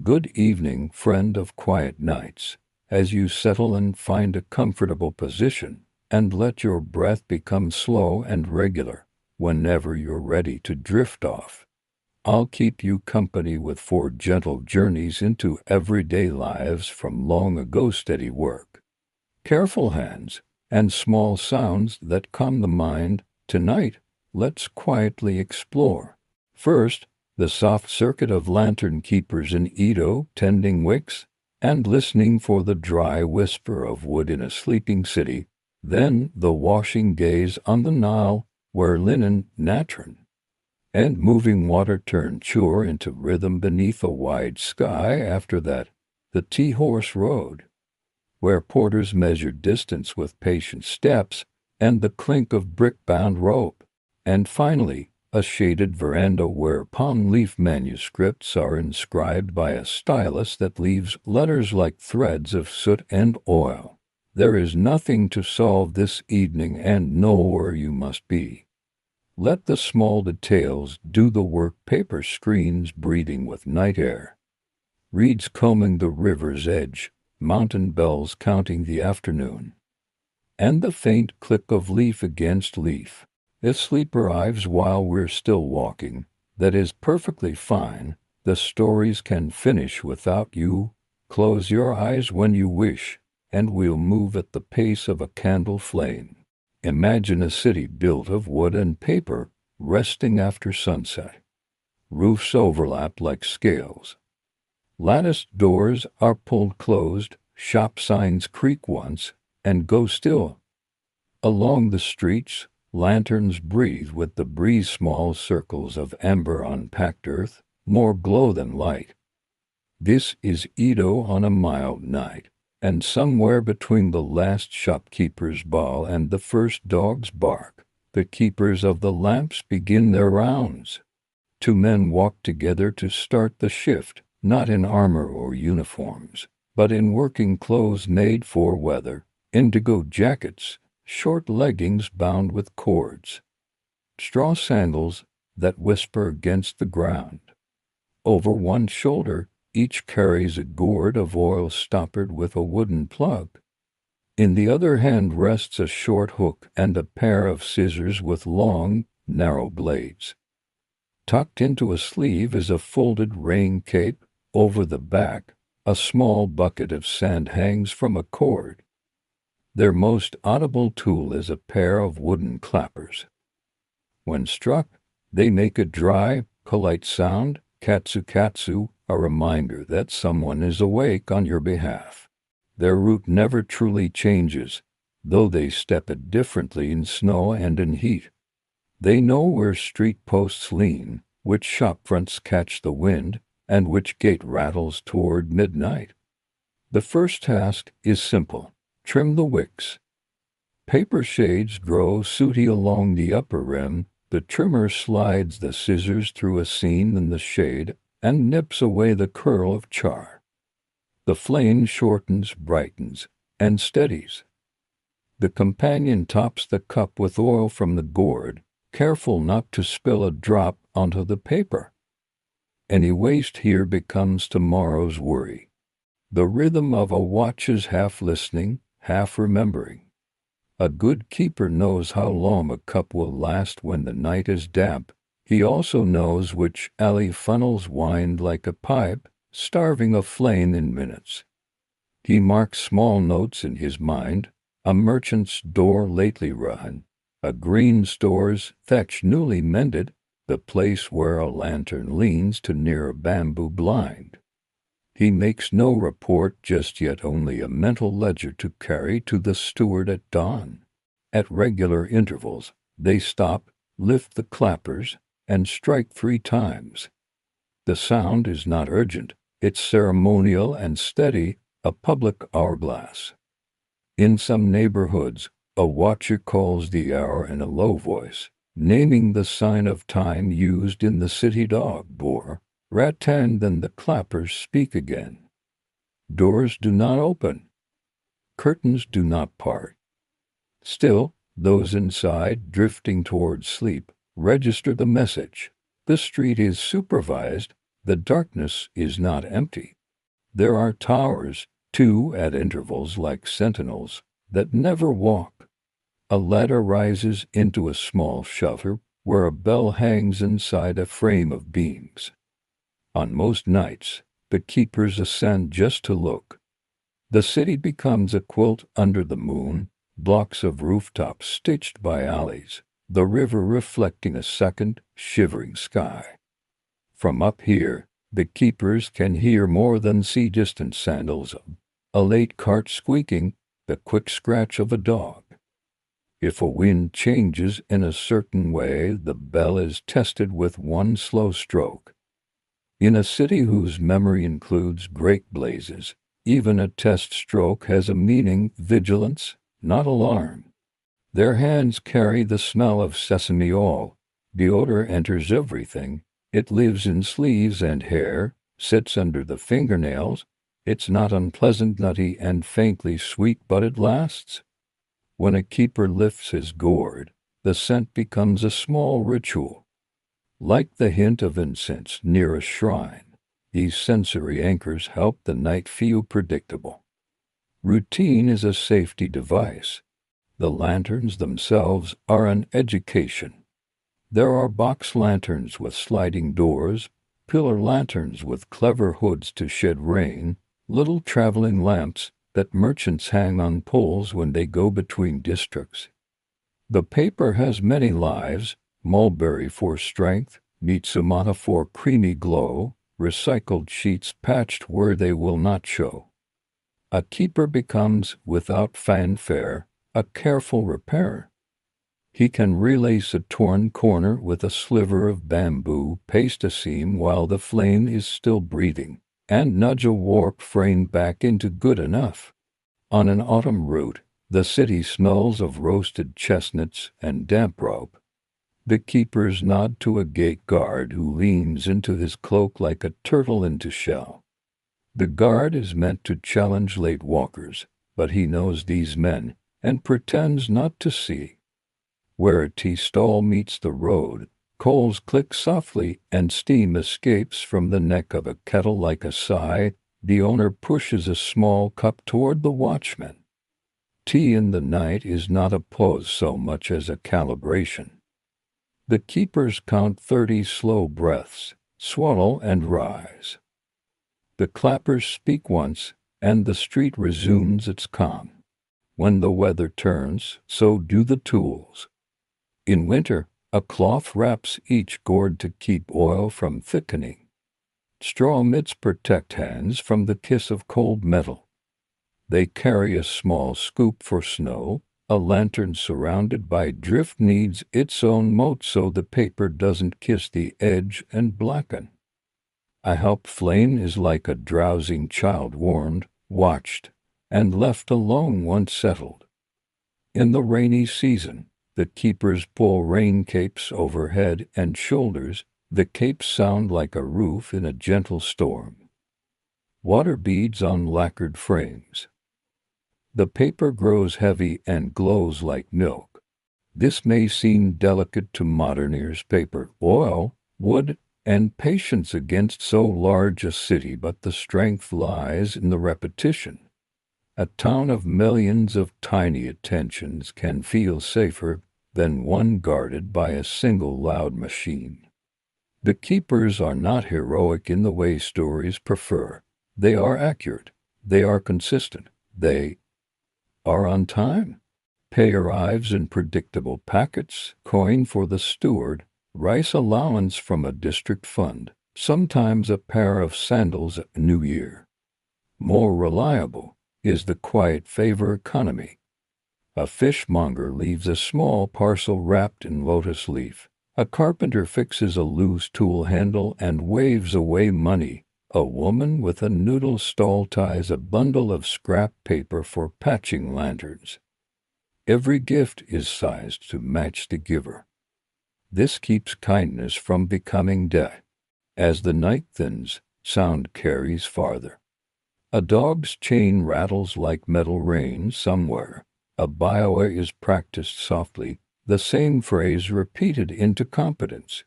Good evening, friend of quiet nights, as you settle and find a comfortable position, and let your breath become slow and regular whenever you're ready to drift off. I'll keep you company with 4 gentle journeys into everyday lives from long ago steady work, careful hands, and small sounds that calm the mind. Tonight, let's quietly explore. First, the soft circuit of lantern keepers in Edo tending wicks and listening for the dry whisper of wood in a sleeping city. Then the washing gaze on the Nile, where linen, Natron, and moving water turn chore into rhythm beneath a wide sky. After that, the tea-horse road, where porters measure distance with patient steps, and the clink of brick-bound rope. And finally, a shaded veranda where palm leaf manuscripts are inscribed by a stylus that leaves letters like threads of soot and oil. There is nothing to solve this evening and know where you must be. Let the small details do the work: paper screens breathing with night air, reeds combing the river's edge, mountain bells counting the afternoon, and the faint click of leaf against leaf. If sleep arrives while we're still walking, that is perfectly fine. The stories can finish without you. Close your eyes when you wish, and we'll move at the pace of a candle flame. Imagine a city built of wood and paper, resting after sunset. Roofs overlap like scales. Latticed doors are pulled closed, shop signs creak once and go still. Along the streets, lanterns breathe with the breeze, small circles of amber on packed earth, more glow than light. This is Edo on a mild night, and somewhere between the last shopkeeper's bawl and the first dog's bark, the keepers of the lamps begin their rounds. 2 men walk together to start the shift, not in armor or uniforms, but in working clothes made for weather, indigo jackets, short leggings bound with cords, straw sandals that whisper against the ground. Over one shoulder, each carries a gourd of oil stoppered with a wooden plug. In the other hand rests a short hook and a pair of scissors with long, narrow blades. Tucked into a sleeve is a folded rain cape. Over the back, a small bucket of sand hangs from a cord. Their most audible tool is a pair of wooden clappers. When struck, they make a dry, polite sound, katsu katsu, a reminder that someone is awake on your behalf. Their route never truly changes, though they step it differently in snow and in heat. They know where street posts lean, which shop fronts catch the wind, and which gate rattles toward midnight. The first task is simple: trim the wicks. Paper shades grow sooty along the upper rim. The trimmer slides the scissors through a seam in the shade and nips away the curl of char. The flame shortens, brightens, and steadies. The companion tops the cup with oil from the gourd, careful not to spill a drop onto the paper. Any waste here becomes tomorrow's worry. The rhythm of a watch is half listening, half remembering. A good keeper knows how long a cup will last when the night is damp. He also knows which alley funnels wind like a pipe, starving a flame in minutes. He marks small notes in his mind: a merchant's door lately run, a green store's thatch newly mended, the place where a lantern leans to near a bamboo blind. He makes no report just yet, only a mental ledger to carry to the steward at dawn. At regular intervals, they stop, lift the clappers, and strike 3 times. The sound is not urgent, it's ceremonial and steady, a public hourglass. In some neighborhoods, a watcher calls the hour in a low voice, naming the sign of time used in the city dog bore, rattan. Then the clappers speak again. Doors do not open. Curtains do not part. Still, those inside, drifting toward sleep, register the message. The street is supervised, The darkness is not empty. There are towers, two at intervals like sentinels, that never walk. A ladder rises into a small shelter where a bell hangs inside a frame of beams. On most nights, the keepers ascend just to look. The city becomes a quilt under the moon, blocks of rooftops stitched by alleys, the river reflecting a second, shivering sky. From up here, the keepers can hear more than see distant sandals of a late cart squeaking, the quick scratch of a dog. If a wind changes in a certain way, the bell is tested with one slow stroke. In a city whose memory includes great blazes, even a test stroke has a meaning: vigilance, not alarm. Their hands carry the smell of sesame oil. The odor enters everything. It lives in sleeves and hair, sits under the fingernails. It's not unpleasant, nutty, and faintly sweet, but it lasts. When a keeper lifts his gourd, the scent becomes a small ritual. Like the hint of incense near a shrine, these sensory anchors help the night feel predictable. Routine is a safety device. The lanterns themselves are an education. There are box lanterns with sliding doors, pillar lanterns with clever hoods to shed rain, little traveling lamps that merchants hang on poles when they go between districts. The paper has many lives: mulberry for strength, mitsumata for creamy glow, recycled sheets patched where they will not show. A keeper becomes, without fanfare, a careful repairer. He can relace a torn corner with a sliver of bamboo, paste a seam while the flame is still breathing, and nudge a warped frame back into good enough. On an autumn route, the city smells of roasted chestnuts and damp rope. The keepers nod to a gate guard who leans into his cloak like a turtle into shell. The guard is meant to challenge late walkers, but he knows these men and pretends not to see. Where a tea stall meets the road, coals click softly and steam escapes from the neck of a kettle like a sigh. The owner pushes a small cup toward the watchman. Tea in the night is not a pose so much as a calibration. The keepers count 30 slow breaths, swallow and rise. The clappers speak once, and the street resumes its calm. When the weather turns, so do the tools. In winter, a cloth wraps each gourd to keep oil from thickening. Straw mitts protect hands from the kiss of cold metal. They carry a small scoop for snow. A lantern surrounded by drift needs its own moat so the paper doesn't kiss the edge and blacken. A help flame is like a drowsing child warned, watched, and left alone once settled. In the rainy season, the keepers pull rain capes over head and shoulders. The capes sound like a roof in a gentle storm. Water beads on lacquered frames. The paper grows heavy and glows like milk. This may seem delicate to modern ears: paper, oil, wood, and patience against so large a city, but the strength lies in the repetition. A town of millions of tiny attentions can feel safer than one guarded by a single loud machine. The keepers are not heroic in the way stories prefer. They are accurate. They are consistent. They are on time. Pay arrives in predictable packets: coin for the steward, rice allowance from a district fund, sometimes a pair of sandals at New Year. More reliable is the quiet favor economy. A fishmonger leaves a small parcel wrapped in lotus leaf. A carpenter fixes a loose tool handle and waves away money. A woman with a noodle stall ties a bundle of scrap paper for patching lanterns. Every gift is sized to match the giver. This keeps kindness from becoming death. As the night thins, sound carries farther. A dog's chain rattles like metal rain somewhere. A bioa is practiced softly, the same phrase repeated into competence.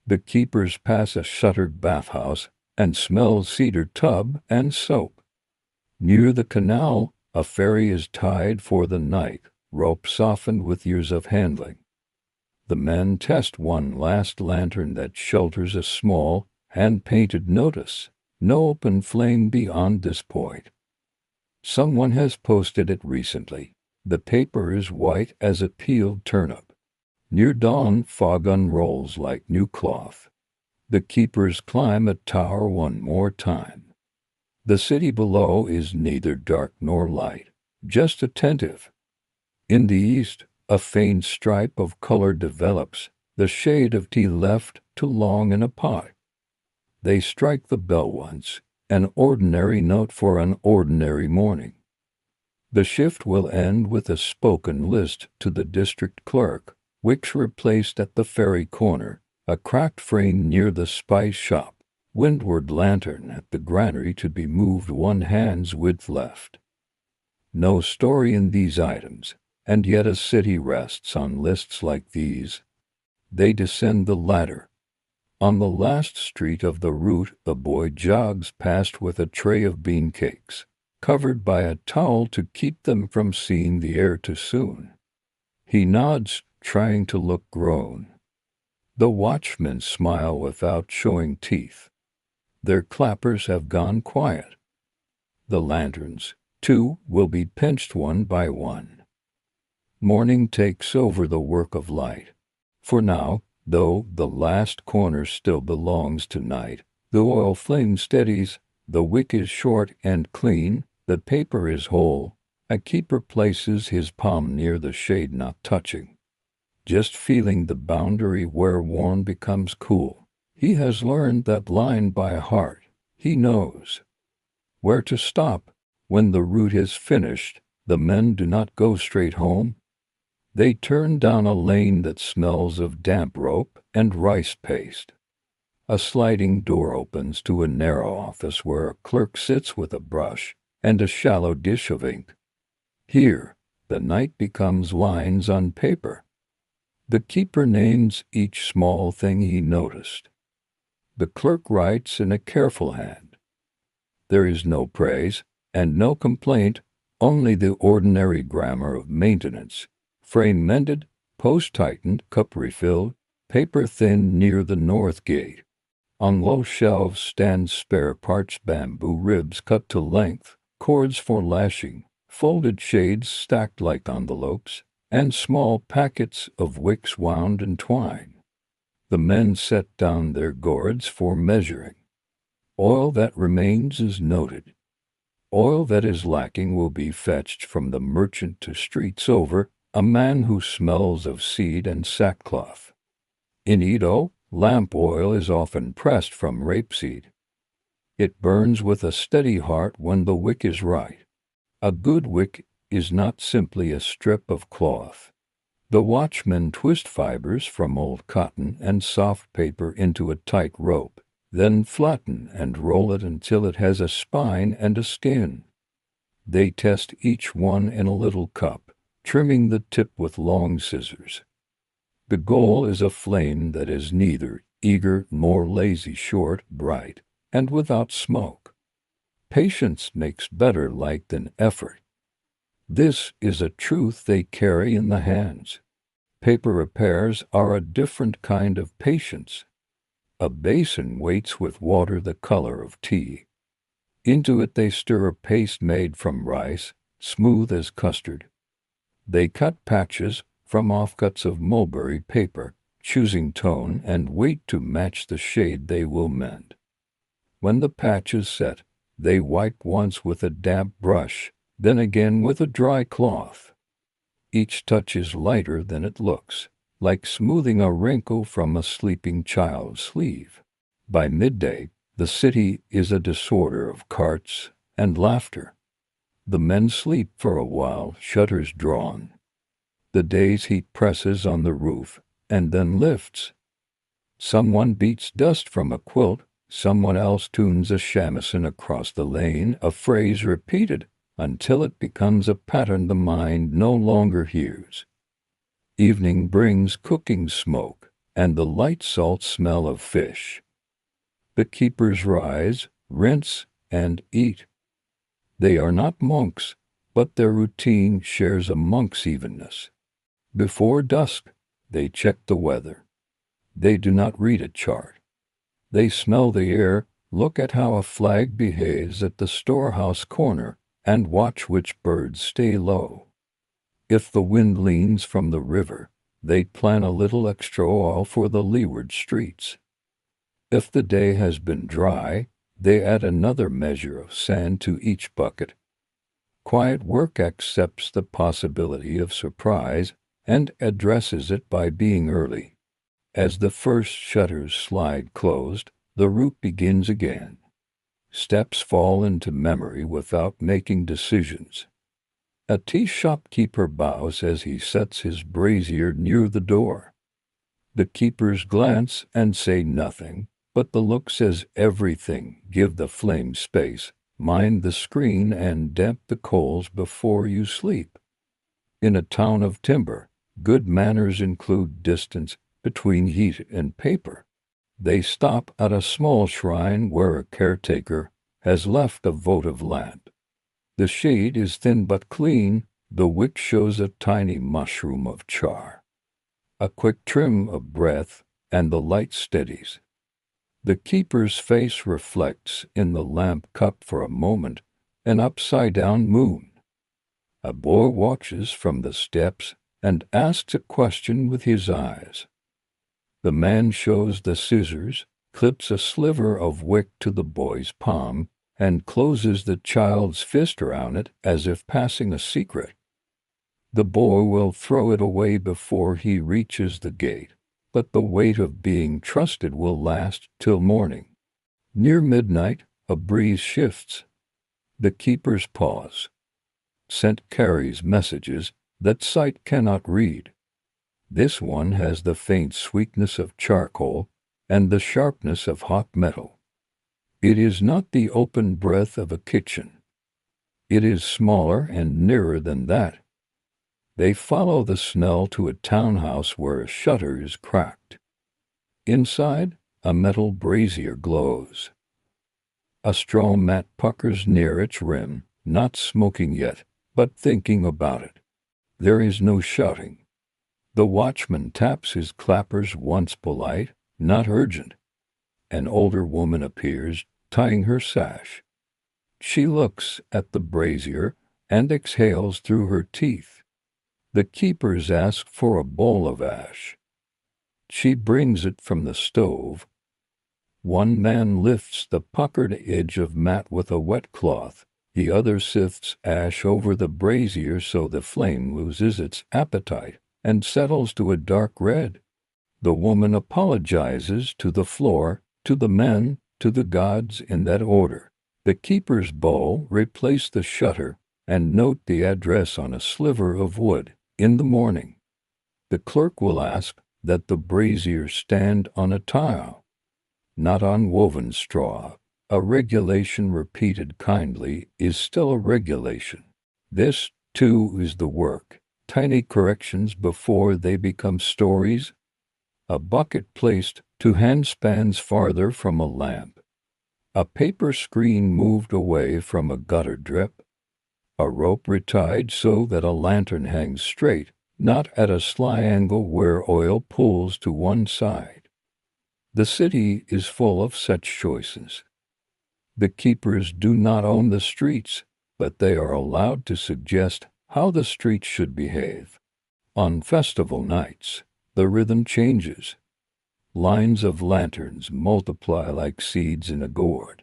The keepers pass a shuttered bathhouse and smell cedar tub and soap. Near the canal, a ferry is tied for the night, rope softened with years of handling. The men test one last lantern that shelters a small, hand-painted notice: no open flame beyond this point. Someone has posted it recently. The paper is white as a peeled turnip. Near dawn, fog unrolls like new cloth. The keepers climb a tower one more time. The city below is neither dark nor light, just attentive. In the east, a faint stripe of color develops, the shade of tea left too long in a pot. They strike the bell once, an ordinary note for an ordinary morning. The shift will end with a spoken list to the district clerk: wicks replaced at the ferry corner, a cracked frame near the spice shop, windward lantern at the granary to be moved one hand's width left. No story in these items, and yet a city rests on lists like these. They descend the ladder. On the last street of the route, a boy jogs past with a tray of bean cakes, covered by a towel to keep them from seeing the air too soon. He nods, trying to look grown. The watchmen smile without showing teeth. Their clappers have gone quiet. The lanterns, too, will be pinched one by one. Morning takes over the work of light. For now, though the last corner still belongs to night, the oil flame steadies, the wick is short and clean, the paper is whole. A keeper places his palm near the shade, not touching, just feeling the boundary where warm becomes cool. He has learned that line by heart. He knows where to stop. When the route is finished, the men do not go straight home. They turn down a lane that smells of damp rope and rice paste. A sliding door opens to a narrow office where a clerk sits with a brush and a shallow dish of ink. Here, the night becomes lines on paper. The keeper names each small thing he noticed. The clerk writes in a careful hand. There is no praise and no complaint, only the ordinary grammar of maintenance: frame mended, post tightened, cup refilled, paper thin near the north gate. On low shelves stand spare parts, bamboo ribs cut to length, cords for lashing, folded shades stacked like envelopes, and small packets of wicks wound in twine. The men set down their gourds for measuring. Oil that remains is noted. Oil that is lacking will be fetched from the merchant to streets over, a man who smells of seed and sackcloth. In Edo, lamp oil is often pressed from rapeseed. It burns with a steady heart when the wick is right. A good wick is not simply a strip of cloth. The watchmen twist fibers from old cotton and soft paper into a tight rope, then flatten and roll it until it has a spine and a skin. They test each one in a little cup, trimming the tip with long scissors. The goal is a flame that is neither eager nor lazy, short, bright, and without smoke. Patience makes better light than effort. This is a truth they carry in the hands. Paper repairs are a different kind of patience. A basin waits with water the color of tea. Into it they stir a paste made from rice, smooth as custard. They cut patches from offcuts of mulberry paper, choosing tone and weight to match the shade they will mend. When the patch is set, they wipe once with a damp brush, then again with a dry cloth. Each touch is lighter than it looks, like smoothing a wrinkle from a sleeping child's sleeve. By midday, the city is a disorder of carts and laughter. The men sleep for a while, shutters drawn. The day's heat presses on the roof and then lifts. Someone beats dust from a quilt, someone else tunes a shamisen across the lane, a phrase repeated until it becomes a pattern the mind no longer hears. Evening brings cooking smoke, and the light salt smell of fish. The keepers rise, rinse, and eat. They are not monks, but their routine shares a monk's evenness. Before dusk, they check the weather. They do not read a chart. They smell the air, look at how a flag behaves at the storehouse corner, and watch which birds stay low. If the wind leans from the river, they plan a little extra oil for the leeward streets. If the day has been dry, they add another measure of sand to each bucket. Quiet work accepts the possibility of surprise and addresses it by being early. As the first shutters slide closed, the route begins again. Steps fall into memory without making decisions. A tea shopkeeper bows as he sets his brazier near the door. The keepers glance and say nothing, but the look says everything. Give the flame space, mind the screen, and damp the coals before you sleep. In a town of timber, good manners include distance between heat and paper. They stop at a small shrine where a caretaker has left a votive lamp. The shade is thin but clean, the wick shows a tiny mushroom of char. A quick trim of breath, and the light steadies. The keeper's face reflects in the lamp cup for a moment, an upside-down moon. A boy watches from the steps and asks a question with his eyes. The man shows the scissors, clips a sliver of wick to the boy's palm, and closes the child's fist around it as if passing a secret. The boy will throw it away before he reaches the gate, but the weight of being trusted will last till morning. Near midnight, a breeze shifts. The keepers pause. Scent carries messages that sight cannot read. This one has the faint sweetness of charcoal and the sharpness of hot metal. It is not the open breath of a kitchen. It is smaller and nearer than that. They follow the smell to a townhouse where a shutter is cracked. Inside, a metal brazier glows. A straw mat puckers near its rim, not smoking yet, but thinking about it. There is no shouting. The watchman taps his clappers once polite, not urgent. An older woman appears, tying her sash. She looks at the brazier and exhales through her teeth. The keepers ask for a bowl of ash. She brings it from the stove. One man lifts the puckered edge of mat with a wet cloth. The other sifts ash over the brazier so the flame loses its appetite and settles to a dark red. The woman apologizes to the floor, to the men, to the gods in that order. The keeper's bow replace the shutter and note the address on a sliver of wood. In the morning, the clerk will ask that the brazier stand on a tile, not on woven straw. A regulation repeated kindly is still a regulation. This, too, is the work. Tiny corrections before they become stories. A bucket placed 2 handspans farther from a lamp. A paper screen moved away from a gutter drip. A rope retied so that a lantern hangs straight, not at a sly angle where oil pulls to one side. The city is full of such choices. The keepers do not own the streets, but they are allowed to suggest how the streets should behave. On festival nights, the rhythm changes. Lines of lanterns multiply like seeds in a gourd.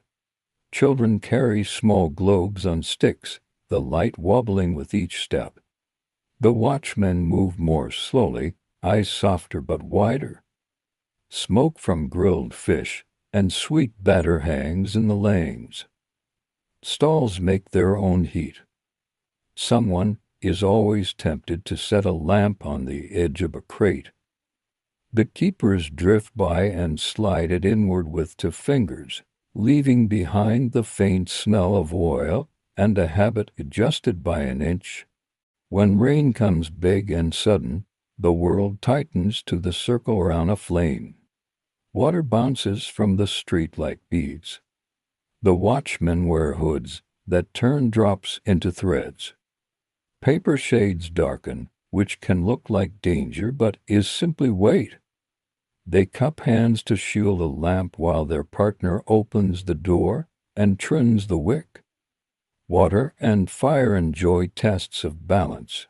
Children carry small globes on sticks, the light wobbling with each step. The watchmen move more slowly, eyes softer but wider. Smoke from grilled fish and sweet batter hangs in the lanes. Stalls make their own heat. Someone is always tempted to set a lamp on the edge of a crate. The keepers drift by and slide it inward with 2 fingers, leaving behind the faint smell of oil and a habit adjusted by an inch. When rain comes big and sudden, The world tightens to the circle around a flame. Water bounces from the street like beads. The watchmen wear hoods that turn drops into threads. Paper shades darken, which can look like danger but is simply weight. They cup hands to shield a lamp while their partner opens the door and trims the wick. Water and fire enjoy tests of balance.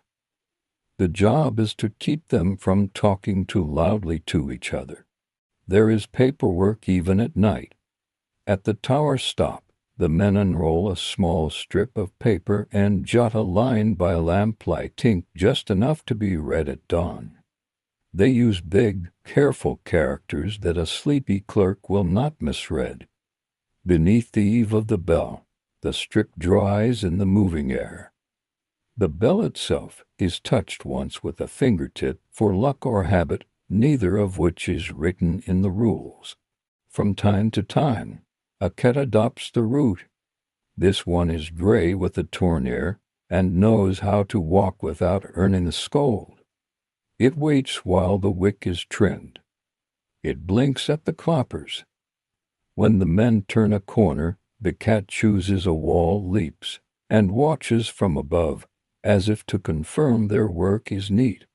The job is to keep them from talking too loudly to each other. There is paperwork even at night. At the tower stop, the men unroll a small strip of paper and jot a line by lamplight ink just enough to be read at dawn. They use big, careful characters that a sleepy clerk will not misread. Beneath the eave of the bell, the strip dries in the moving air. The bell itself is touched once with a fingertip for luck or habit, neither of which is written in the rules. From time to time, a cat adopts the route. This one is gray with a torn ear and knows how to walk without earning a scold. It waits while the wick is trimmed. It blinks at the clappers. When the men turn a corner, the cat chooses a wall, leaps, and watches from above, as if to confirm their work is neat.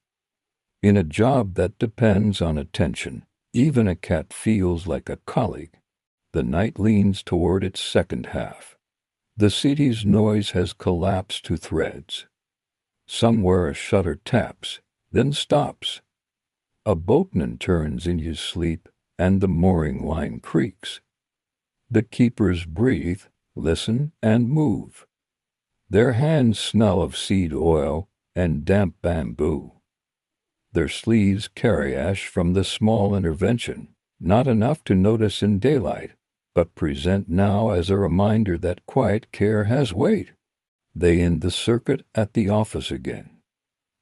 In a job that depends on attention, even a cat feels like a colleague. The night leans toward its second half. The city's noise has collapsed to threads. Somewhere a shutter taps, then stops. A boatman turns in his sleep, and the mooring line creaks. The keepers breathe, listen, and move. Their hands smell of seed oil and damp bamboo. Their sleeves carry ash from the small intervention, not enough to notice in daylight, but present now as a reminder that quiet care has weight. They end the circuit at the office again.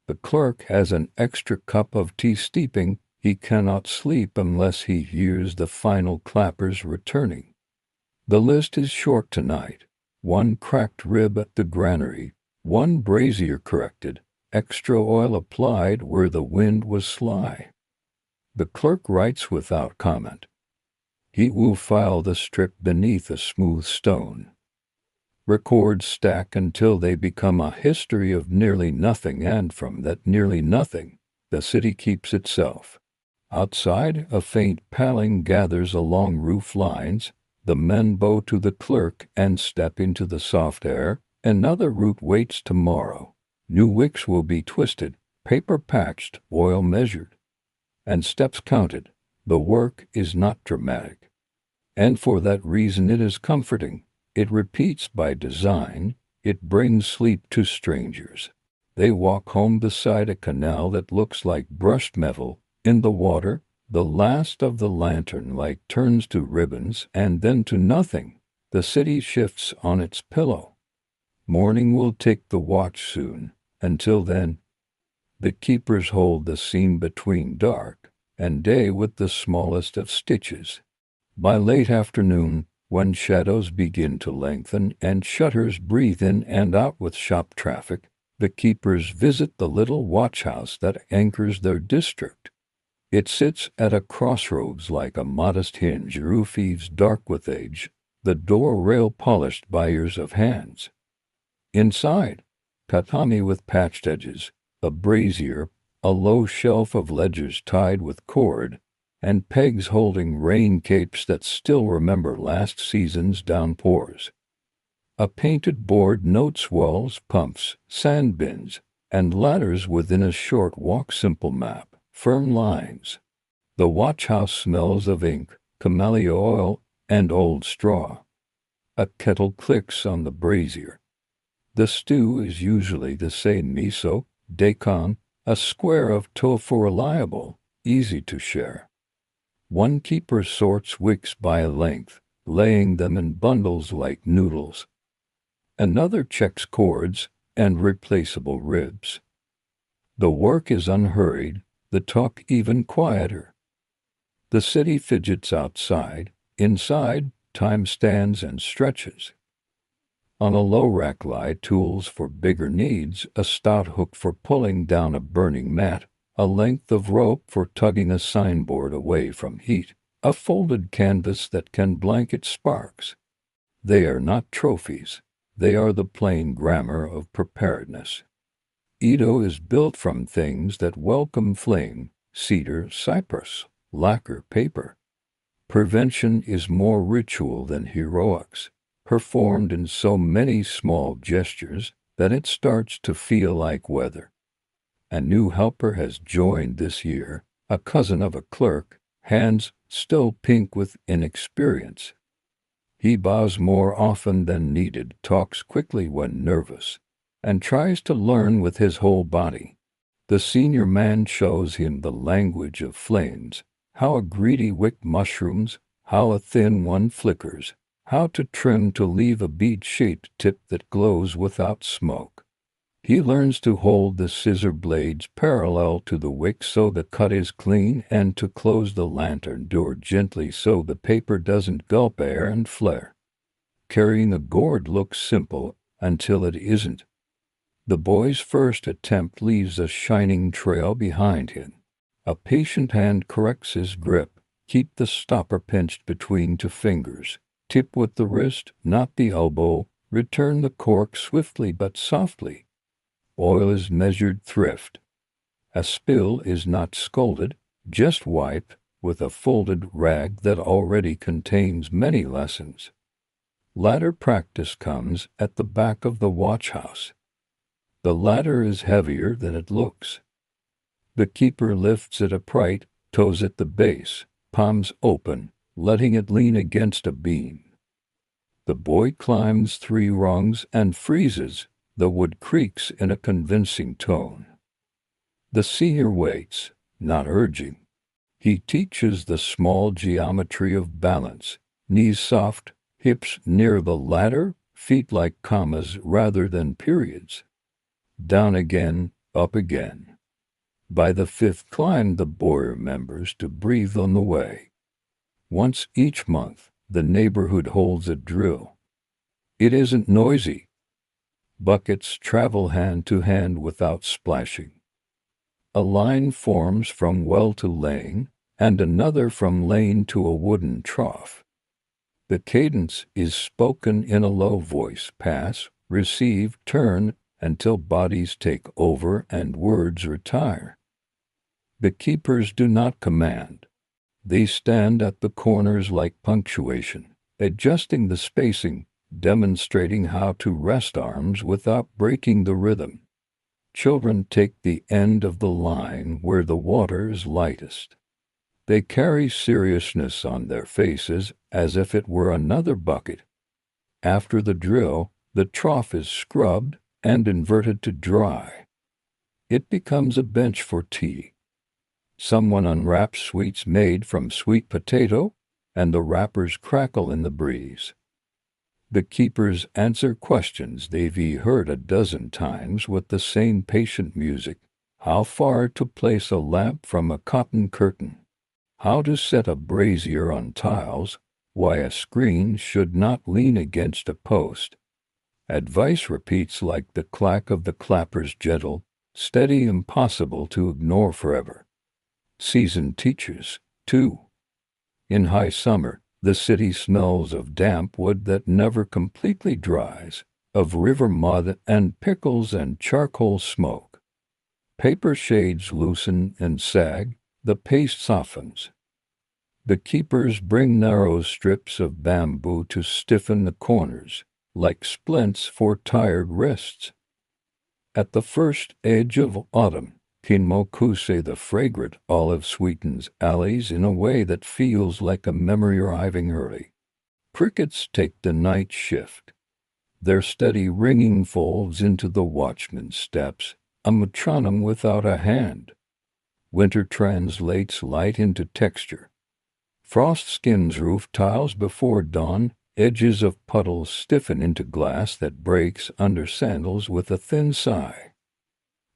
The clerk has an extra cup of tea steeping. He cannot sleep unless he hears the final clappers returning. The list is short tonight. One cracked rib at the granary, one brazier corrected, extra oil applied where the wind was sly. The clerk writes without comment. He will file the strip beneath a smooth stone. Records stack until they become a history of nearly nothing, and from that nearly nothing, the city keeps itself. Outside, a faint paling gathers along roof lines. The men bow to the clerk and step into the soft air. Another route waits tomorrow. New wicks will be twisted, paper patched, oil measured, and steps counted. The work is not dramatic. And for that reason it is comforting. It repeats by design. It brings sleep to strangers. They walk home beside a canal that looks like brushed metal. In the water, the last of the lantern light turns to ribbons and then to nothing. The city shifts on its pillow. Morning will take the watch soon. Until then, the keepers hold the seam between dark and day with the smallest of stitches. By late afternoon, when shadows begin to lengthen and shutters breathe in and out with shop traffic, the keepers visit the little watchhouse that anchors their district. It sits at a crossroads like a modest hinge, roof eaves dark with age, the door rail polished by years of hands. Inside, tatami with patched edges, a brazier, a low shelf of ledgers tied with cord, and pegs holding rain capes that still remember last season's downpours. A painted board notes walls, pumps, sand bins, and ladders within a short walk. Simple map, firm lines. The watchhouse smells of ink, camellia oil, and old straw. A kettle clicks on the brazier. The stew is usually the same: miso, daikon, a square of tofu, reliable, easy to share. One keeper sorts wicks by length, laying them in bundles like noodles. Another checks cords and replaceable ribs. The work is unhurried, the talk even quieter. The city fidgets outside. Inside, time stands and stretches. On a low rack lie tools for bigger needs, a stout hook for pulling down a burning mat, a length of rope for tugging a signboard away from heat, a folded canvas that can blanket sparks. They are not trophies. They are the plain grammar of preparedness. EDO is built from things that welcome flame: cedar, cypress, lacquer, paper. Prevention is more ritual than heroics, performed in so many small gestures that it starts to feel like weather. A new helper has joined this year, a cousin of a clerk, hands still pink with inexperience. He bows more often than needed, talks quickly when nervous, and tries to learn with his whole body. The senior man shows him the language of flames, how a greedy wick mushrooms, how a thin one flickers, how to trim to leave a bead-shaped tip that glows without smoke. He learns to hold the scissor blades parallel to the wick so the cut is clean, and to close the lantern door gently so the paper doesn't gulp air and flare. Carrying a gourd looks simple until it isn't. The boy's first attempt leaves a shining trail behind him. A patient hand corrects his grip. Keep the stopper pinched between two fingers. Tip with the wrist, not the elbow. Return the cork swiftly but softly. Oil is measured thrift. A spill is not scolded, just wipe with a folded rag that already contains many lessons. Ladder practice comes at the back of the watch house. The ladder is heavier than it looks. The keeper lifts it upright, toes at the base, palms open, letting it lean against a beam. The boy climbs 3 rungs and freezes. The wood creaks in a convincing tone. The senior waits, not urging. He teaches the small geometry of balance: knees soft, hips near the ladder, feet like commas rather than periods. Down again, up again. By the 5th climb, the boy remembers to breathe on the way. Once each month, the neighborhood holds a drill. It isn't noisy. Buckets travel hand to hand without splashing. A line forms from well to lane, and another from lane to a wooden trough. The cadence is spoken in a low voice: pass, receive, turn, until bodies take over and words retire. The keepers do not command. They stand at the corners like punctuation, adjusting the spacing, demonstrating how to rest arms without breaking the rhythm. Children take the end of the line where the water is lightest. They carry seriousness on their faces as if it were another bucket. After the drill, the trough is scrubbed and inverted to dry. It becomes a bench for tea. Someone unwraps sweets made from sweet potato, and the wrappers crackle in the breeze. The keepers answer questions they've heard a dozen times with the same patient music: how far to place a lamp from a cotton curtain, how to set a brazier on tiles, why a screen should not lean against a post. Advice repeats like the clack of the clappers, gentle, steady, impossible to ignore forever. Seasoned teachers, too. In high summer, the city smells of damp wood that never completely dries, of river mud and pickles and charcoal smoke. Paper shades loosen and sag, the paste softens. The keepers bring narrow strips of bamboo to stiffen the corners, like splints for tired wrists. At the first edge of autumn, Kinmokuse, the fragrant olive, sweetens alleys in a way that feels like a memory arriving early. Crickets take the night shift. Their steady ringing folds into the watchman's steps, a metronome without a hand. Winter translates light into texture. Frost skins roof tiles before dawn. Edges of puddles stiffen into glass that breaks under sandals with a thin sigh.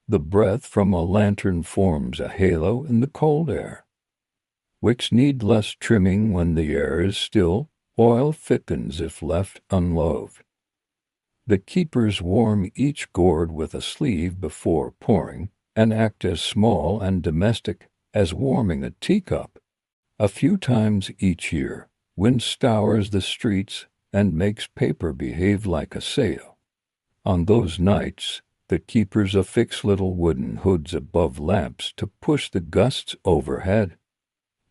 The breath from a lantern forms a halo in the cold air. Wicks need less trimming when the air is still. Oil thickens if left unloved. The keepers warm each gourd with a sleeve before pouring, an act as small and domestic as warming a teacup. A few times each year, wind scours the streets and makes paper behave like a sail. On those nights, the keepers affix little wooden hoods above lamps to push the gusts overhead.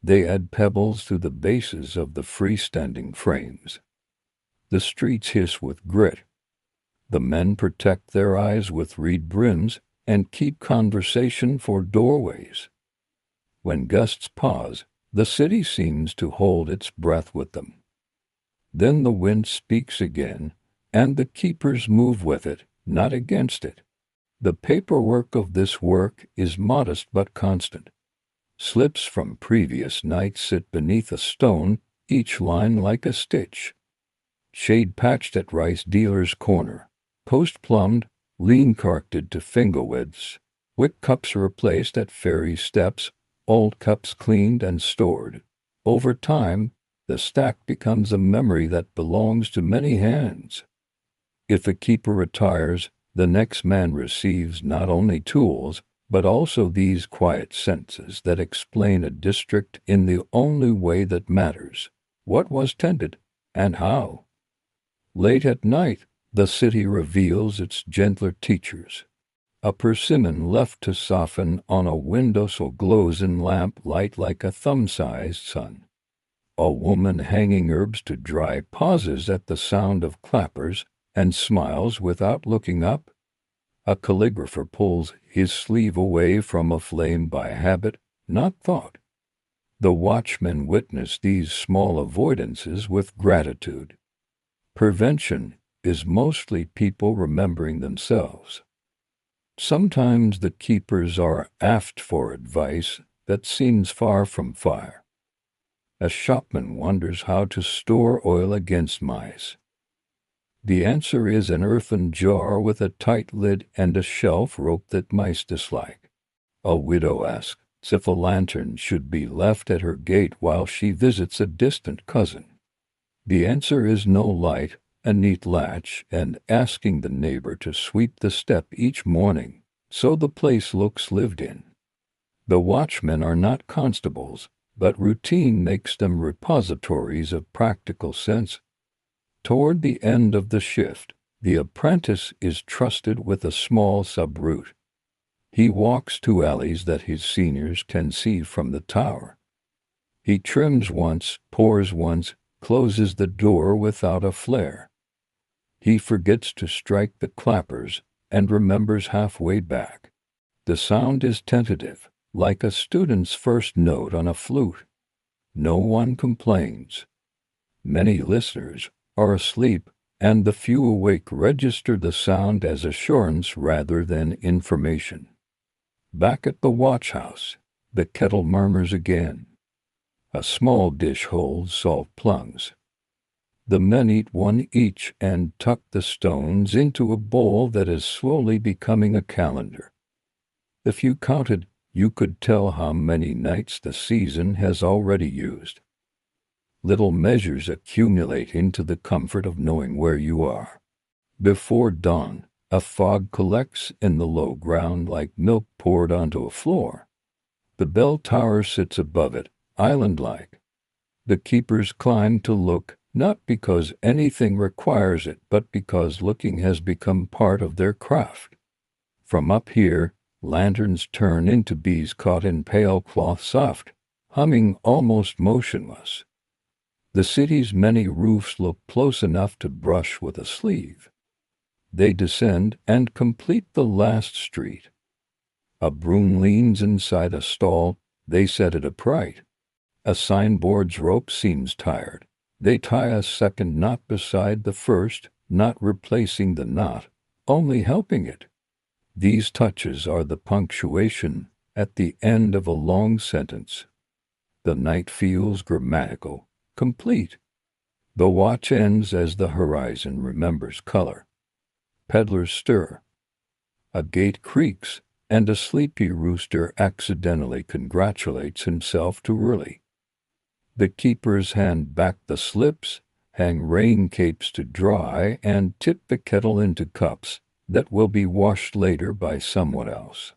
They add pebbles to the bases of the freestanding frames. The streets hiss with grit. The men protect their eyes with reed brims and keep conversation for doorways. When gusts pause, the city seems to hold its breath with them. Then the wind speaks again, and the keepers move with it, not against it. The paperwork of this work is modest but constant. Slips from previous nights sit beneath a stone, each line like a stitch. Shade patched at rice dealer's corner, post plumbed, lean carted to finger widths, wick cups replaced at ferry steps, old cups cleaned and stored. Over time, the stack becomes a memory that belongs to many hands. If a keeper retires, the next man receives not only tools, but also these quiet senses that explain a district in the only way that matters: what was tended, and how. Late at night, the city reveals its gentler teachers. A persimmon left to soften on a windowsill glows in lamp light like a thumb-sized sun. A woman hanging herbs to dry pauses at the sound of clappers and smiles without looking up. A calligrapher pulls his sleeve away from a flame by habit, not thought. The watchmen witness these small avoidances with gratitude. Prevention is mostly people remembering themselves. Sometimes the keepers are asked for advice that seems far from fire. A shopman wonders how to store oil against mice. The answer is an earthen jar with a tight lid and a shelf rope that mice dislike. A widow asks if a lantern should be left at her gate while she visits a distant cousin. The answer is no light, a neat latch, and asking the neighbor to sweep the step each morning, so the place looks lived in. The watchmen are not constables, but routine makes them repositories of practical sense. Toward the end of the shift, the apprentice is trusted with a small sub-route. He walks 2 alleys that his seniors can see from the tower. He trims once, pours once, closes the door without a flare. He forgets to strike the clappers and remembers halfway back. The sound is tentative, like a student's first note on a flute. No one complains. Many listeners are asleep, and the few awake register the sound as assurance rather than information. Back at the watch-house, the kettle murmurs again. A small dish holds salt plums. The men eat one each and tuck the stones into a bowl that is slowly becoming a calendar. If you counted, you could tell how many nights the season has already used. Little measures accumulate into the comfort of knowing where you are. Before dawn, a fog collects in the low ground like milk poured onto a floor. The bell tower sits above it, island-like. The keepers climb to look, not because anything requires it, but because looking has become part of their craft. From up here, lanterns turn into bees caught in pale cloth soft, humming almost motionless. The city's many roofs look close enough to brush with a sleeve. They descend and complete the last street. A broom leans inside a stall, they set it upright. A signboard's rope seems tired. They tie a second knot beside the first, not replacing the knot, only helping it. These touches are the punctuation at the end of a long sentence. The night feels grammatical, complete. The watch ends as the horizon remembers color. Peddlers stir. A gate creaks, and a sleepy rooster accidentally congratulates himself too early. The keepers hand back the slips, hang rain capes to dry, and tip the kettle into cups that will be washed later by someone else.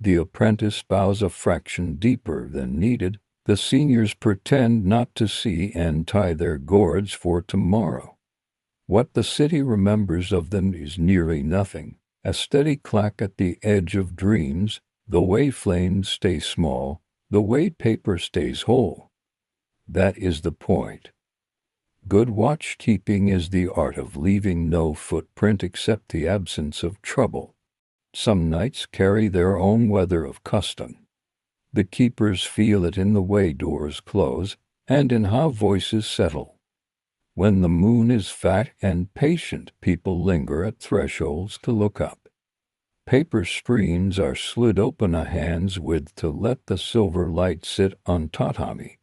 The apprentice bows a fraction deeper than needed. The seniors pretend not to see and tie their gourds for tomorrow. What the city remembers of them is nearly nothing, a steady clack at the edge of dreams, the way flames stay small, the way paper stays whole. That is the point. Good watchkeeping is the art of leaving no footprint except the absence of trouble. Some nights carry their own weather of custom. The keepers feel it in the way doors close, and in how voices settle. When the moon is fat and patient, people linger at thresholds to look up. Paper screens are slid open a hand's width to let the silver light sit on tatami.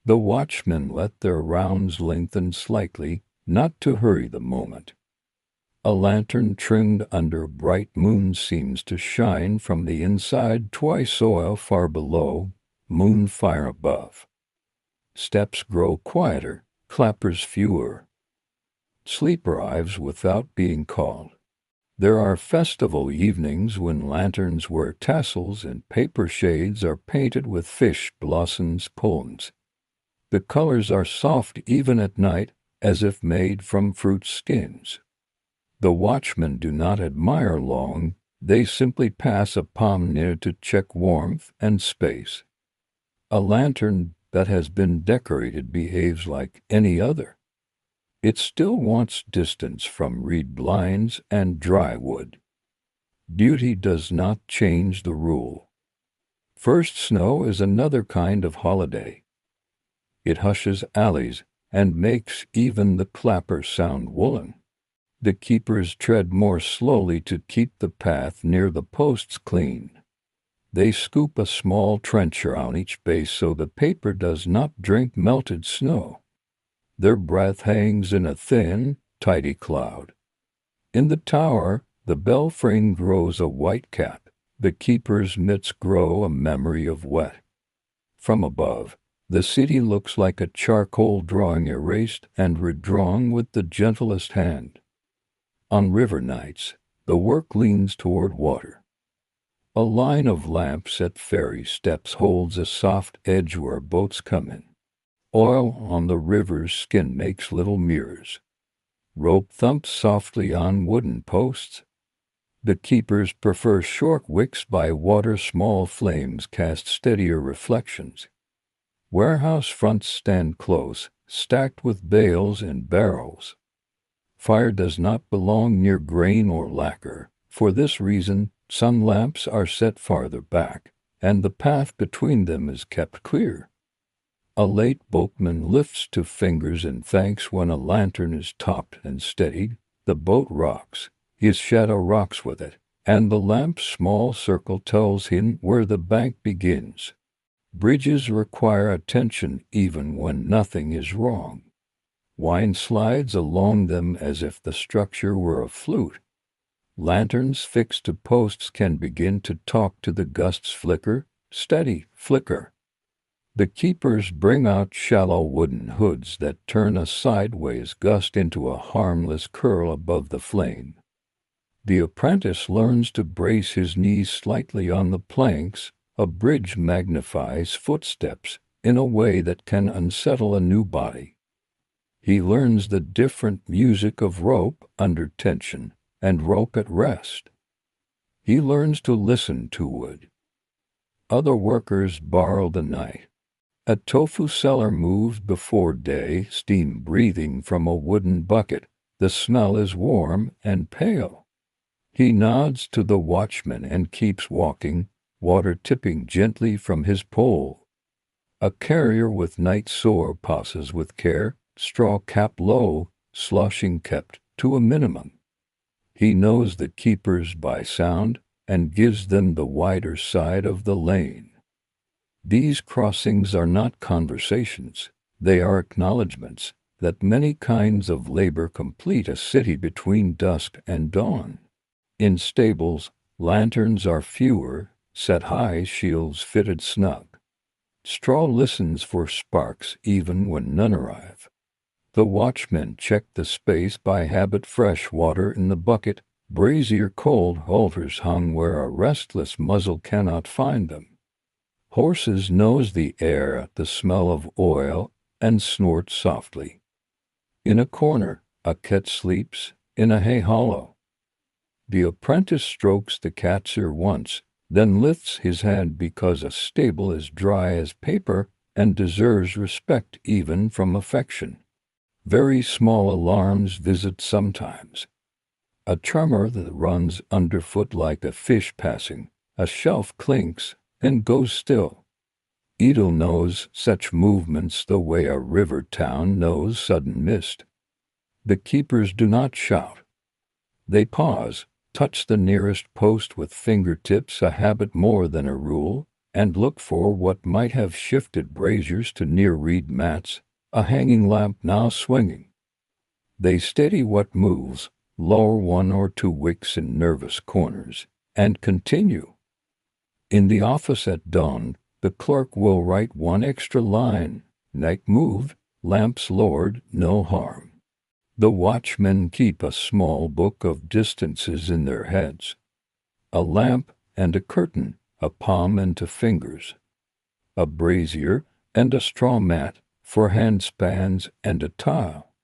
The watchmen let their rounds lengthen slightly, not to hurry the moment. A lantern trimmed under bright moon seems to shine from the inside, twice oil far below, moon fire above. Steps grow quieter, clappers fewer. Sleep arrives without being called. There are festival evenings when lanterns wear tassels and paper shades are painted with fish blossoms poems. The colors are soft even at night, as if made from fruit skins. The watchmen do not admire long, they simply pass a palm near to check warmth and space. A lantern that has been decorated behaves like any other. It still wants distance from reed blinds and dry wood. Beauty does not change the rule. First snow is another kind of holiday. It hushes alleys and makes even the clapper sound woolen. The keepers tread more slowly to keep the path near the posts clean. They scoop a small trench around each base so the paper does not drink melted snow. Their breath hangs in a thin, tidy cloud. In the tower, the belfry grows a white cap. The keeper's mitts grow a memory of wet. From above, the city looks like a charcoal drawing erased and redrawn with the gentlest hand. On river nights, the work leans toward water. A line of lamps at ferry steps holds a soft edge where boats come in. Oil on the river's skin makes little mirrors. Rope thumps softly on wooden posts. The keepers prefer short wicks by water, small flames cast steadier reflections. Warehouse fronts stand close, stacked with bales and barrels. Fire does not belong near grain or lacquer. For this reason, some lamps are set farther back, and the path between them is kept clear. A late boatman lifts two fingers in thanks when a lantern is topped and steadied. The boat rocks, his shadow rocks with it, and the lamp's small circle tells him where the bank begins. Bridges require attention even when nothing is wrong. Wine slides along them as if the structure were a flute. Lanterns fixed to posts can begin to talk to the gusts. Flicker, steady, flicker. The keepers bring out shallow wooden hoods that turn a sideways gust into a harmless curl above the flame. The apprentice learns to brace his knees slightly on the planks. A bridge magnifies footsteps in a way that can unsettle a new body. He learns the different music of rope under tension and rope at rest. He learns to listen to wood. Other workers borrow the night. A tofu seller moves before day, steam breathing from a wooden bucket. The smell is warm and pale. He nods to the watchman and keeps walking, water tipping gently from his pole. A carrier with night sore passes with care, straw cap low, sloshing kept to a minimum. He knows the keepers by sound and gives them the wider side of the lane. These crossings are not conversations, they are acknowledgments that many kinds of labor complete a city between dusk and dawn. In stables, lanterns are fewer, set high, shields fitted snug. Straw listens for sparks even when none arrive. The watchmen check the space by habit. Fresh water in the bucket, Brazier cold halters hung where a restless muzzle cannot find them. Horses nose the air at the smell of oil and snort softly. In a corner, a cat sleeps in a hay hollow. The apprentice strokes the cat's ear once, then lifts his hand because a stable is dry as paper and deserves respect even from affection. Very small alarms visit sometimes. A tremor that runs underfoot like a fish passing, a shelf clinks and goes still. EDO knows such movements the way a river town knows sudden mist. The keepers do not shout. They pause, touch the nearest post with fingertips, a habit more than a rule, and look for what might have shifted braziers to near reed mats, a hanging lamp now swinging. They steady what moves, lower one or two wicks in nervous corners, and continue. In the office at dawn, the clerk will write one extra line, neck moved, lamps lowered, no harm. The watchmen keep a small book of distances in their heads. A lamp and a curtain, a palm and to fingers. A brazier and a straw mat for handspans and a tile.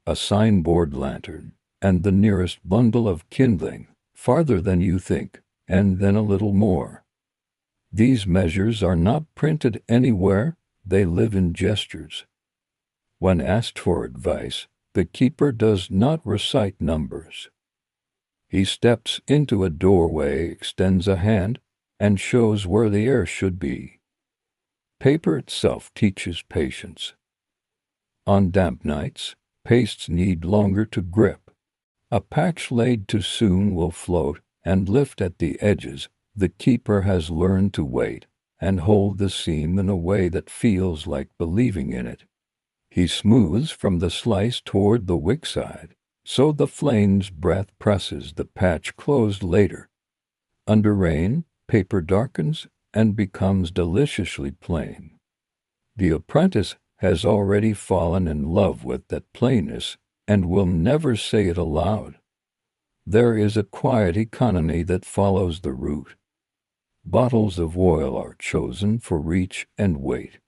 A signboard lantern and the nearest bundle of kindling, farther than you think, and then a little more. These measures are not printed anywhere, they live in gestures. When asked for advice, the keeper does not recite numbers. He steps into a doorway, extends a hand, and shows where the air should be. Paper itself teaches patience. On damp nights, pastes need longer to grip. A patch laid too soon will float and lift at the edges. The keeper has learned to wait and hold the seam in a way that feels like believing in it. He smooths from the slice toward the wick side, so the flame's breath presses the patch closed later. Under rain, paper darkens and becomes deliciously plain. The apprentice has already fallen in love with that plainness and will never say it aloud. There is a quiet economy that follows the route. Bottles of oil are chosen for reach and weight.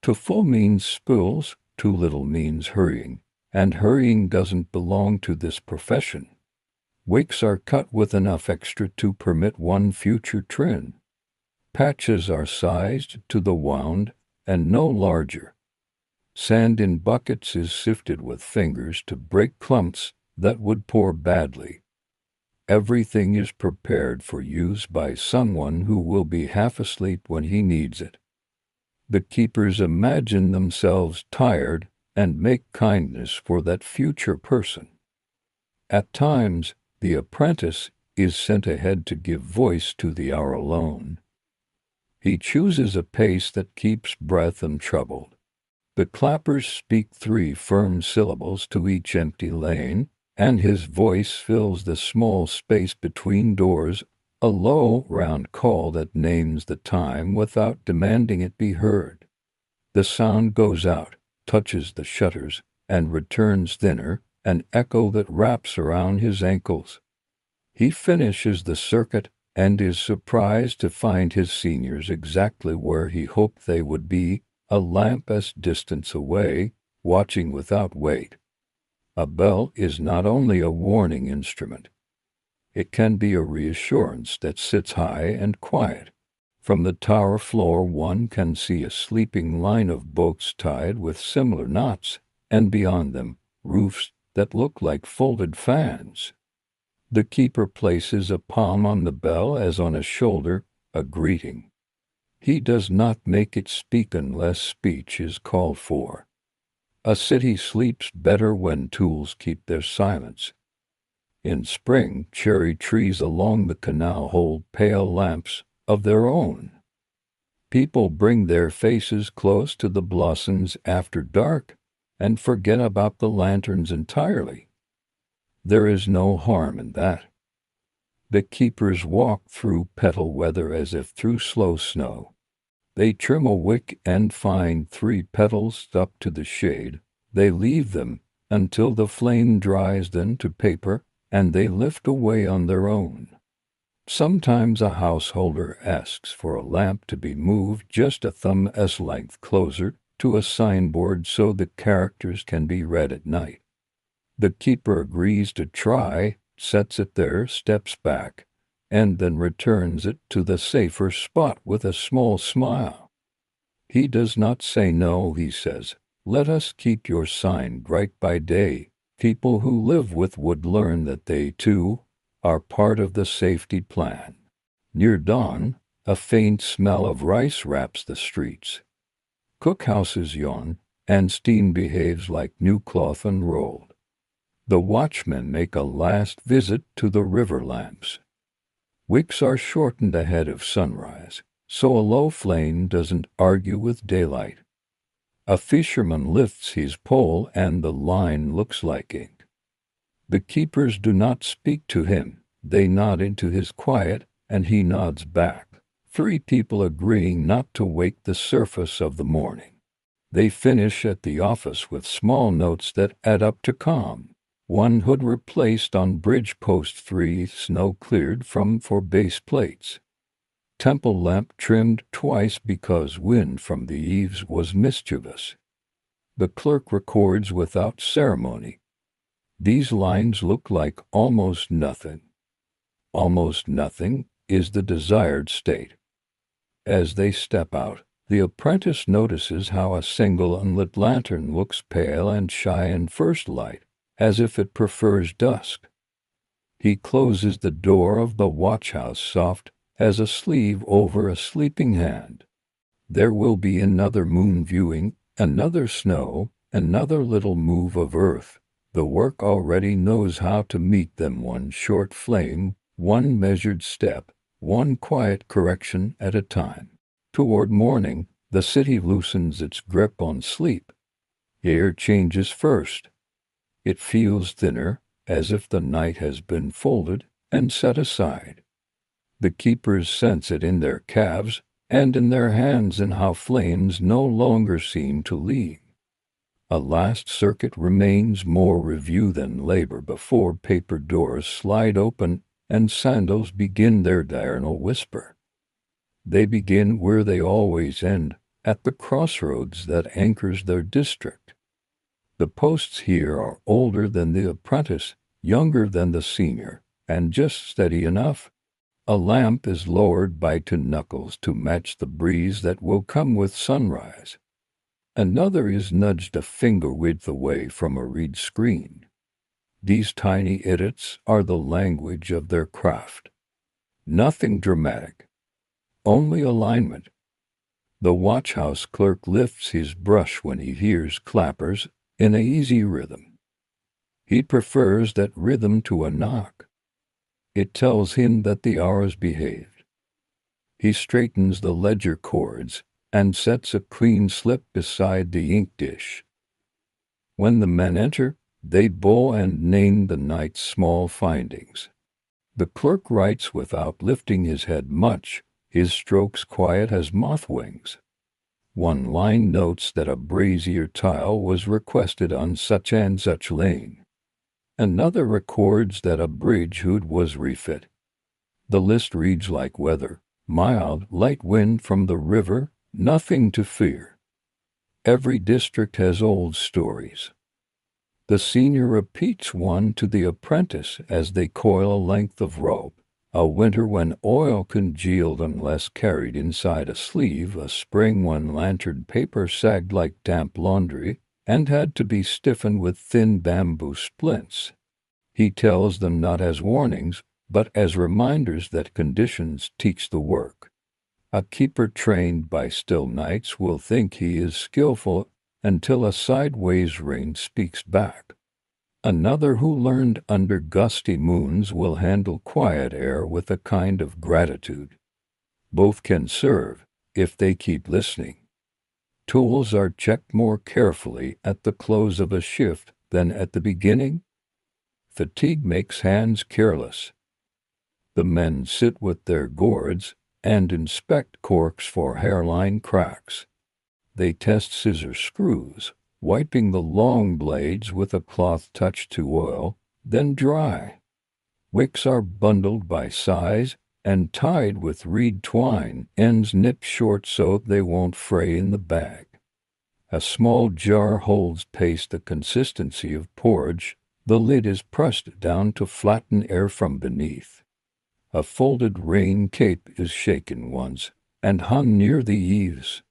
Too full means spills, too little means hurrying, and hurrying doesn't belong to this profession. Wicks are cut with enough extra to permit one future trim. Patches are sized to the wound and no larger. Sand in buckets is sifted with fingers to break clumps that would pour badly. Everything is prepared for use by someone who will be half asleep when he needs it. The keepers imagine themselves tired and make kindness for that future person. At times, the apprentice is sent ahead to give voice to the hour alone. He chooses a pace that keeps breath untroubled. The clappers speak 3 firm syllables to each empty lane, and his voice fills the small space between doors, a low, round call that names the time without demanding it be heard. The sound goes out, touches the shutters, and returns thinner, an echo that wraps around his ankles. He finishes the circuit and is surprised to find his seniors exactly where he hoped they would be, a lamp-s distance away, watching without weight. A bell is not only a warning instrument. It can be a reassurance that sits high and quiet. From the tower floor one can see a sleeping line of boats tied with similar knots, and beyond them, roofs that look like folded fans. The keeper places a palm on the bell as on a shoulder, a greeting. He does not make it speak unless speech is called for. A city sleeps better when tools keep their silence. In spring, cherry trees along the canal hold pale lamps of their own. People bring their faces close to the blossoms after dark and forget about the lanterns entirely. There is no harm in that. The keepers walk through petal weather as if through slow snow. They trim a wick and find 3 petals stuck to the shade. They leave them until the flame dries them to paper and they lift away on their own. Sometimes a householder asks for a lamp to be moved just a thumb's length closer to a signboard so the characters can be read at night. The keeper agrees to try, sets it there, steps back, and then returns it to the safer spot with a small smile. He does not say no, he says, "Let us keep your sign bright by day." People who live with wood learn that they, too, are part of the safety plan. Near dawn, a faint smell of rice wraps the streets. Cookhouses yawn, and steam behaves like new cloth unrolled. The watchmen make a last visit to the river lamps. Wicks are shortened ahead of sunrise, so a low flame doesn't argue with daylight. A fisherman lifts his pole and the line looks like ink. The keepers do not speak to him, they nod into his quiet, and he nods back. 3 people agreeing not to wake the surface of the morning. They finish at the office with small notes that add up to calm. 1 hood replaced on bridge post 3, snow cleared from 4 base plates. Temple lamp trimmed twice because wind from the eaves was mischievous. The clerk records without ceremony. These lines look like almost nothing. Almost nothing is the desired state. As they step out, the apprentice notices how a single unlit lantern looks pale and shy in first light, as if it prefers dusk. He closes the door of the watchhouse soft as a sleeve over a sleeping hand. There will be another moon viewing, another snow, another little move of earth. The work already knows how to meet them, 1 short flame, 1 measured step, 1 quiet correction at a time. Toward morning, the city loosens its grip on sleep. Air changes first. It feels thinner, as if the night has been folded and set aside. The keepers sense it in their calves and in their hands, and how flames no longer seem to lean. A last circuit remains, more review than labor before paper doors slide open and sandals begin their diurnal whisper. They begin where they always end, at the crossroads that anchors their district. The posts here are older than the apprentice, younger than the senior, and just steady enough. A lamp is lowered by 2 knuckles to match the breeze that will come with sunrise. Another is nudged a finger width away from a reed screen. These tiny edits are the language of their craft. Nothing dramatic, only alignment. The watchhouse clerk lifts his brush when he hears clappers in an easy rhythm. He prefers that rhythm to a knock. It tells him that the hour's behaved. He straightens the ledger cords and sets a clean slip beside the ink dish. When the men enter, they bow and name the night's small findings. The clerk writes without lifting his head much, his strokes quiet as moth wings. 1 line notes that a brazier tile was requested on such and such lane. Another records that a bridge hood was refit. The list reads like weather: mild, light wind from the river, nothing to fear. Every district has old stories. The senior repeats 1 to the apprentice as they coil a length of rope. A winter when oil congealed unless carried inside a sleeve, a spring when lantern paper sagged like damp laundry and had to be stiffened with thin bamboo splints. He tells them not as warnings, but as reminders that conditions teach the work. A keeper trained by still nights will think he is skillful until a sideways rain speaks back. Another who learned under gusty moons will handle quiet air with a kind of gratitude. Both can serve, if they keep listening. Tools are checked more carefully at the close of a shift than at the beginning. Fatigue makes hands careless. The men sit with their gourds and inspect corks for hairline cracks. They test scissor screws, wiping the long blades with a cloth touched to oil, then dry. Wicks are bundled by size and tied with reed twine, ends nipped short so they won't fray in the bag. A small jar holds paste the consistency of porridge. The lid is pressed down to flatten air from beneath. A folded rain cape is shaken once and hung near the eaves.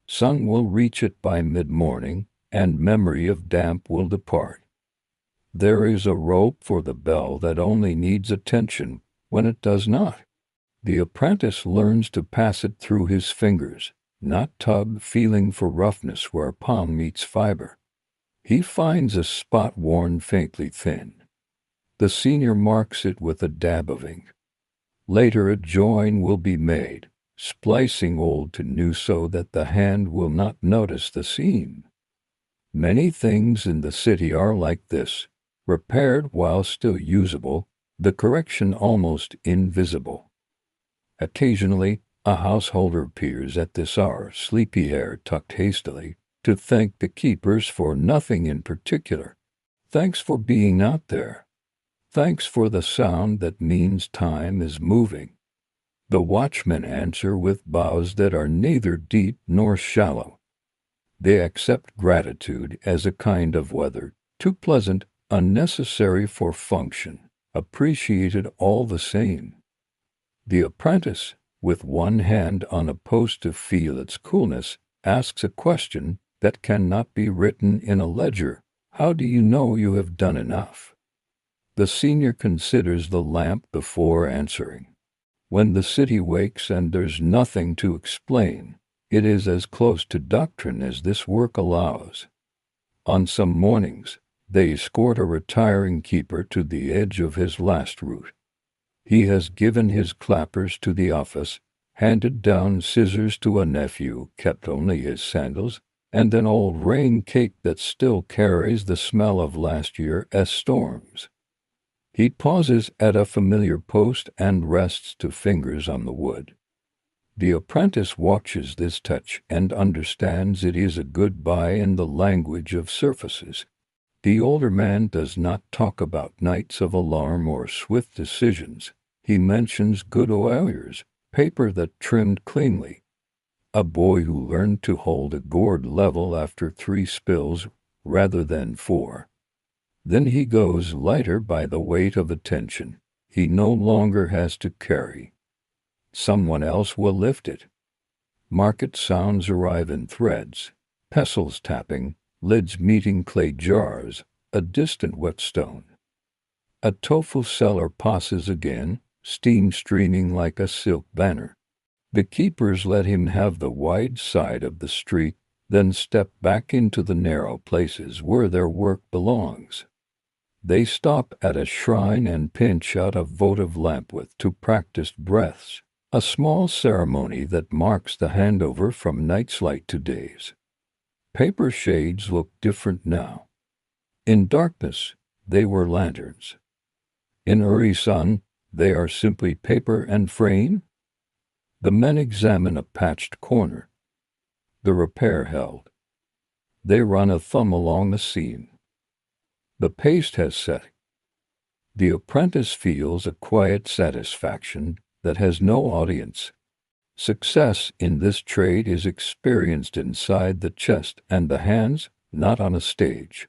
Sun will reach it by mid-morning, and memory of damp will depart. There is a rope for the bell that only needs attention when it does not. The apprentice learns to pass it through his fingers, not tug, feeling for roughness where palm meets fiber. He finds a spot worn faintly thin. The senior marks it with a dab of ink. Later a join will be made, splicing old to new so that the hand will not notice the seam. Many things in the city are like this, repaired while still usable, the correction almost invisible. Occasionally, a householder appears at this hour, sleepy hair tucked hastily, to thank the keepers for nothing in particular. Thanks for being out there. Thanks for the sound that means time is moving. The watchmen answer with bows that are neither deep nor shallow. They accept gratitude as a kind of weather, too pleasant, unnecessary for function, appreciated all the same. The apprentice, with one hand on a post to feel its coolness, asks a question that cannot be written in a ledger. How do you know you have done enough? The senior considers the lamp before answering. When the city wakes and there's nothing to explain, it is as close to doctrine as this work allows. On some mornings, they escort a retiring keeper to the edge of his last route. He has given his clappers to the office, handed down scissors to a nephew, kept only his sandals, and an old rain cake that still carries the smell of last year's storms. He pauses at a familiar post and rests two fingers on the wood. The apprentice watches this touch and understands it is a goodbye in the language of surfaces. The older man does not talk about nights of alarm or swift decisions. He mentions good oilers, paper that trimmed cleanly, a boy who learned to hold a gourd level after 3 spills rather than 4. Then he goes lighter by the weight of attention. He no longer has to carry. Someone else will lift it. Market sounds arrive in threads, pestles tapping, lids meeting clay jars, a distant whetstone. A tofu seller passes again, steam streaming like a silk banner. The keepers let him have the wide side of the street, then step back into the narrow places where their work belongs. They stop at a shrine and pinch out a votive lamp with 2 practiced breaths, a small ceremony that marks the handover from night's light to day's. Paper shades look different now. In darkness, they were lanterns. In early sun, they are simply paper and frame. The men examine a patched corner. The repair held. They run a thumb along the seam. The paste has set. The apprentice feels a quiet satisfaction that has no audience. Success in this trade is experienced inside the chest and the hands, not on a stage.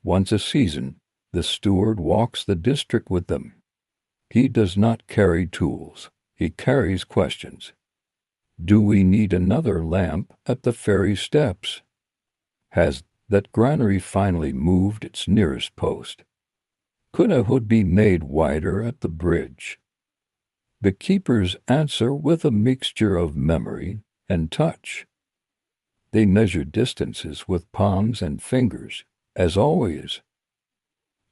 Once a season, the steward walks the district with them. He does not carry tools. He carries questions. Do we need another lamp at the ferry steps? Has that granary finally moved its nearest post? Could a hood be made wider at the bridge? The keepers answer with a mixture of memory and touch. They measure distances with palms and fingers, as always.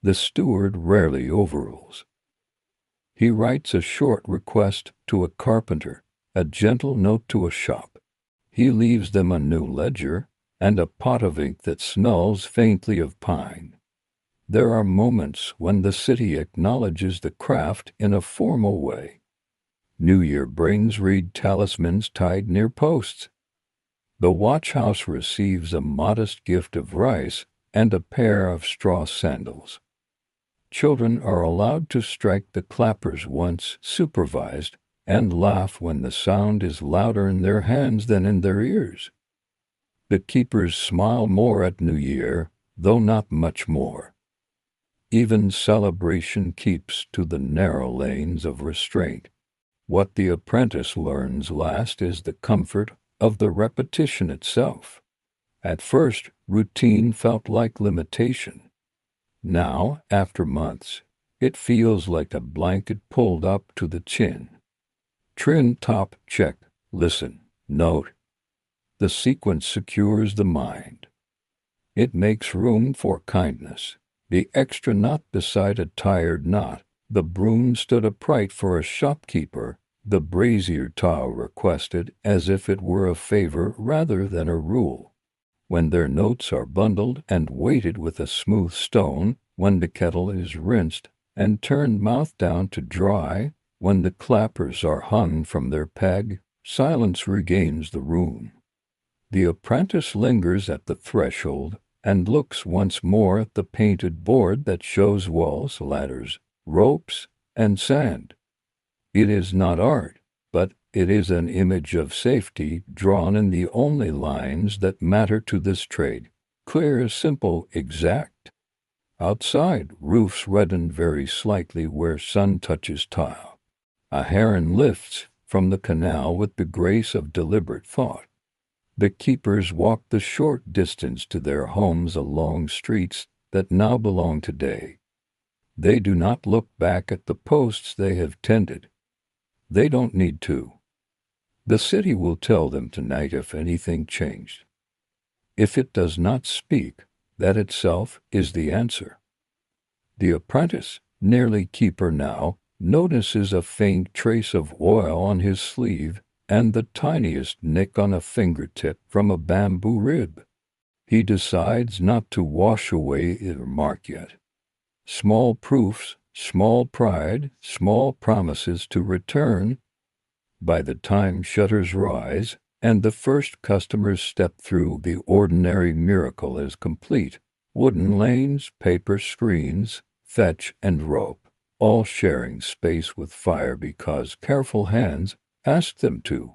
The steward rarely overrules. He writes a short request to a carpenter, a gentle note to a shop. He leaves them a new ledger and a pot of ink that smells faintly of pine. There are moments when the city acknowledges the craft in a formal way. New Year brings reed talismans tied near posts. The watch house receives a modest gift of rice and a pair of straw sandals. Children are allowed to strike the clappers once supervised and laugh when the sound is louder in their hands than in their ears. The keepers smile more at New Year, though not much more. Even celebration keeps to the narrow lanes of restraint. What the apprentice learns last is the comfort of the repetition itself. At first, routine felt like limitation. Now, after months, it feels like a blanket pulled up to the chin. Trim top, check, listen, note. The sequence secures the mind. It makes room for kindness. The extra knot beside a tired knot. The broom stood upright for a shopkeeper. The brazier towel requested as if it were a favor rather than a rule. When their notes are bundled and weighted with a smooth stone, when the kettle is rinsed and turned mouth down to dry, when the clappers are hung from their peg, silence regains the room. The apprentice lingers at the threshold and looks once more at the painted board that shows walls, ladders, ropes, and sand. It is not art, but it is an image of safety drawn in the only lines that matter to this trade. Clear, simple, exact. Outside, roofs redden very slightly where sun touches tile. A heron lifts from the canal with the grace of deliberate thought. The keepers walk the short distance to their homes along streets that now belong to day. They do not look back at the posts they have tended. They don't need to. The city will tell them tonight if anything changed. If it does not speak, that itself is the answer. The apprentice, nearly keeper now, notices a faint trace of oil on his sleeve and the tiniest nick on a fingertip from a bamboo rib. He decides not to wash away the mark yet. Small proofs, small pride, small promises to return. By the time shutters rise and the first customers step through, the ordinary miracle is complete. Wooden lanes, paper screens, thatch and rope, all sharing space with fire because careful hands ask them to.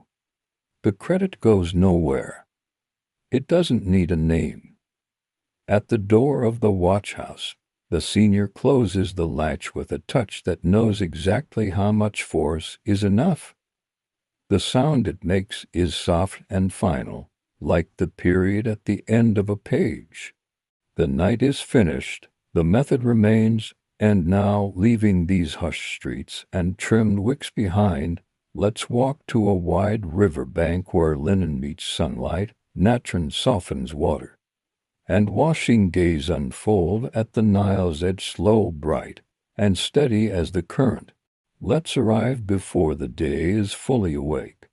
The credit goes nowhere. It doesn't need a name. At the door of the watch house, the senior closes the latch with a touch that knows exactly how much force is enough. The sound it makes is soft and final, like the period at the end of a page. The night is finished, the method remains, and now, leaving these hushed streets and trimmed wicks behind, let's walk to a wide river bank where linen meets sunlight, Natron softens water, and washing days unfold at the Nile's edge, slow, bright, and steady as the current. Let's arrive before the day is fully awake.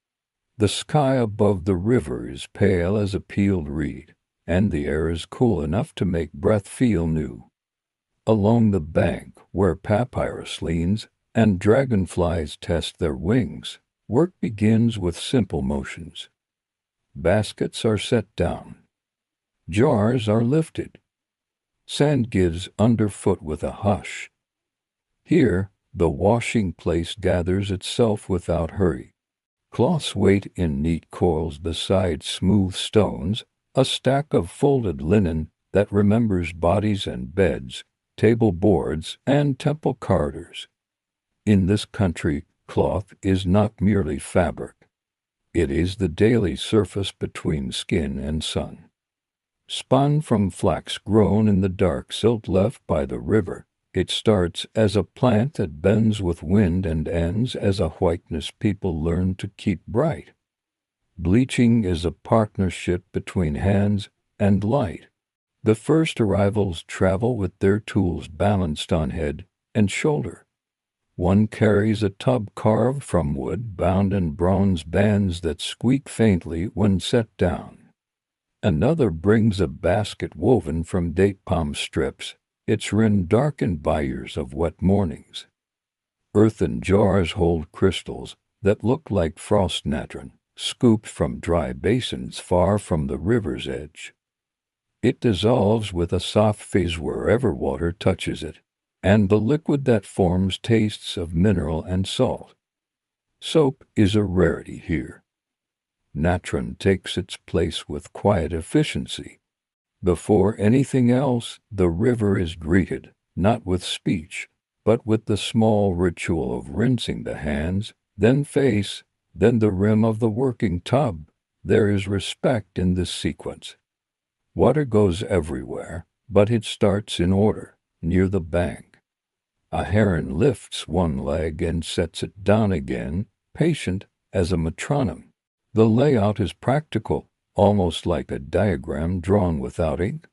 The sky above the river is pale as a peeled reed, and the air is cool enough to make breath feel new. Along the bank, where papyrus leans and dragonflies test their wings, work begins with simple motions. Baskets are set down. Jars are lifted. Sand gives underfoot with a hush. Here, the washing place gathers itself without hurry. Cloths wait in neat coils beside smooth stones, a stack of folded linen that remembers bodies and beds, table boards and temple corridors. In this country, cloth is not merely fabric. It is the daily surface between skin and sun. Spun from flax grown in the dark silt left by the river, it starts as a plant that bends with wind and ends as a whiteness people learn to keep bright. Bleaching is a partnership between hands and light. The first arrivals travel with their tools balanced on head and shoulder. One carries a tub carved from wood bound in bronze bands that squeak faintly when set down. Another brings a basket woven from date palm strips, its rim darkened by years of wet mornings. Earthen jars hold crystals that look like frost natron, scooped from dry basins far from the river's edge. It dissolves with a soft fizz wherever water touches it. and the liquid that forms tastes of mineral and salt. Soap is a rarity here. Natron takes its place with quiet efficiency. Before anything else, the river is greeted, not with speech, but with the small ritual of rinsing the hands, then face, then the rim of the working tub. There is respect in this sequence. Water goes everywhere, but it starts in order, near the bank. A heron lifts one leg and sets it down again, patient as a metronome. The layout is practical, almost like a diagram drawn without ink.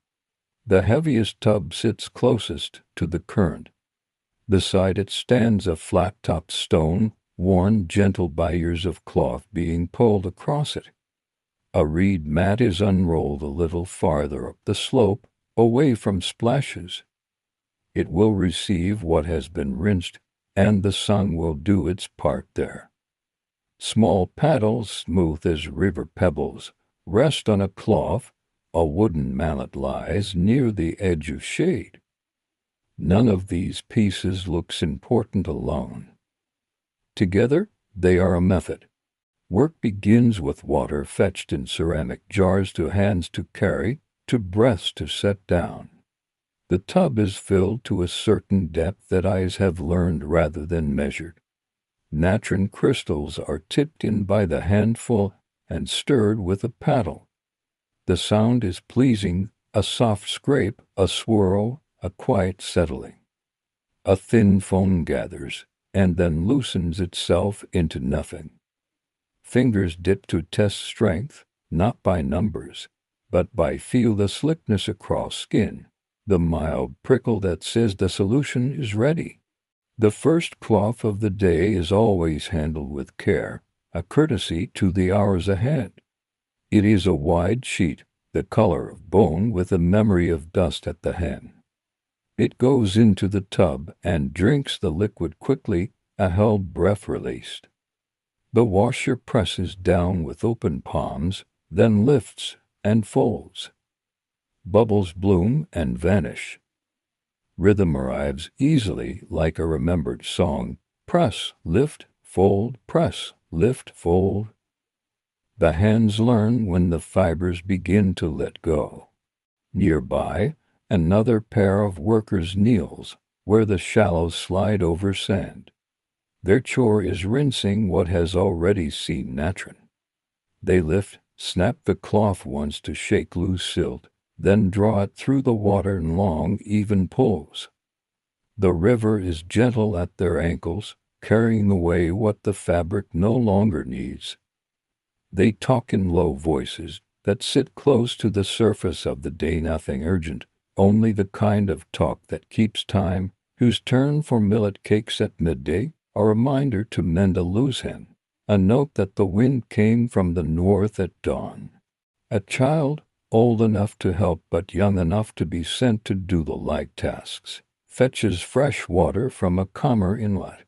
The heaviest tub sits closest to the current. Beside it stands a flat-topped stone, worn gentle by years of cloth being pulled across it. A reed mat is unrolled a little farther up the slope, away from splashes. It will receive what has been rinsed, and the sun will do its part there. Small paddles, smooth as river pebbles, rest on a cloth. A wooden mallet lies near the edge of shade. None of these pieces looks important alone. Together, they are a method. Work begins with water fetched in ceramic jars to hands to carry, to breaths to set down. The tub is filled to a certain depth that eyes have learned rather than measured. Natron crystals are tipped in by the handful and stirred with a paddle. The sound is pleasing, a soft scrape, a swirl, a quiet settling. A thin foam gathers, and then loosens itself into nothing. Fingers dip to test strength, not by numbers, but by feel the slickness across skin, the mild prickle that says the solution is ready. The first cloth of the day is always handled with care, a courtesy to the hours ahead. It is a wide sheet, the color of bone with a memory of dust at the hem. It goes into the tub and drinks the liquid quickly, a held breath released. The washer presses down with open palms, then lifts and folds. Bubbles bloom and vanish. Rhythm arrives easily like a remembered song. Press, lift, fold, press, lift, fold. The hands learn when the fibers begin to let go. Nearby, another pair of workers kneels, where the shallows slide over sand. Their chore is rinsing what has already seen natron. They lift, snap the cloth once to shake loose silt, then draw it through the water in long, even pulls. The river is gentle at their ankles, carrying away what the fabric no longer needs. They talk in low voices that sit close to the surface of the day, nothing urgent, only the kind of talk that keeps time, whose turn for millet cakes at midday, a reminder to mend a loose hen, a note that the wind came from the north at dawn. A child, old enough to help but young enough to be sent to do the like tasks, fetches fresh water from a calmer inlet.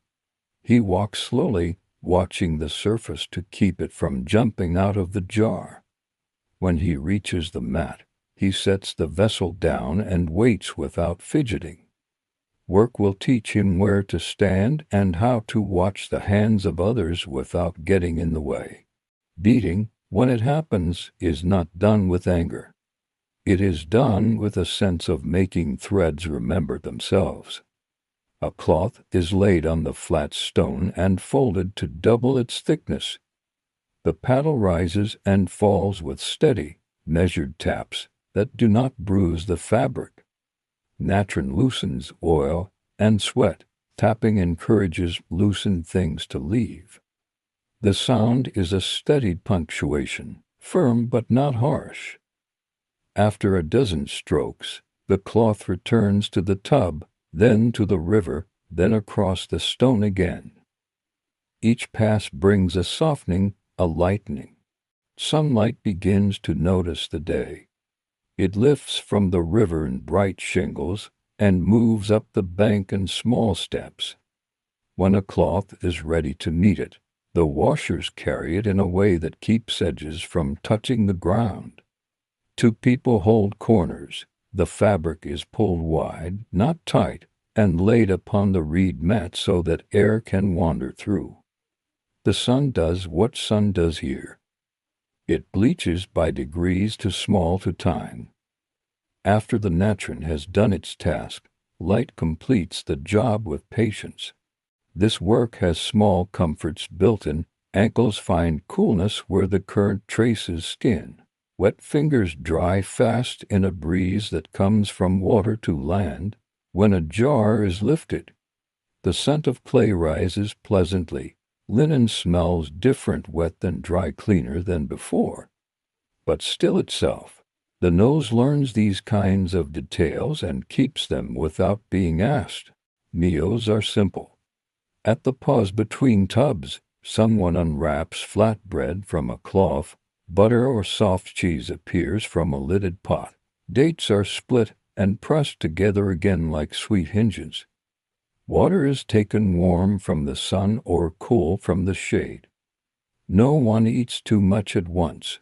He walks slowly, watching the surface to keep it from jumping out of the jar. When he reaches the mat, he sets the vessel down and waits without fidgeting. Work will teach him where to stand and how to watch the hands of others without getting in the way. Beating, when it happens, is not done with anger. It is done with a sense of making threads remember themselves. A cloth is laid on the flat stone and folded to double its thickness. The paddle rises and falls with steady, measured taps that do not bruise the fabric. Natron loosens oil and sweat. Tapping encourages loosened things to leave. The sound is a steadied punctuation, firm but not harsh. After a dozen strokes, the cloth returns to the tub, then to the river, then across the stone again. Each pass brings a softening, a lightening. Sunlight begins to notice the day. It lifts from the river in bright shingles and moves up the bank in small steps. When a cloth is ready to meet it, the washers carry it in a way that keeps edges from touching the ground. Two people hold corners. The fabric is pulled wide, not tight, and laid upon the reed mat so that air can wander through. The sun does what sun does here. It bleaches by degrees too small to time. After the natron has done its task, light completes the job with patience. This work has small comforts built in. Ankles find coolness where the current traces skin. Wet fingers dry fast in a breeze that comes from water to land. When a jar is lifted, the scent of clay rises pleasantly. Linen smells different wet than dry, cleaner than before, but still itself. The nose learns these kinds of details and keeps them without being asked. Meals are simple. At the pause between tubs, someone unwraps flatbread from a cloth, butter or soft cheese appears from a lidded pot. Dates are split and pressed together again like sweet hinges. Water is taken warm from the sun or cool from the shade. No one eats too much at once.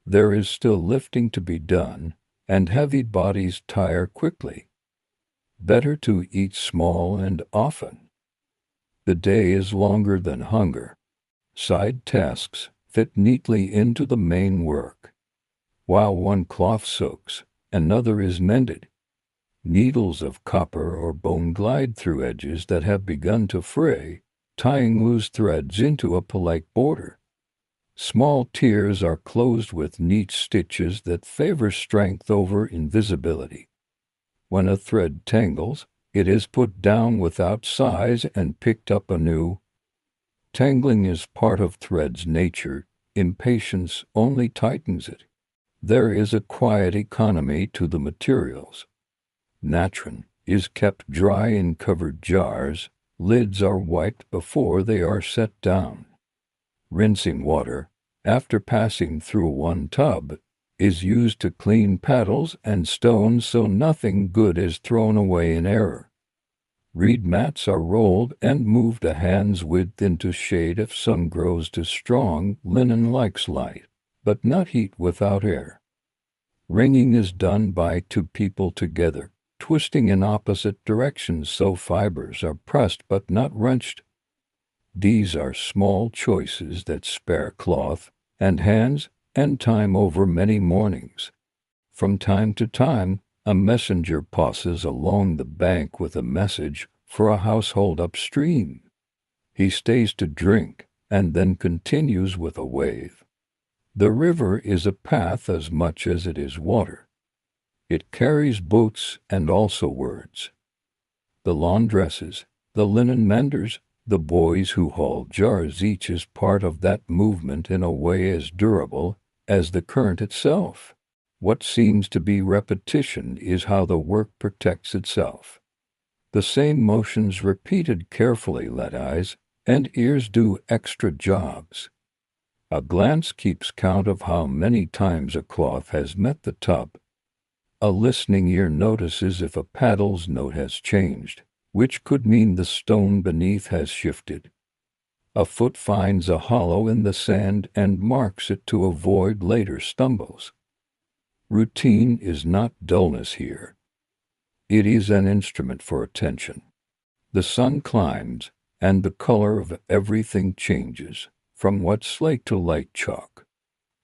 There is still lifting to be done, and heavy bodies tire quickly. Better to eat small and often. The day is longer than hunger. Side tasks fit neatly into the main work. While one cloth soaks, another is mended. Needles of copper or bone glide through edges that have begun to fray, tying loose threads into a polite border. Small tiers are closed with neat stitches that favor strength over invisibility. When a thread tangles, it is put down without sighs and picked up anew. Tangling is part of thread's nature. Impatience only tightens it. There is a quiet economy to the materials. Natron is kept dry in covered jars. Lids are wiped before they are set down. Rinsing water, after passing through one tub, is used to clean paddles and stones so nothing good is thrown away in error. Reed mats are rolled and moved a hand's width into shade if sun grows too strong. Linen likes light, but not heat without air. Wringing is done by two people together, twisting in opposite directions so fibers are pressed but not wrenched. These are small choices that spare cloth and hands and time over many mornings. From time to time, a messenger passes along the bank with a message for a household upstream. He stays to drink and then continues with a wave. The river is a path as much as it is water. It carries boats and also words. The laundresses, the linen menders, the boys who haul jars, each is part of that movement in a way as durable as the current itself. What seems to be repetition is how the work protects itself. The same motions repeated carefully let eyes and ears do extra jobs. A glance keeps count of how many times a cloth has met the tub. A listening ear notices if a paddle's note has changed, which could mean the stone beneath has shifted. A foot finds a hollow in the sand and marks it to avoid later stumbles. Routine is not dullness here. It is an instrument for attention. The sun climbs, and the color of everything changes, from wet slate to light chalk.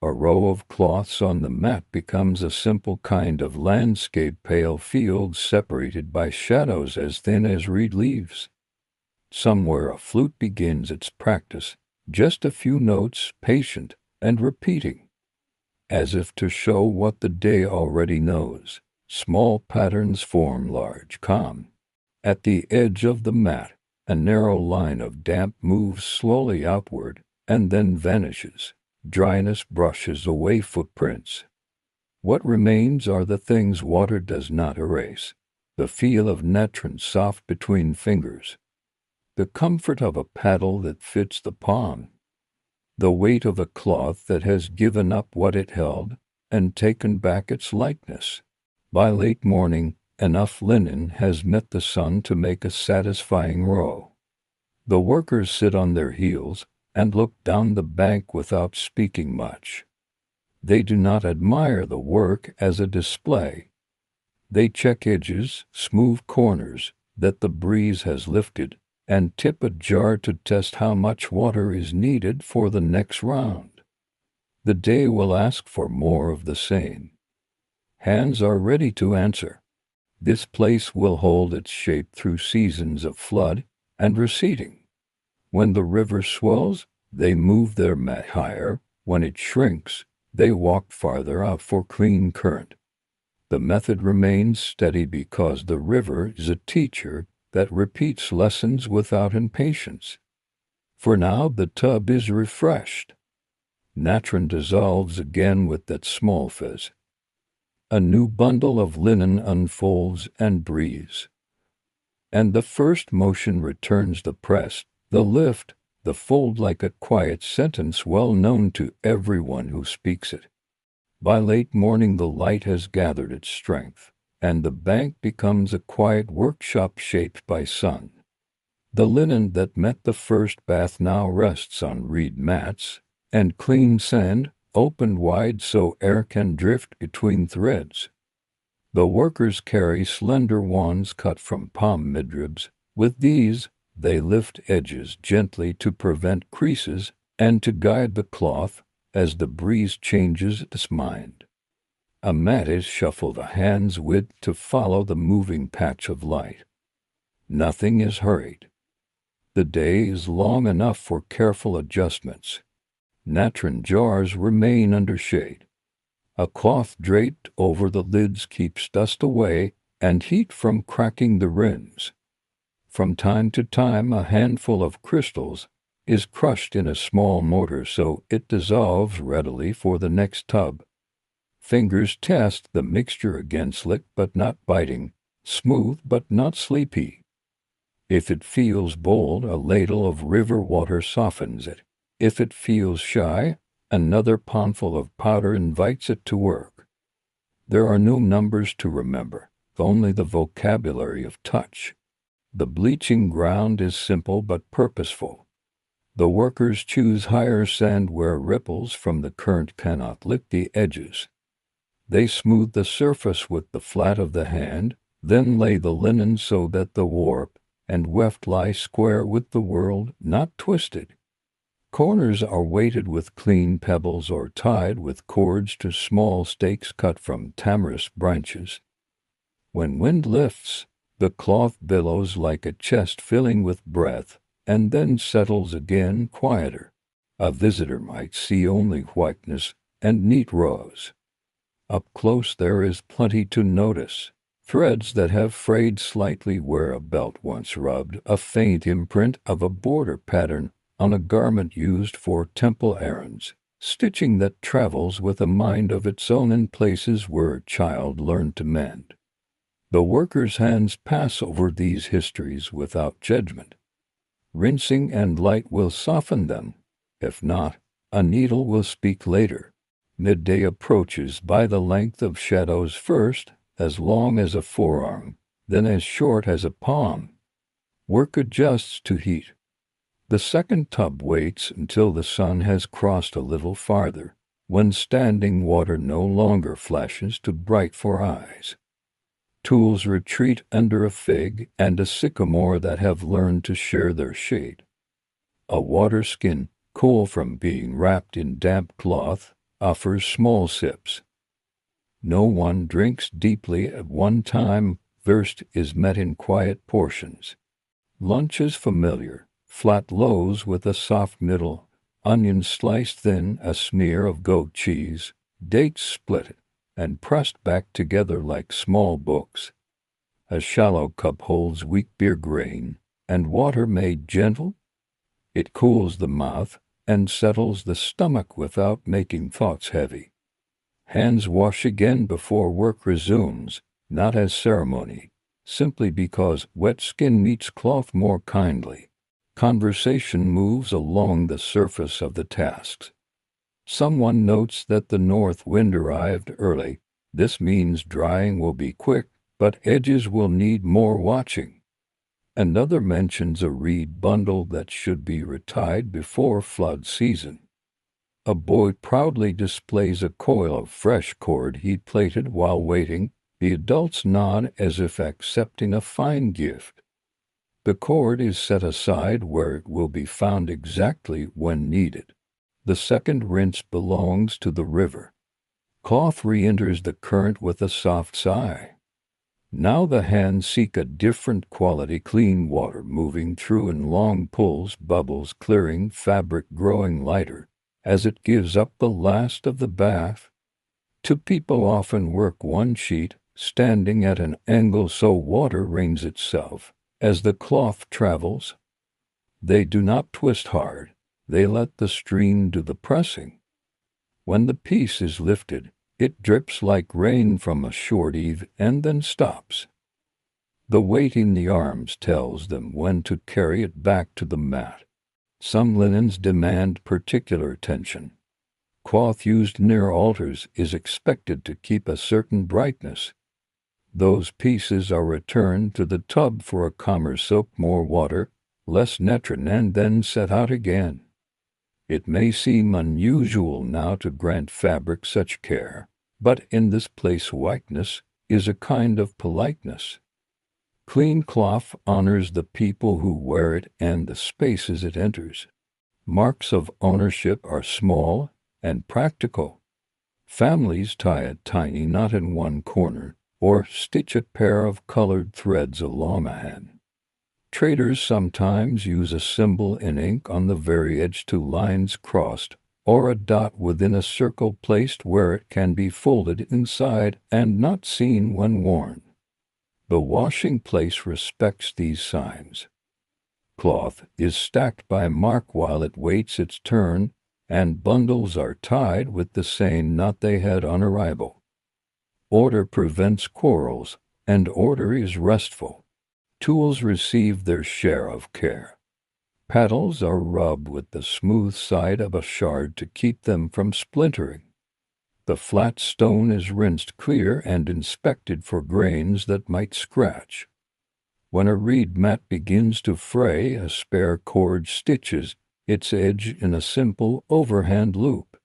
A row of cloths on the mat becomes a simple kind of landscape, pale fields separated by shadows as thin as reed leaves. Somewhere a flute begins its practice, just a few notes, patient and repeating, as if to show what the day already knows. Small patterns form large calm. At the edge of the mat, a narrow line of damp moves slowly outward and then vanishes. Dryness brushes away footprints. What remains are the things water does not erase. The feel of natron soft between fingers. The comfort of a paddle that fits the palm. The weight of a cloth that has given up what it held and taken back its likeness. By late morning, enough linen has met the sun to make a satisfying row. The workers sit on their heels and look down the bank without speaking much. They do not admire the work as a display. They check edges, smooth corners, that the breeze has lifted, and tip a jar to test how much water is needed for the next round. The day will ask for more of the same. Hands are ready to answer. This place will hold its shape through seasons of flood and receding. When the river swells, they move their mat higher. When it shrinks, they walk farther out for clean current. The method remains steady because the river is a teacher that repeats lessons without impatience. For now the tub is refreshed. Natron dissolves again with that small fizz. A new bundle of linen unfolds and breathes. And the first motion returns the press, the lift, the fold like a quiet sentence well known to everyone who speaks it. By late morning the light has gathered its strength, and the bank becomes a quiet workshop shaped by sun. The linen that met the first bath now rests on reed mats, and clean sand, opened wide so air can drift between threads. The workers carry slender wands cut from palm midribs. With these, they lift edges gently to prevent creases and to guide the cloth as the breeze changes its mind. A mat is shuffled a hand's width to follow the moving patch of light. Nothing is hurried. The day is long enough for careful adjustments. Natron jars remain under shade. A cloth draped over the lids keeps dust away and heat from cracking the rims. From time to time a handful of crystals is crushed in a small mortar so it dissolves readily for the next tub. Fingers test the mixture again, slick but not biting, smooth but not sleepy. If it feels bold, a ladle of river water softens it. If it feels shy, another pondful of powder invites it to work. There are no numbers to remember, only the vocabulary of touch. The bleaching ground is simple but purposeful. The workers choose higher sand where ripples from the current cannot lick the edges. They smooth the surface with the flat of the hand, then lay the linen so that the warp and weft lie square with the world, not twisted. Corners are weighted with clean pebbles or tied with cords to small stakes cut from tamarisk branches. When wind lifts, the cloth billows like a chest filling with breath, and then settles again quieter. A visitor might see only whiteness and neat rows. Up close there is plenty to notice. Threads that have frayed slightly where a belt once rubbed, a faint imprint of a border pattern on a garment used for temple errands, stitching that travels with a mind of its own in places where a child learned to mend. The worker's hands pass over these histories without judgment. Rinsing and light will soften them. If not, a needle will speak later. Midday approaches by the length of shadows first, as long as a forearm, then as short as a palm. Work adjusts to heat. The second tub waits until the sun has crossed a little farther, when standing water no longer flashes too bright for eyes. Tools retreat under a fig and a sycamore that have learned to share their shade. A water skin, cool from being wrapped in damp cloth, offers small sips. No one drinks deeply at one time. Thirst is met in quiet portions. Lunch is familiar, flat loaves with a soft middle, onions sliced thin, a smear of goat cheese, dates split and pressed back together like small books. A shallow cup holds weak beer grain, and water made gentle. It cools the mouth and settles the stomach without making thoughts heavy. Hands wash again before work resumes, not as ceremony, simply because wet skin meets cloth more kindly. Conversation moves along the surface of the tasks. Someone notes that the north wind arrived early. This means drying will be quick, but edges will need more watching. Another mentions a reed bundle that should be retied before flood season. A boy proudly displays a coil of fresh cord heat plaited while waiting. The adults nod as if accepting a fine gift. The cord is set aside where it will be found exactly when needed. The second rinse belongs to the river. Cloth re-enters the current with a soft sigh. Now the hands seek a different quality, clean water moving through in long pulls, bubbles clearing, fabric growing lighter as it gives up the last of the bath. Two people often work one sheet, standing at an angle so water rains itself as the cloth travels. They do not twist hard, they let the stream do the pressing. When the piece is lifted, it drips like rain from a short eave and then stops. The weight in the arms tells them when to carry it back to the mat. Some linens demand particular attention. Cloth used near altars is expected to keep a certain brightness. Those pieces are returned to the tub for a calmer soak, more water, less natron, and then set out again. It may seem unusual now to grant fabric such care, but in this place whiteness is a kind of politeness. Clean cloth honors the people who wear it and the spaces it enters. Marks of ownership are small and practical. Families tie a tiny knot in one corner or stitch a pair of colored threads along a hand. Traders sometimes use a symbol in ink on the very edge, two lines crossed, or a dot within a circle placed where it can be folded inside and not seen when worn. The washing place respects these signs. Cloth is stacked by mark while it waits its turn, and bundles are tied with the same knot they had on arrival. Order prevents quarrels, and order is restful. Tools receive their share of care. Paddles are rubbed with the smooth side of a shard to keep them from splintering. The flat stone is rinsed clear and inspected for grains that might scratch. When a reed mat begins to fray, a spare cord stitches its edge in a simple overhand loop.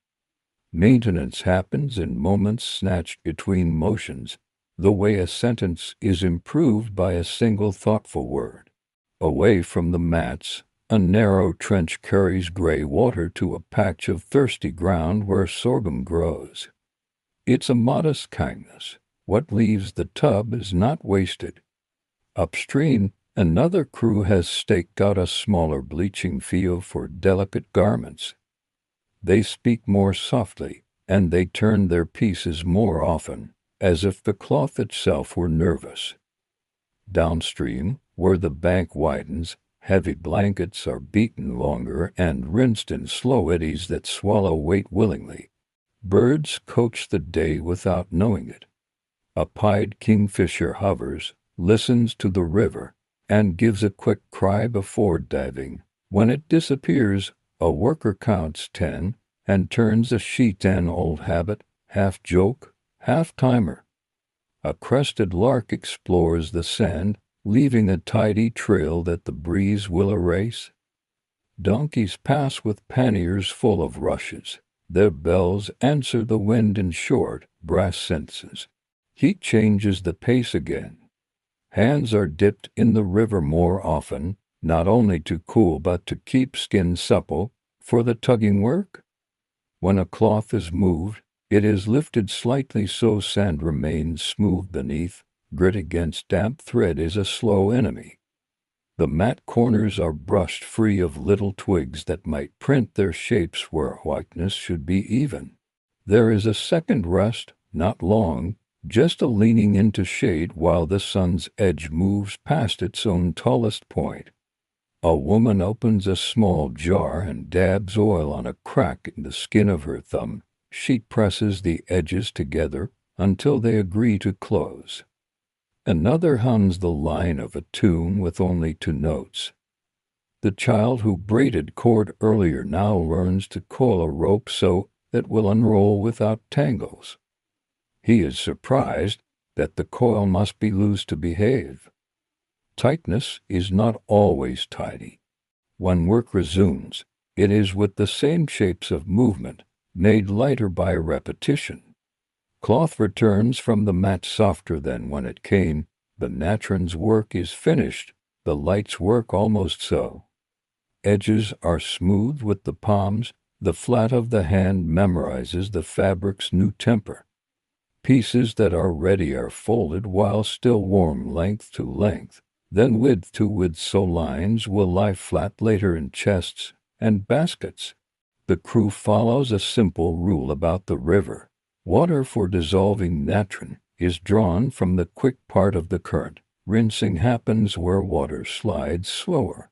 Maintenance happens in moments snatched between motions, the way a sentence is improved by a single thoughtful word. Away from the mats, a narrow trench carries gray water to a patch of thirsty ground where sorghum grows. It's a modest kindness. What leaves the tub is not wasted. Upstream, another crew has staked out a smaller bleaching field for delicate garments. They speak more softly, and they turn their pieces more often, as if the cloth itself were nervous. Downstream, where the bank widens, heavy blankets are beaten longer and rinsed in slow eddies that swallow weight willingly. Birds coach the day without knowing it. A pied kingfisher hovers, listens to the river, and gives a quick cry before diving. When it disappears, a worker counts 10 and turns a sheet, an old habit, half joke, half timer. A crested lark explores the sand, leaving a tidy trail that the breeze will erase. Donkeys pass with panniers full of rushes. Their bells answer the wind in short, brass sentences. Heat changes the pace again. Hands are dipped in the river more often, not only to cool but to keep skin supple for the tugging work. When a cloth is moved, it is lifted slightly so sand remains smooth beneath. Grit against damp thread is a slow enemy. The mat corners are brushed free of little twigs that might print their shapes where whiteness should be even. There is a second rest, not long, just a leaning into shade while the sun's edge moves past its own tallest point. A woman opens a small jar and dabs oil on a crack in the skin of her thumb. She presses the edges together until they agree to close. Another hums the line of a tune with only 2 notes. The child who braided cord earlier now learns to coil a rope so that will unroll without tangles. He is surprised that the coil must be loose to behave. Tightness is not always tidy. When work resumes, it is with the same shapes of movement, made lighter by repetition. Cloth returns from the mat softer than when it came. The natron's work is finished, The lights work almost so. Edges are smooth with the palms, the flat of the hand memorizes the fabric's new temper. Pieces that are ready are folded while still warm length to length, then width to width so lines will lie flat later in chests and baskets. The crew follows a simple rule about the river. Water for dissolving natron is drawn from the quick part of the current. Rinsing happens where water slides slower.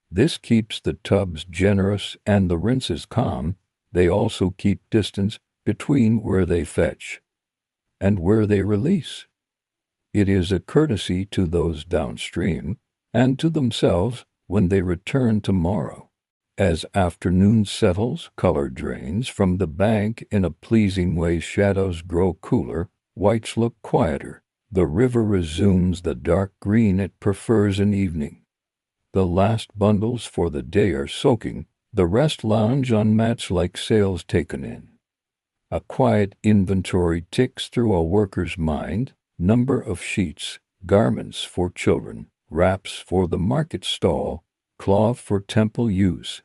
This keeps the tubs generous and the rinses calm. They also keep distance between where they fetch and where they release. It is a courtesy to those downstream and to themselves when they return tomorrow. As afternoon settles, color drains from the bank in a pleasing way. Shadows grow cooler, whites look quieter. The river resumes the dark green it prefers in evening. The last bundles for the day are soaking, the rest lounge on mats like sails taken in. A quiet inventory ticks through a worker's mind, number of sheets, garments for children, wraps for the market stall, cloth for temple use.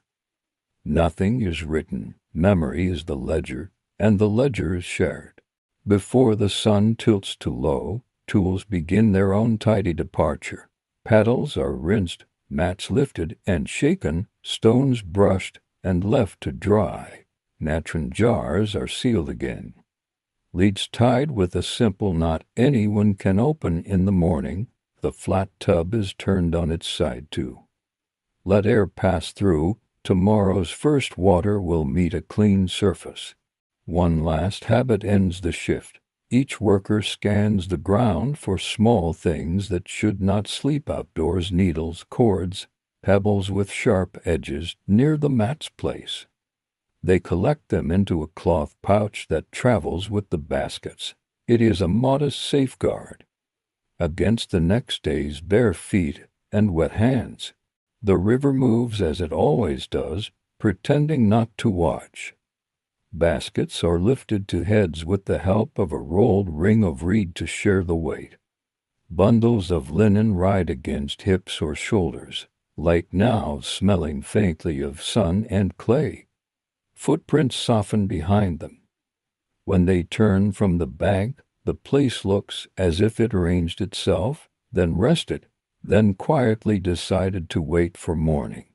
Nothing is written, memory is the ledger, and the ledger is shared. Before the sun tilts to low, tools begin their own tidy departure. Paddles are rinsed, mats lifted and shaken, stones brushed and left to dry. Natron jars are sealed again. Leads tied with a simple knot anyone can open in the morning. The flat tub is turned on its side too. Let air pass through. Tomorrow's first water will meet a clean surface. One last habit ends the shift. Each worker scans the ground for small things that should not sleep outdoors: needles, cords, pebbles with sharp edges near the mat's place. They collect them into a cloth pouch that travels with the baskets. It is a modest safeguard against the next day's bare feet and wet hands. The river moves as it always does, pretending not to watch. Baskets are lifted to heads with the help of a rolled ring of reed to share the weight. Bundles of linen ride against hips or shoulders, light now smelling faintly of sun and clay. Footprints soften behind them. When they turn from the bank, the place looks as if it arranged itself, then rested, then quietly decided to wait for morning.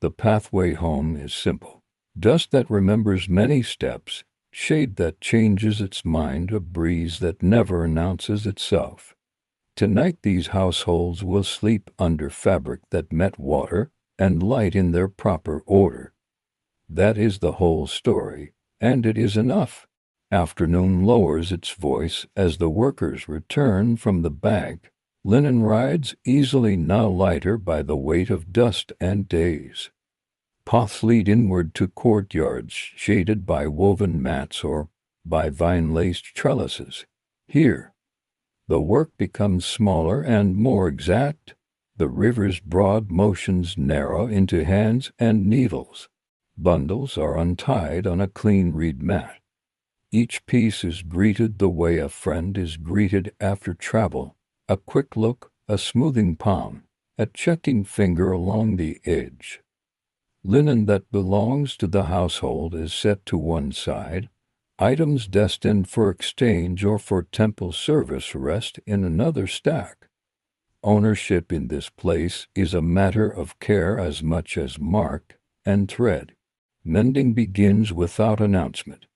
The pathway home is simple. Dust that remembers many steps, shade that changes its mind, a breeze that never announces itself. Tonight these households will sleep under fabric that met water and light in their proper order. That is the whole story, and it is enough. Afternoon lowers its voice as the workers return from the bank. Linen rides easily, now lighter by the weight of dust and days. Paths lead inward to courtyards shaded by woven mats or by vine-laced trellises. Here, the work becomes smaller and more exact. The river's broad motions narrow into hands and needles. Bundles are untied on a clean reed mat. Each piece is greeted the way a friend is greeted after travel. A quick look, a smoothing palm, a checking finger along the edge. Linen that belongs to the household is set to one side. Items destined for exchange or for temple service rest in another stack. Ownership in this place is a matter of care as much as mark and thread. Mending begins without announcement.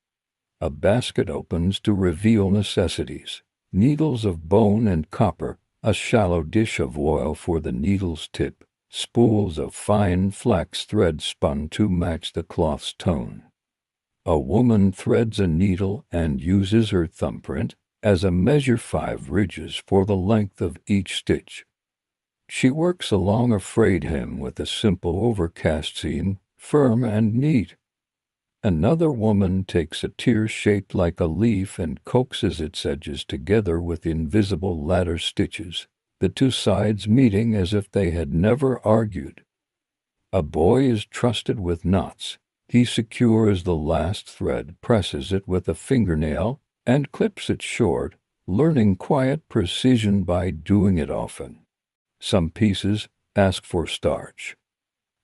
A basket opens to reveal necessities. Needles of bone and copper, a shallow dish of oil for the needle's tip, spools of fine flax thread spun to match the cloth's tone. A woman threads a needle and uses her thumbprint as a measure, 5 ridges for the length of each stitch. She works along a frayed hem with a simple overcast seam, firm and neat. Another woman takes a tear shaped like a leaf and coaxes its edges together with invisible ladder stitches, the two sides meeting as if they had never argued. A boy is trusted with knots. He secures the last thread, presses it with a fingernail, and clips it short, learning quiet precision by doing it often. Some pieces Ask for starch.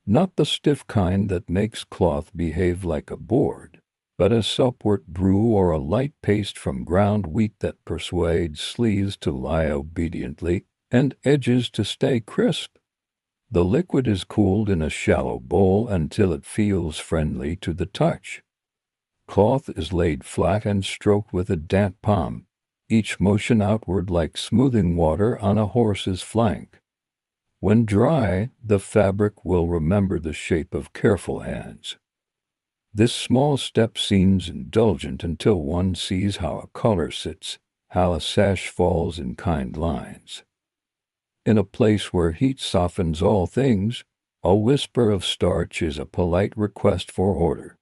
Not the stiff kind that makes cloth behave like a board, but a supwort brew or a light paste from ground wheat that persuades sleeves to lie obediently and edges to stay crisp. The liquid is cooled in a shallow bowl until it feels friendly to the touch. Cloth is laid flat and stroked with a damp palm, each motion outward like smoothing water on a horse's flank. When dry, the fabric will remember the shape of careful hands. This small step seems indulgent until one sees how a color sits, how a sash falls in kind lines. In a place where heat softens all things, a whisper of starch is a polite request for order.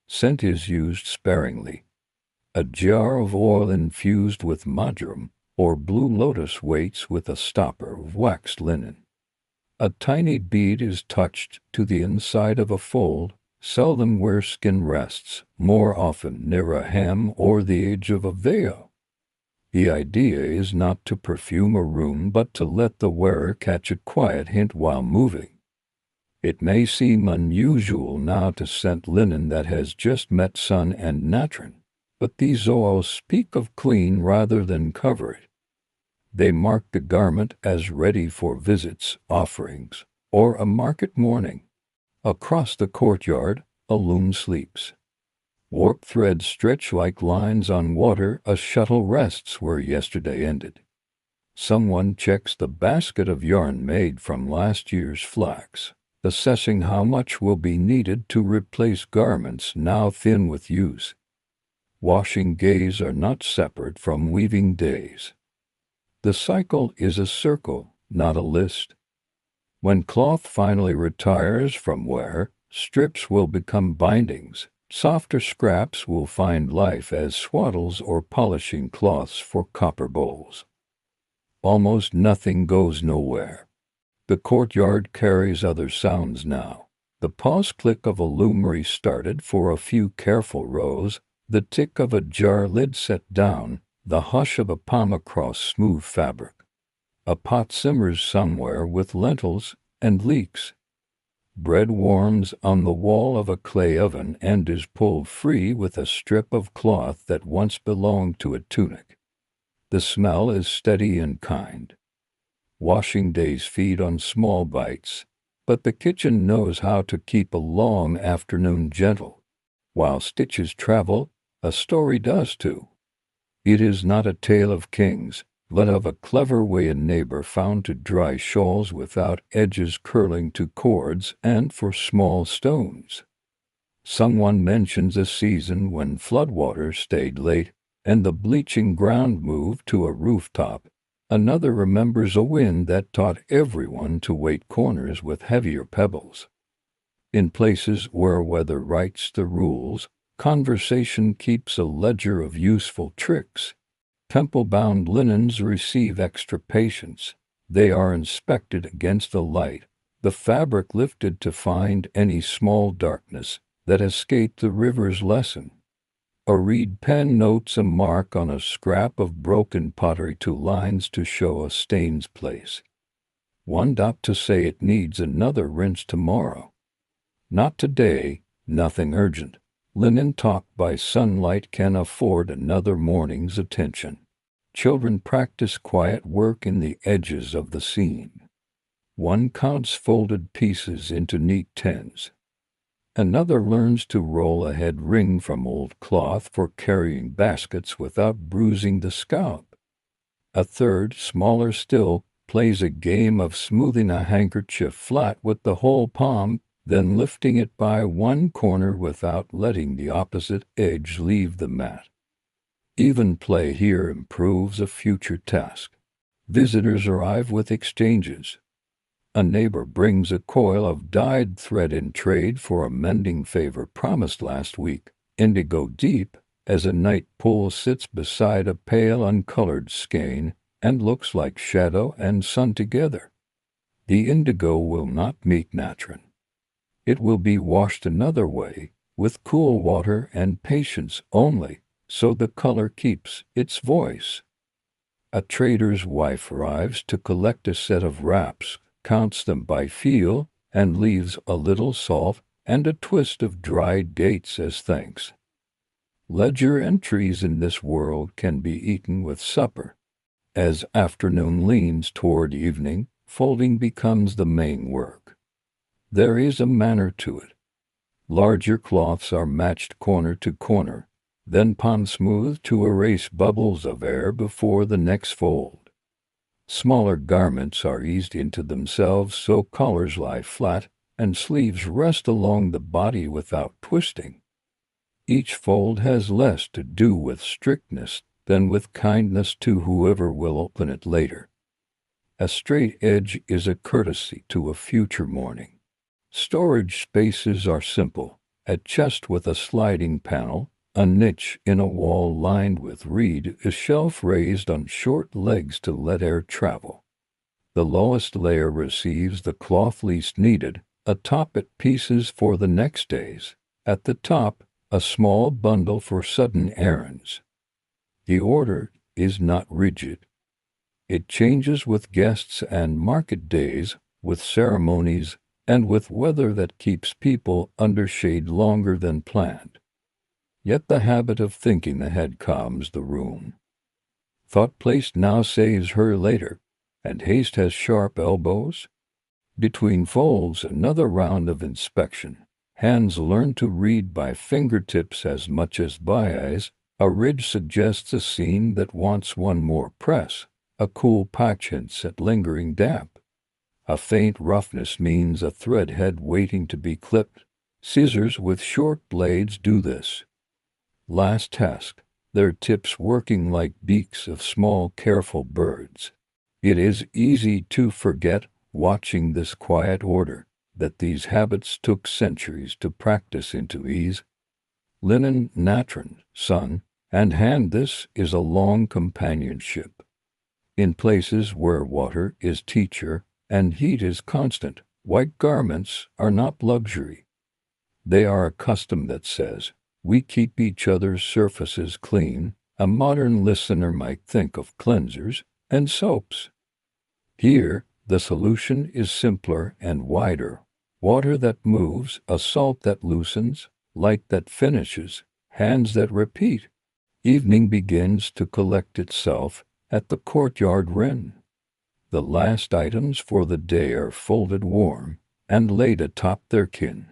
Scent is used sparingly. A jar of oil infused with marjoram or blue lotus waits with a stopper of waxed linen. A tiny bead is touched to the inside of a fold, seldom where skin rests, more often near a hem or the edge of a veil. The idea is not to perfume a room but to let the wearer catch a quiet hint while moving. It may seem unusual now to scent linen that has just met sun and natron, but these oils speak of clean rather than cover it. They mark the garment as ready for visits, offerings, or a market morning. Across the courtyard, a loom sleeps. Warp threads stretch like lines on water. A shuttle rests where yesterday ended. Someone checks the basket of yarn made from last year's flax, assessing how much will be needed to replace garments now thin with use. Washing days are not separate from weaving days. The cycle is a circle, not a list. When cloth finally retires from wear, strips will become bindings. Softer scraps will find life as swaddles or polishing cloths for copper bowls. Almost nothing goes nowhere. The courtyard carries other sounds now. The pause click of a loom restarted for a few careful rows, the tick of a jar lid set down, the hush of a palm across smooth fabric. A pot simmers somewhere with lentils and leeks. Bread warms on the wall of a clay oven and is pulled free with a strip of cloth that once belonged to a tunic. The smell is steady and kind. Washing days feed on small bites, but the kitchen knows how to keep a long afternoon gentle. While stitches travel, a story does too. It is not a tale of kings, but of a clever way a neighbor found to dry shawls without edges curling to cords and for small stones. Someone mentions a season when floodwaters stayed late and the bleaching ground moved to a rooftop. Another remembers a wind that taught everyone to weight corners with heavier pebbles. In places where weather writes the rules, conversation keeps a ledger of useful tricks. Temple-bound linens receive extra patience. They are inspected against the light, the fabric lifted to find any small darkness that escaped the river's lesson. A reed pen notes a mark on a scrap of broken pottery, 2 lines to show a stain's place. 1 dot to say it needs another rinse tomorrow. Not today, nothing urgent. Linen talk by sunlight can afford another morning's attention. Children practice quiet work in the edges of the scene. 1 counts folded pieces into neat tens. Another learns to roll a head ring from old cloth for carrying baskets without bruising the scalp. A third, smaller still, plays a game of smoothing a handkerchief flat with the whole palm, then lifting it by 1 corner without letting the opposite edge leave the mat. Even play here improves a future task. Visitors arrive with exchanges. A neighbor brings a coil of dyed thread in trade for a mending favor promised last week, indigo deep, as a night pool sits beside a pale uncolored skein and looks like shadow and sun together. The indigo will not meet natron. It will be washed another way, with cool water and patience only, so the color keeps its voice. A trader's wife arrives to collect a set of wraps, counts them by feel, and leaves a little salt and a twist of dried dates as thanks. Ledger entries in this world can be eaten with supper. As afternoon leans toward evening, folding becomes the main work. There is a manner to it. Larger cloths are matched corner to corner, then pond smooth to erase bubbles of air before the next fold. Smaller garments are eased into themselves so collars lie flat and sleeves rest along the body without twisting. Each fold has less to do with strictness than with kindness to whoever will open it later. A straight edge is a courtesy to a future morning. Storage spaces are simple: a chest with a sliding panel, a niche in a wall lined with reed, a shelf raised on short legs to let air travel. The lowest layer receives the cloth least needed, atop it pieces for the next days. At the top, a small bundle for sudden errands. The order is not rigid. It changes with guests and market days, with ceremonies, and with weather that keeps people under shade longer than planned. Yet the habit of thinking ahead calms the room. Thought placed now saves her later, and haste has sharp elbows. Between folds, another round of inspection. Hands learn to read by fingertips as much as by eyes. A ridge suggests a seam that wants one more press. A cool patch hints at lingering damp. A faint roughness means a thread head waiting to be clipped. Scissors with short blades do this. Last task, their tips working like beaks of small, careful birds. It is easy to forget, watching this quiet order, that these habits took centuries to practice into ease. Linen, natron, sun, and hand, this is a long companionship. In places where water is teacher and heat is constant, white garments are not luxury. They are a custom that says, we keep each other's surfaces clean. A modern listener might think of cleansers and soaps. Here, the solution is simpler and wider. Water that moves, a salt that loosens, light that finishes, hands that repeat. Evening begins to collect itself at the courtyard wren. The last items for the day are folded warm and laid atop their kin.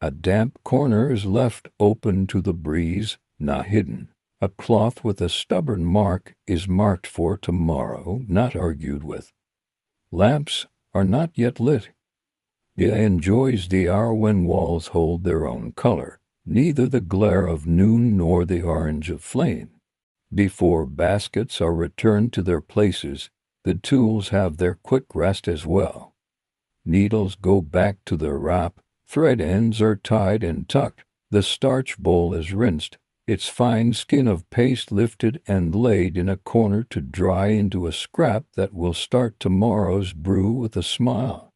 A damp corner is left open to the breeze, not hidden. A cloth with a stubborn mark is marked for tomorrow, not argued with. Lamps are not yet lit. It enjoys the hour when walls hold their own color, neither the glare of noon nor the orange of flame. Before baskets are returned to their places, the tools have their quick rest as well. Needles go back to their wrap, thread ends are tied and tucked, the starch bowl is rinsed, its fine skin of paste lifted and laid in a corner to dry into a scrap that will start tomorrow's brew with a smile.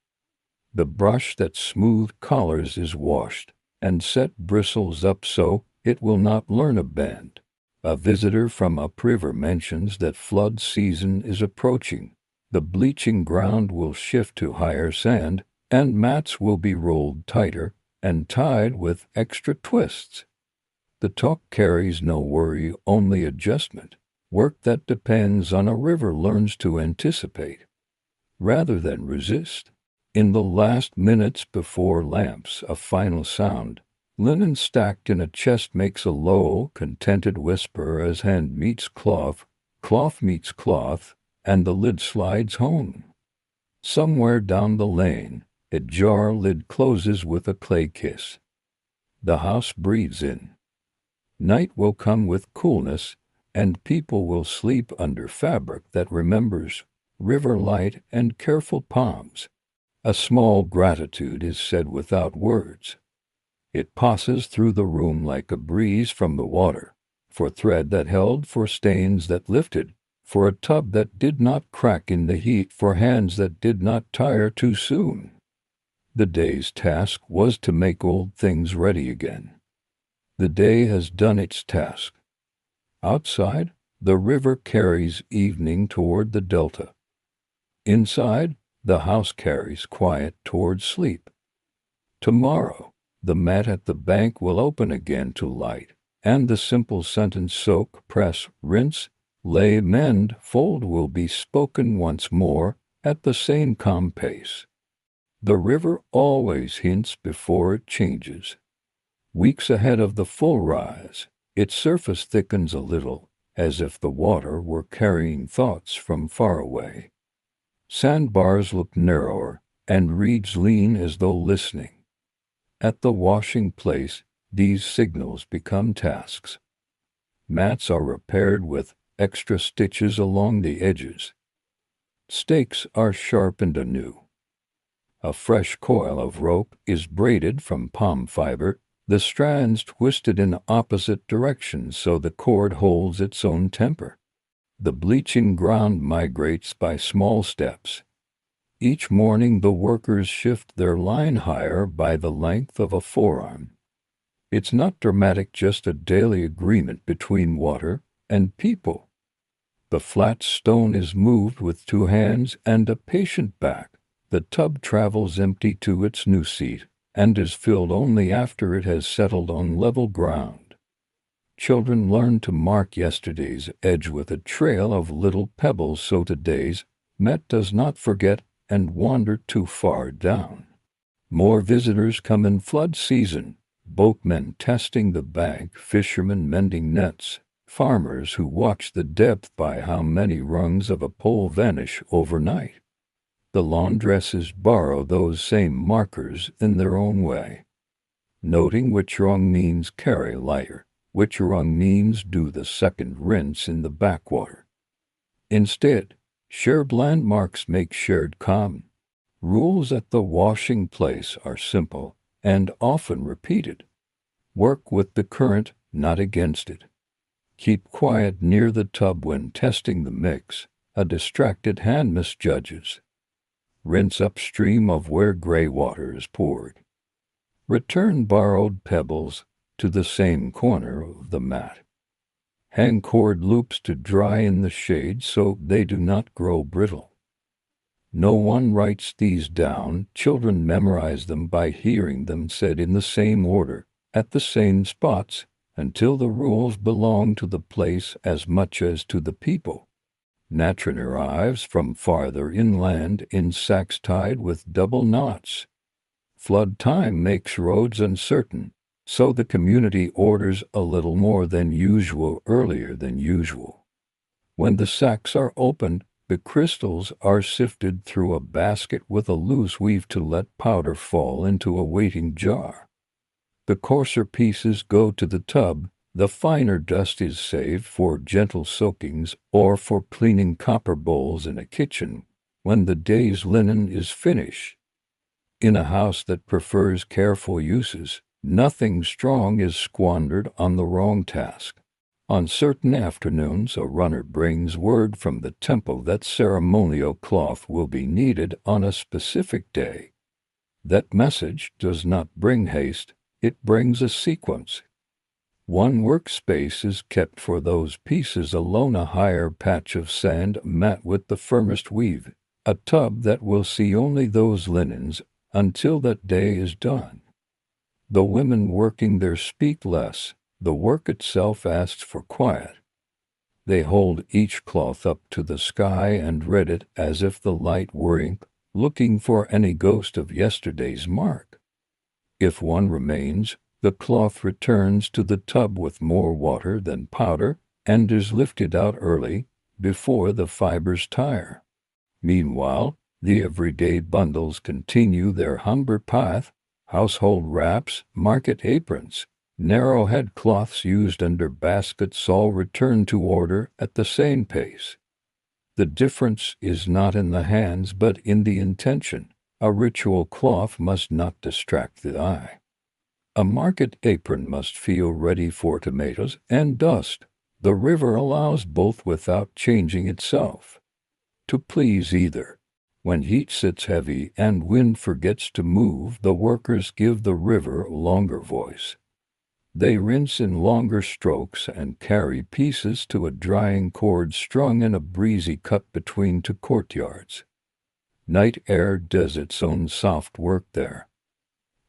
The brush that smoothed collars is washed and set bristles up so it will not learn a bend. A visitor from upriver mentions that flood season is approaching. The bleaching ground will shift to higher sand, and mats will be rolled tighter and tied with extra twists. The talk carries no worry, only adjustment. Work that depends on a river learns to anticipate, rather than resist. In the last minutes before lamps, a final sound. Linen stacked in a chest makes a low, contented whisper as hand meets cloth, cloth meets cloth, and the lid slides home. Somewhere down the lane, a jar lid closes with a clay kiss. The house breathes in. Night will come with coolness, and people will sleep under fabric that remembers river light and careful palms. A small gratitude is said without words. It passes through the room like a breeze from the water, for thread that held, for stains that lifted, for a tub that did not crack in the heat, for hands that did not tire too soon. The day's task was to make old things ready again. The day has done its task. Outside, the river carries evening toward the delta. Inside, the house carries quiet towards sleep. Tomorrow, the mat at the bank will open again to light, and the simple sentence soak, press, rinse, lay, mend, fold will be spoken once more at the same calm pace. The river always hints before it changes. Weeks ahead of the full rise, its surface thickens a little, as if the water were carrying thoughts from far away. Sandbars look narrower, and reeds lean as though listening. At the washing place, these signals become tasks. Mats are repaired with extra stitches along the edges. Stakes are sharpened anew. A fresh coil of rope is braided from palm fiber, the strands twisted in opposite directions so the cord holds its own temper. The bleaching ground migrates by small steps. Each morning the workers shift their line higher by the length of a forearm. It's not dramatic, just a daily agreement between water and people. The flat stone is moved with 2 hands and a patient back. The tub travels empty to its new seat, and is filled only after it has settled on level ground. Children learn to mark yesterday's edge with a trail of little pebbles so today's mat does not forget and wander too far down. More visitors come in flood season, boatmen testing the bank, fishermen mending nets, farmers who watch the depth by how many rungs of a pole vanish overnight. The laundresses borrow those same markers in their own way. Noting which rung means carry lighter, which rung means do the second rinse in the backwater. Instead, shared landmarks make shared calm. Rules at the washing place are simple and often repeated. Work with the current, not against it. Keep quiet near the tub when testing the mix. A distracted hand misjudges. Rinse upstream of where gray water is poured. Return borrowed pebbles to the same corner of the mat. Hang cord loops to dry in the shade so they do not grow brittle. No one writes these down, children memorize them by hearing them said in the same order, at the same spots, until the rules belong to the place as much as to the people. Natron arrives from farther inland in sacks tied with double knots. Flood time makes roads uncertain, so the community orders a little more than usual earlier than usual. When the sacks are opened, the crystals are sifted through a basket with a loose weave to let powder fall into a waiting jar. The coarser pieces go to the tub. The finer dust is saved for gentle soakings or for cleaning copper bowls in a kitchen when the day's linen is finished. In a house that prefers careful uses, nothing strong is squandered on the wrong task. On certain afternoons, a runner brings word from the temple that ceremonial cloth will be needed on a specific day. That message does not bring haste, it brings a sequence. One workspace is kept for those pieces alone, a higher patch of sand mat with the firmest weave, a tub that will see only those linens until that day is done. The women working there speak less, the work itself asks for quiet. They hold each cloth up to the sky and read it as if the light were ink, looking for any ghost of yesterday's mark. If one remains, the cloth returns to the tub with more water than powder and is lifted out early, before the fibers tire. Meanwhile, the everyday bundles continue their humber path: household wraps, market aprons, narrow head cloths used under baskets, all return to order at the same pace. The difference is not in the hands but in the intention. A ritual cloth must not distract the eye. A market apron must feel ready for tomatoes and dust. The river allows both without changing itself to please either. When heat sits heavy and wind forgets to move, the workers give the river a longer voice. They rinse in longer strokes and carry pieces to a drying cord strung in a breezy cut between 2 courtyards. Night air does its own soft work there.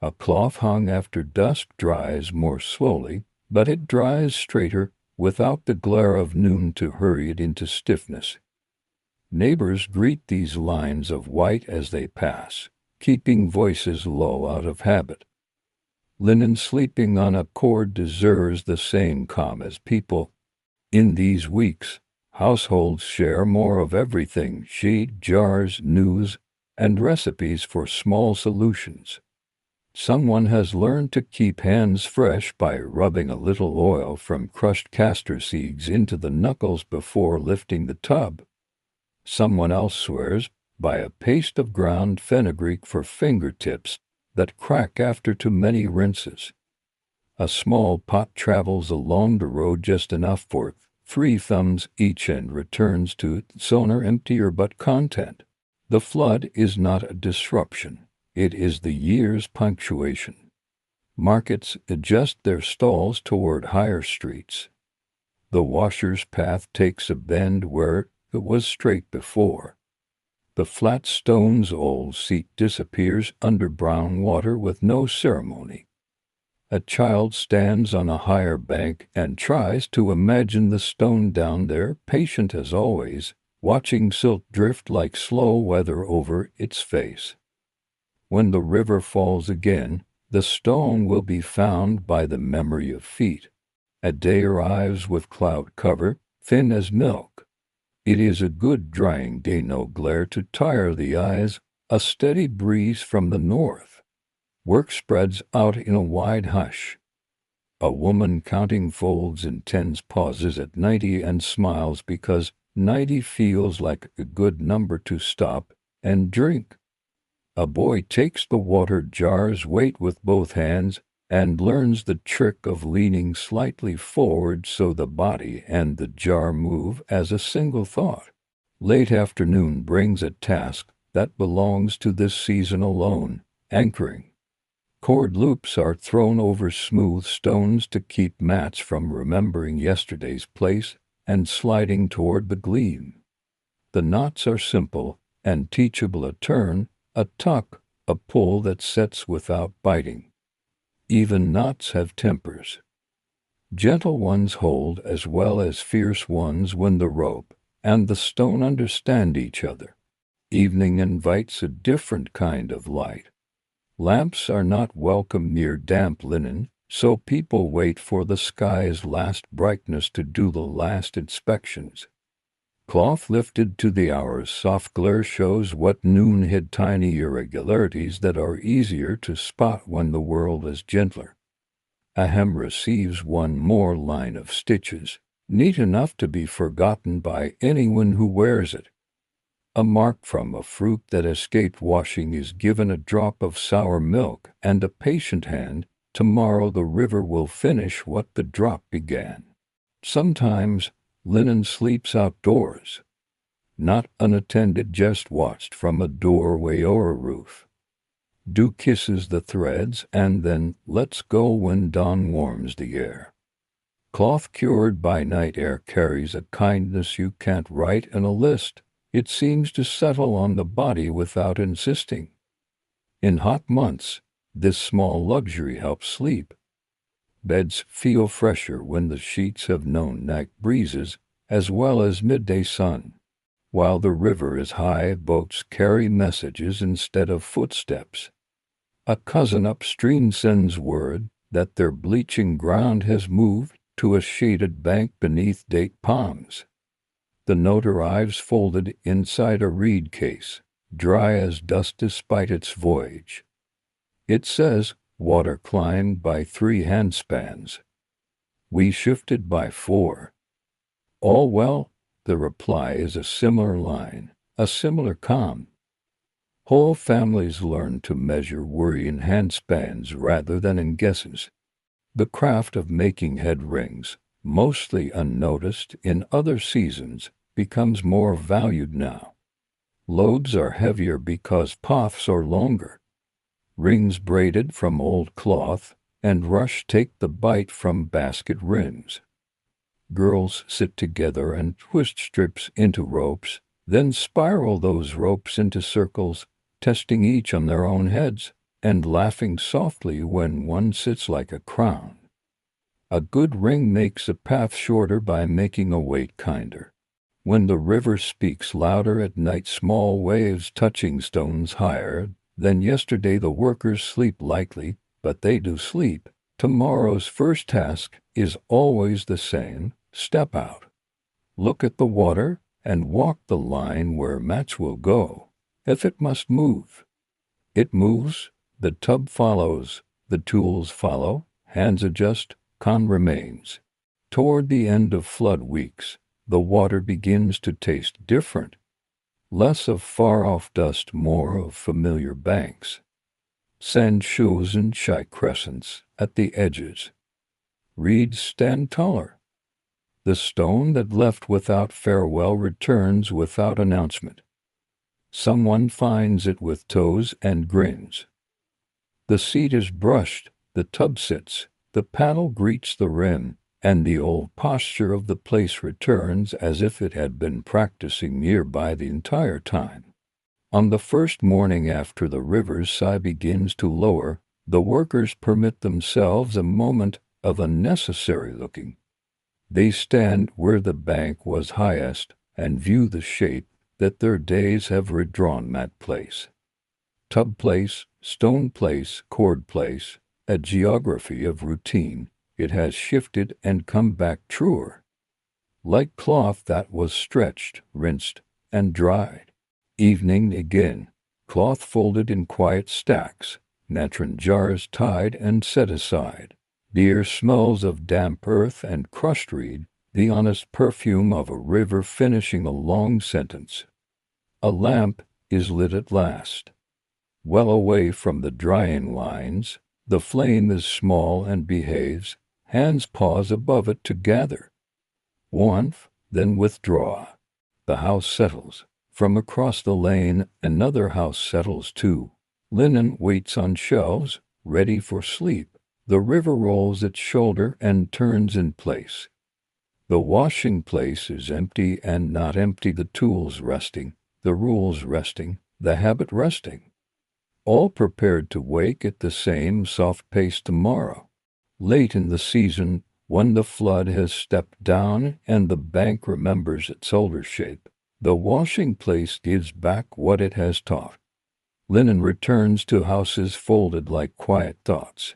A cloth hung after dusk dries more slowly, but it dries straighter, without the glare of noon to hurry it into stiffness. Neighbors greet these lines of white as they pass, keeping voices low out of habit. Linen sleeping on a cord deserves the same calm as people. In these weeks, households share more of everything: sheet, jars, news, and recipes for small solutions. Someone has learned to keep hands fresh by rubbing a little oil from crushed castor seeds into the knuckles before lifting the tub. Someone else swears by a paste of ground fenugreek for fingertips that crack after too many rinses. A small pot travels along the road just enough for 3 thumbs each and returns to its owner emptier but content. The flood is not a disruption. It is the year's punctuation. Markets adjust their stalls toward higher streets. The washer's path takes a bend where it was straight before. The flat stone's old seat disappears under brown water with no ceremony. A child stands on a higher bank and tries to imagine the stone down there, patient as always, watching silt drift like slow weather over its face. When the river falls again, the stone will be found by the memory of feet. A day arrives with cloud cover, thin as milk. It is a good drying day, no glare to tire the eyes, a steady breeze from the north. Work spreads out in a wide hush. A woman counting folds in tens pauses at 90 and smiles because 90 feels like a good number to stop and drink. A boy takes the water jar's weight with both hands and learns the trick of leaning slightly forward so the body and the jar move as a single thought. Late afternoon brings a task that belongs to this season alone: anchoring. Cord loops are thrown over smooth stones to keep mats from remembering yesterday's place and sliding toward the gleam. The knots are simple and teachable: a turn, a tuck, a pull that sets without biting. Even knots have tempers. Gentle ones hold as well as fierce ones when the rope and the stone understand each other. Evening invites a different kind of light. Lamps are not welcome near damp linen, so people wait for the sky's last brightness to do the last inspections. Cloth lifted to the hour's soft glare shows what noon hid: tiny irregularities that are easier to spot when the world is gentler. A hem receives one more line of stitches, neat enough to be forgotten by anyone who wears it. A mark from a fruit that escaped washing is given a drop of sour milk and a patient hand: tomorrow the river will finish what the drop began. Sometimes linen sleeps outdoors, not unattended, just watched from a doorway or a roof. Dew kisses the threads and then lets go when dawn warms the air. Cloth cured by night air carries a kindness you can't write in a list. It seems to settle on the body without insisting. In hot months, this small luxury helps sleep. Beds feel fresher when the sheets have known night breezes as well as midday sun. While the river is high, boats carry messages instead of footsteps. A cousin upstream sends word that their bleaching ground has moved to a shaded bank beneath date palms. The note arrives folded inside a reed case, dry as dust despite its voyage. It says, "Water climbed by 3 handspans. We shifted by 4. All well?" The reply is a similar line, a similar calm. Whole families learn to measure worry in handspans rather than in guesses. The craft of making head rings, mostly unnoticed in other seasons, becomes more valued now. Loads are heavier because puffs are longer. Rings braided from old cloth and rush take the bite from basket rims. Girls sit together and twist strips into ropes, Then spiral those ropes into circles, testing each on their own heads, and laughing softly when one sits like a crown. A good ring makes a path shorter by making a weight kinder. When the river speaks louder at night, small waves touching stones higher than yesterday, the workers sleep lightly, but they do sleep. Tomorrow's first task is always the same: step out, look at the water, and walk the line where mats will go. If it must move, it moves, the tub follows, the tools follow, hands adjust, con remains. Toward the end of flood weeks, the water begins to taste different. Less of far-off dust, more of familiar banks. Sand shows in shy crescents at the edges. Reeds stand taller. The stone that left without farewell returns without announcement. Someone finds it with toes and grins. The seat is brushed, the tub sits, the paddle greets the rim, and the old posture of the place returns as if it had been practicing nearby the entire time. On the first morning after the river's sigh begins to lower, the workers permit themselves a moment of unnecessary looking. They stand where the bank was highest and view the shape that their days have redrawn that place. Tub place, stone place, cord place, a geography of routine, it has shifted and come back truer. Like cloth that was stretched, rinsed, and dried. Evening again, cloth folded in quiet stacks, natron jars tied and set aside. The air smells of damp earth and crushed reed, the honest perfume of a river finishing a long sentence. A lamp is lit at last. Well away from the drying lines, the flame is small and behaves. Hands pause above it to gather warmth, then withdraw. The house settles. From across the lane, another house settles too. Linen waits on shelves, ready for sleep. The river rolls its shoulder and turns in place. The washing place is empty and not empty, the tools resting, the rules resting, the habit resting. All prepared to wake at the same soft pace tomorrow. Late in the season, when the flood has stepped down and the bank remembers its older shape, the washing place gives back what it has taught. Linen returns to houses folded like quiet thoughts.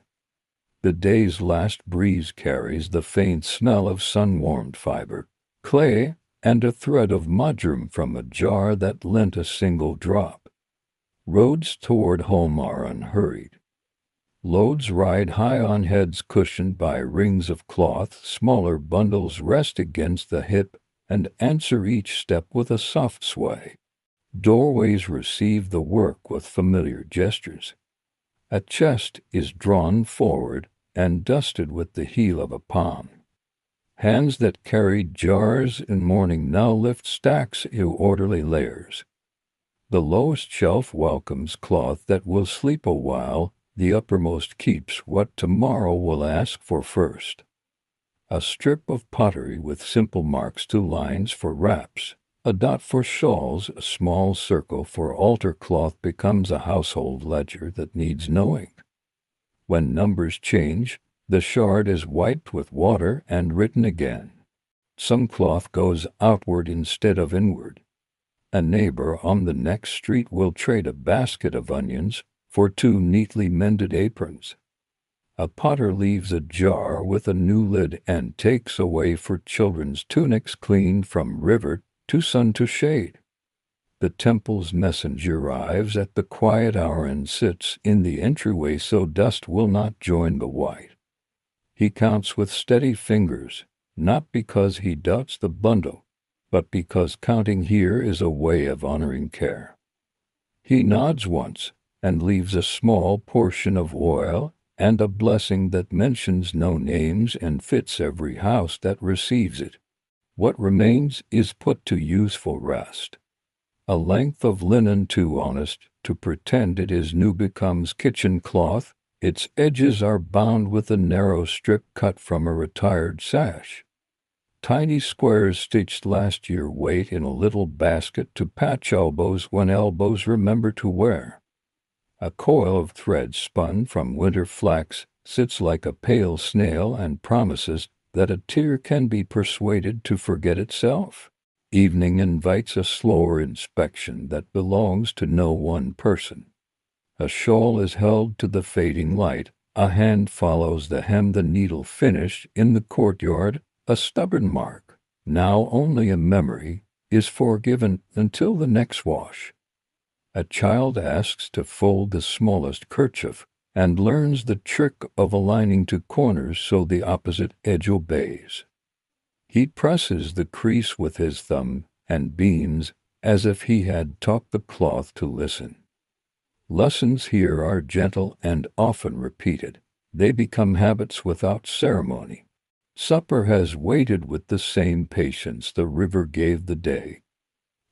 The day's last breeze carries the faint smell of sun-warmed fiber, clay, and a thread of mudroom from a jar that lent a single drop. Roads toward home are unhurried. Loads ride high on heads cushioned by rings of cloth. Smaller bundles rest against the hip and answer each step with a soft sway. Doorways receive the work with familiar gestures. A chest is drawn forward and dusted with the heel of a palm. Hands that carried jars in morning now lift stacks in orderly layers. The lowest shelf welcomes cloth that will sleep a while. The uppermost keeps what tomorrow will ask for first. A strip of pottery with simple marks, 2 lines for wraps, a dot for shawls, a small circle for altar cloth becomes a household ledger that needs knowing. When numbers change, the shard is wiped with water and written again. Some cloth goes outward instead of inward. A neighbor on the next street will trade a basket of onions for 2 neatly mended aprons. A potter leaves a jar with a new lid and takes away for children's tunics cleaned from river to sun to shade. The temple's messenger arrives at the quiet hour and sits in the entryway so dust will not join the white. He counts with steady fingers, not because he doubts the bundle, but because counting here is a way of honoring care. He nods once and leaves a small portion of oil and a blessing that mentions no names and fits every house that receives it. What remains is put to useful rest. A length of linen too honest to pretend it is new becomes kitchen cloth. Its edges are bound with a narrow strip cut from a retired sash. Tiny squares stitched last year wait in a little basket to patch elbows when elbows remember to wear. A coil of thread spun from winter flax sits like a pale snail and promises that a tear can be persuaded to forget itself. Evening invites a slower inspection that belongs to no one person. A shawl is held to the fading light, a hand follows the hem, the needle finished in the courtyard, a stubborn mark, now only a memory, is forgiven until the next wash. A child asks to fold the smallest kerchief and learns the trick of aligning to corners so the opposite edge obeys. He presses the crease with his thumb and beams as if he had taught the cloth to listen. Lessons here are gentle and often repeated. They become habits without ceremony. Supper has waited with the same patience the river gave the day.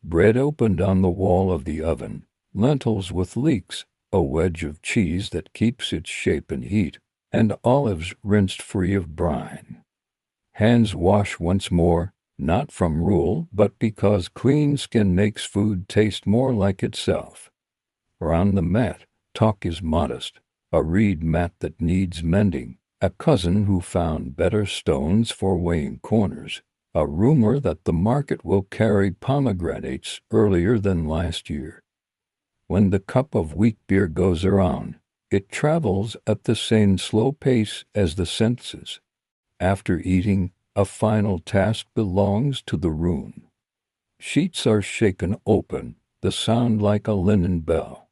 Bread opened on the wall of the oven, lentils with leeks, a wedge of cheese that keeps its shape and heat, and olives rinsed free of brine. Hands wash once more, not from rule, but because clean skin makes food taste more like itself. Round the mat, talk is modest, a reed mat that needs mending, a cousin who found better stones for weighing corners, a rumor that the market will carry pomegranates earlier than last year. When the cup of wheat beer goes around, it travels at the same slow pace as the senses. After eating, a final task belongs to the room. Sheets are shaken open, the sound like a linen bell.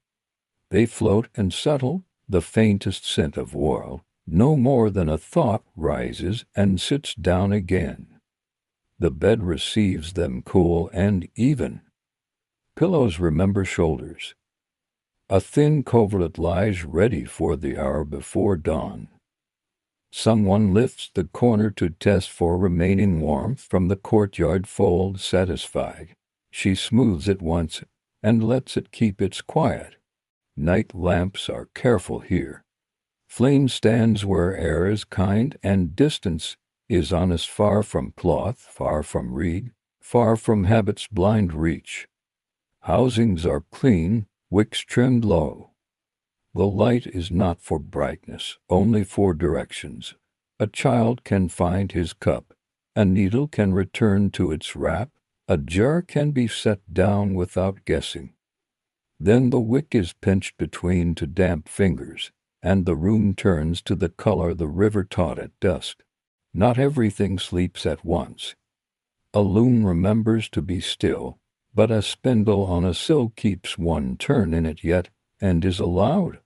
They float and settle, the faintest scent of oil, no more than a thought, rises and sits down again. The bed receives them cool and even. Pillows remember shoulders. A thin coverlet lies ready for the hour before dawn. Someone lifts the corner to test for remaining warmth from the courtyard fold. Satisfied, she smooths it once and lets it keep its quiet. Night lamps are careful here. Flame stands where air is kind and distance is honest, far from cloth, far from reed, far from habit's blind reach. Housings are clean, wicks trimmed low. The light is not for brightness, only for directions. A child can find his cup, a needle can return to its wrap, a jar can be set down without guessing. Then the wick is pinched between two damp fingers, and the room turns to the color the river taught at dusk. Not everything sleeps at once. A loom remembers to be still, but a spindle on a sill keeps one turn in it yet, and is allowed.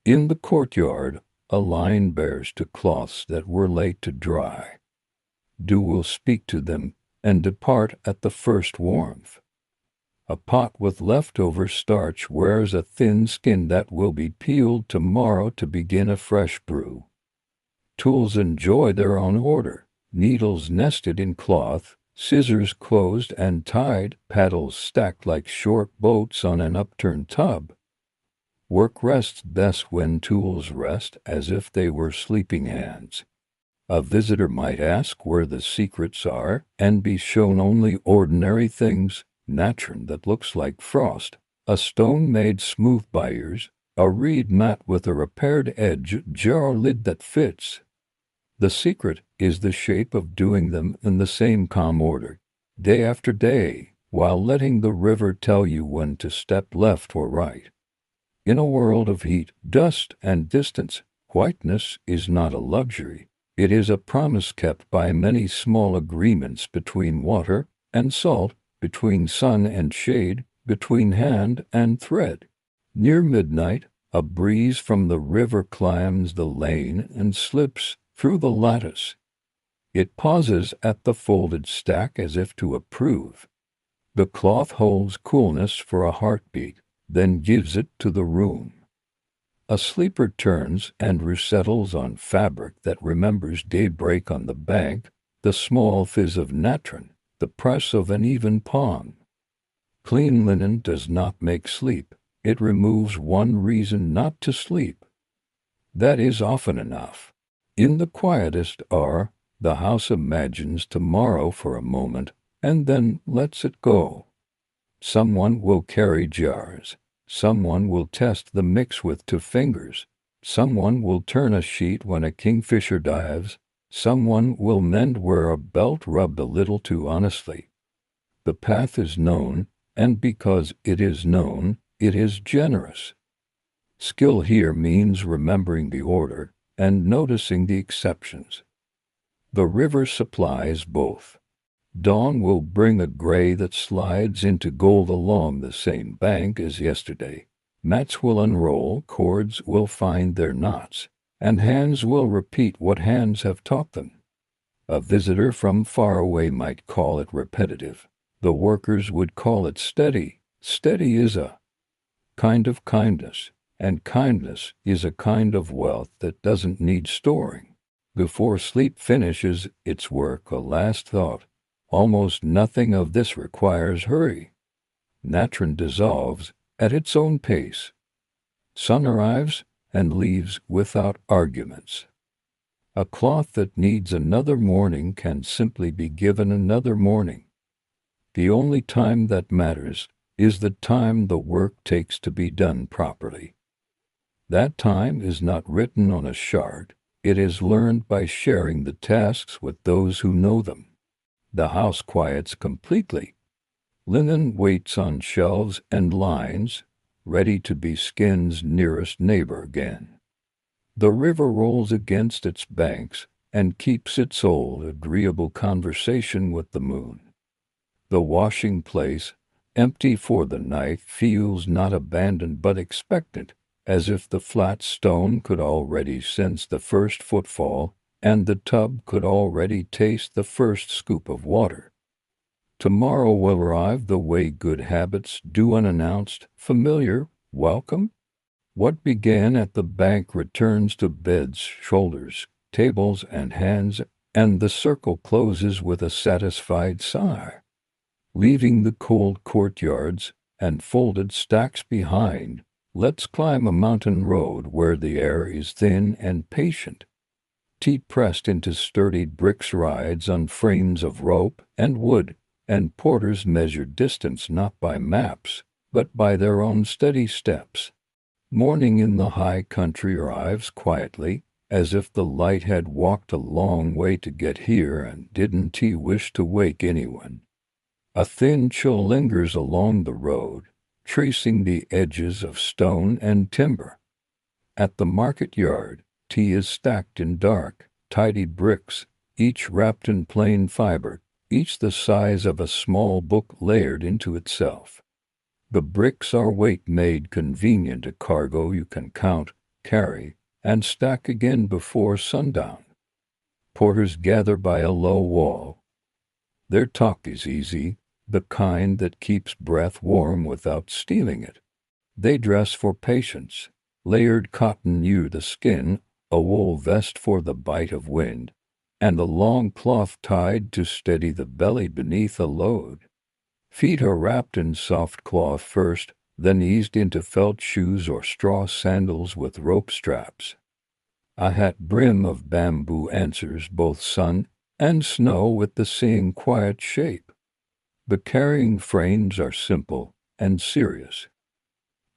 In the courtyard, a line bears to cloths that were late to dry. Dew will speak to them, and depart at the first warmth. A pot with leftover starch wears a thin skin that will be peeled tomorrow to begin a fresh brew. Tools enjoy their own order, needles nested in cloth, scissors closed and tied, paddles stacked like short boats on an upturned tub. Work rests best when tools rest as if they were sleeping hands. A visitor might ask where the secrets are and be shown only ordinary things, natron that looks like frost, a stone made smooth by years, a reed mat with a repaired edge, jar lid that fits. The secret is the shape of doing them in the same calm order, day after day, while letting the river tell you when to step left or right. In a world of heat, dust, and distance, whiteness is not a luxury. It is a promise kept by many small agreements between water and salt, between sun and shade, between hand and thread. Near midnight, a breeze from the river climbs the lane and slips through the lattice. It pauses at the folded stack as if to approve. The cloth holds coolness for a heartbeat, then gives it to the room. A sleeper turns and resettles on fabric that remembers daybreak on the bank, the small fizz of natron, the press of an even palm. Clean linen does not make sleep. It removes one reason not to sleep. That is often enough. In the quietest hour, The house imagines tomorrow for a moment and then lets it go. Someone will carry jars. Someone will test the mix with 2 fingers. Someone will turn a sheet when a kingfisher dives. Someone will mend where a belt rubbed a little too honestly. The path is known, and because it is known, it is generous. Skill here means remembering the order and noticing the exceptions. The river supplies both. Dawn will bring a gray that slides into gold along the same bank as yesterday. Mats will unroll, cords will find their knots, and hands will repeat what hands have taught them. A visitor from far away might call it repetitive. The workers would call it steady. Steady is a kind of kindness, and kindness is a kind of wealth that doesn't need storing. Before sleep finishes its work, a last thought. Almost nothing of this requires hurry. Natron dissolves at its own pace. Sun arrives and leaves without arguments. A cloth that needs another morning can simply be given another morning. The only time that matters is the time the work takes to be done properly. That time is not written on a shard. It is learned by sharing the tasks with those who know them. The house quiets completely. Linen waits on shelves and lines, ready to be skin's nearest neighbor again. The river rolls against its banks and keeps its old, agreeable conversation with the moon. The washing place, empty for the night, feels not abandoned but expectant, as if the flat stone could already sense the first footfall, and the tub could already taste the first scoop of water. Tomorrow will arrive the way good habits do, unannounced, familiar, welcome. What began at the bank returns to beds, shoulders, tables, and hands, and the circle closes with a satisfied sigh. Leaving the cold courtyards and folded stacks behind, let's climb a mountain road where the air is thin and patient. Tea pressed into sturdy bricks rides on frames of rope and wood, and porters measure distance not by maps, but by their own steady steps. Morning in the high country arrives quietly, as if the light had walked a long way to get here and didn't he wish to wake anyone. A thin chill lingers along the road, tracing the edges of stone and timber. At the market yard, tea is stacked in dark, tidy bricks, each wrapped in plain fiber, each the size of a small book layered into itself. The bricks are weight made convenient, a cargo you can count, carry, and stack again before sundown. Porters gather by a low wall. Their talk is easy, the kind that keeps breath warm without stealing it. They dress for patience. Layered cotton near the skin, a wool vest for the bite of wind, and a long cloth tied to steady the belly beneath a load. Feet are wrapped in soft cloth first, then eased into felt shoes or straw sandals with rope straps. A hat brim of bamboo answers both sun and snow with the same quiet shape. The carrying frames are simple and serious.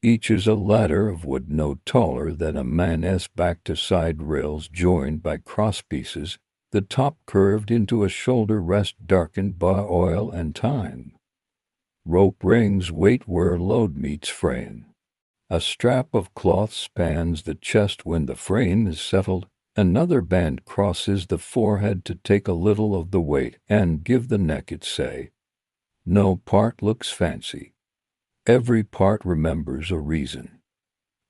Each is a ladder of wood no taller than a man's back to side rails joined by crosspieces, the top curved into a shoulder rest darkened by oil and time. Rope rings wait where load meets frame. A strap of cloth spans the chest when the frame is settled. Another band crosses the forehead to take a little of the weight and give the neck its say. No part looks fancy. Every part remembers a reason.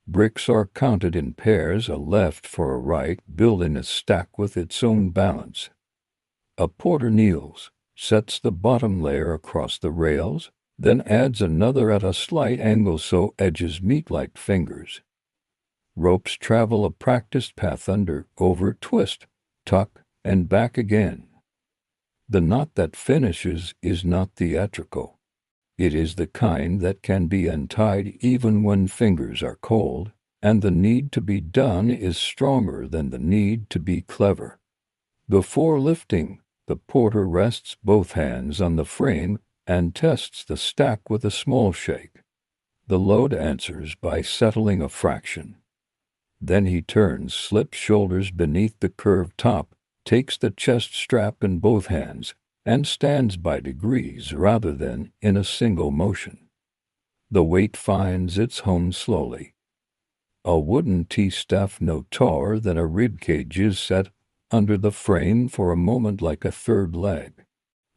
Bricks are counted in pairs, a left for a right, built in a stack with its own balance. A porter kneels, sets the bottom layer across the rails, then adds another at a slight angle so edges meet like fingers. Ropes travel a practiced path under, over, twist, tuck, and back again. The knot that finishes is not theatrical. It is the kind that can be untied even when fingers are cold, and the need to be done is stronger than the need to be clever. Before lifting, the porter rests both hands on the frame and tests the stack with a small shake. The load answers by settling a fraction. Then he turns slip shoulders beneath the curved top, takes the chest strap in both hands, and stands by degrees rather than in a single motion. The weight finds its home slowly. A wooden T-staff no taller than a ribcage is set under the frame for a moment like a third leg.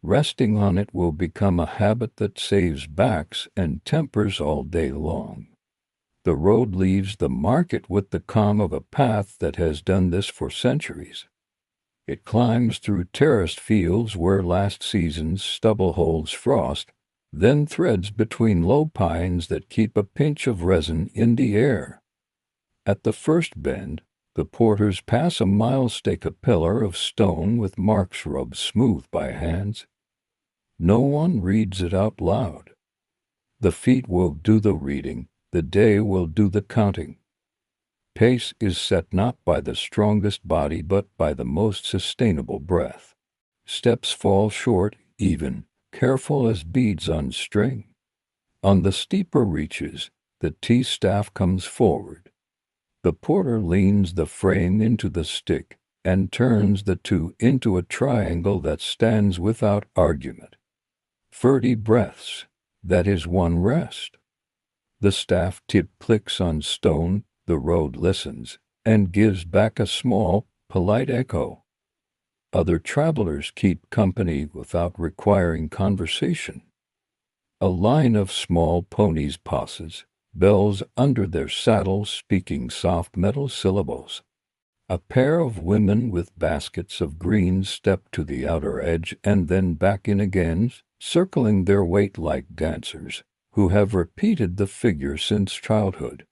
Resting on it will become a habit that saves backs and tempers all day long. The road leaves the market with the calm of a path that has done this for centuries. It climbs through terraced fields where last season's stubble holds frost, then threads between low pines that keep a pinch of resin in the air. At the first bend, the porters pass a mile-stake, a pillar of stone with marks rubbed smooth by hands. No one reads it out loud. The feet will do the reading, the day will do the counting. Pace is set not by the strongest body but by the most sustainable breath. Steps fall short, even, careful as beads on string. On the steeper reaches, the T-staff comes forward. The porter leans the frame into the stick and turns the two into a triangle that stands without argument. 30 breaths, that is one rest. The staff tip clicks on stone, the road listens, and gives back a small, polite echo. Other travelers keep company without requiring conversation. A line of small ponies passes, bells under their saddles speaking soft metal syllables. A pair of women with baskets of greens step to the outer edge and then back in again, circling their weight like dancers, who have repeated the figure since childhood.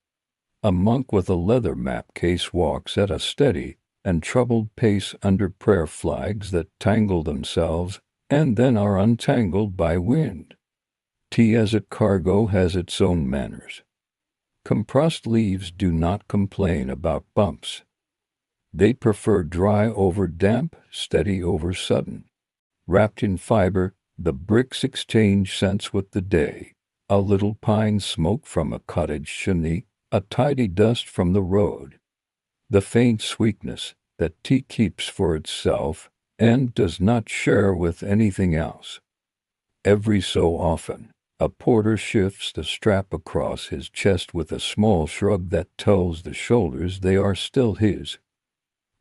A monk with a leather map case walks at a steady and troubled pace under prayer flags that tangle themselves and then are untangled by wind. Tea as a cargo has its own manners. Compressed leaves do not complain about bumps. They prefer dry over damp, steady over sudden. Wrapped in fiber, the bricks exchange scents with the day. A little pine smoke from a cottage chimney, a tidy dust from the road. The faint sweetness that tea keeps for itself and does not share with anything else. Every so often, a porter shifts the strap across his chest with a small shrug that tells the shoulders they are still his.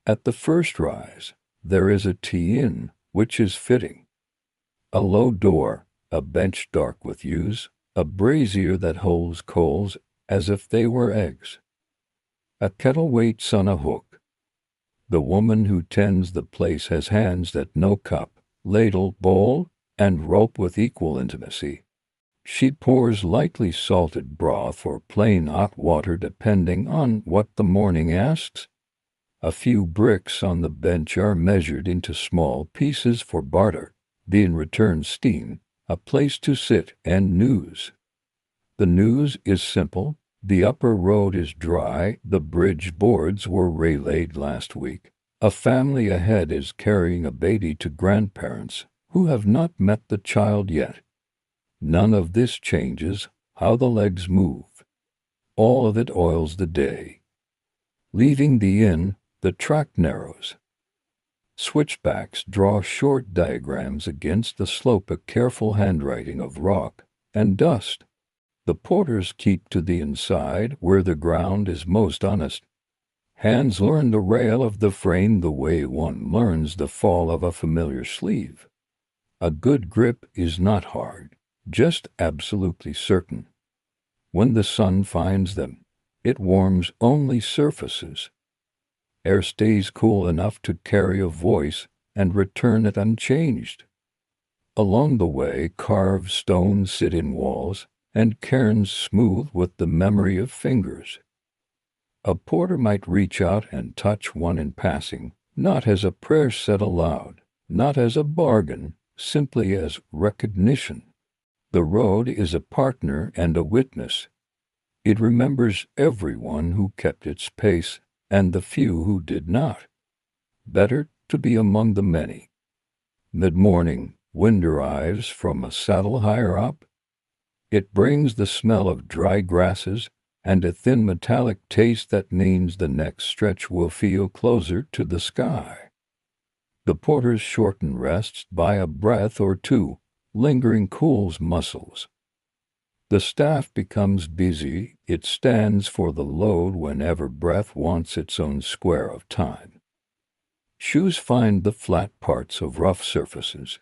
At the first rise, there is a tea inn, which is fitting. A low door, a bench dark with yews, a brazier that holds coals as if they were eggs. A kettle waits on a hook. The woman who tends the place has hands that know cup, ladle, bowl, and rope with equal intimacy. She pours lightly salted broth or plain hot water depending on what the morning asks. A few bricks on the bench are measured into small pieces for barter, the in return steam, a place to sit, and news. The news is simple. The upper road is dry, the bridge boards were waylaid last week. A family ahead is carrying a baby to grandparents who have not met the child yet. None of this changes how the legs move. All of it oils the day. Leaving the inn, the track narrows. Switchbacks draw short diagrams against the slope, a careful handwriting of rock and dust. The porters keep to the inside where the ground is most honest. Hands learn the rail of the frame the way one learns the fall of a familiar sleeve. A good grip is not hard, just absolutely certain. When the sun finds them, it warms only surfaces. Air stays cool enough to carry a voice and return it unchanged. Along the way, carved stones sit in walls, and cairns smooth with the memory of fingers. A porter might reach out and touch one in passing, not as a prayer said aloud, not as a bargain, simply as recognition. The road is a partner and a witness. It remembers everyone who kept its pace and the few who did not. Better to be among the many. Mid-morning, wind arrives from a saddle higher up. It brings the smell of dry grasses and a thin metallic taste that means the next stretch will feel closer to the sky. The porter's shortened rests by a breath or two, lingering cools muscles. The staff becomes busy, it stands for the load whenever breath wants its own square of time. Shoes find the flat parts of rough surfaces.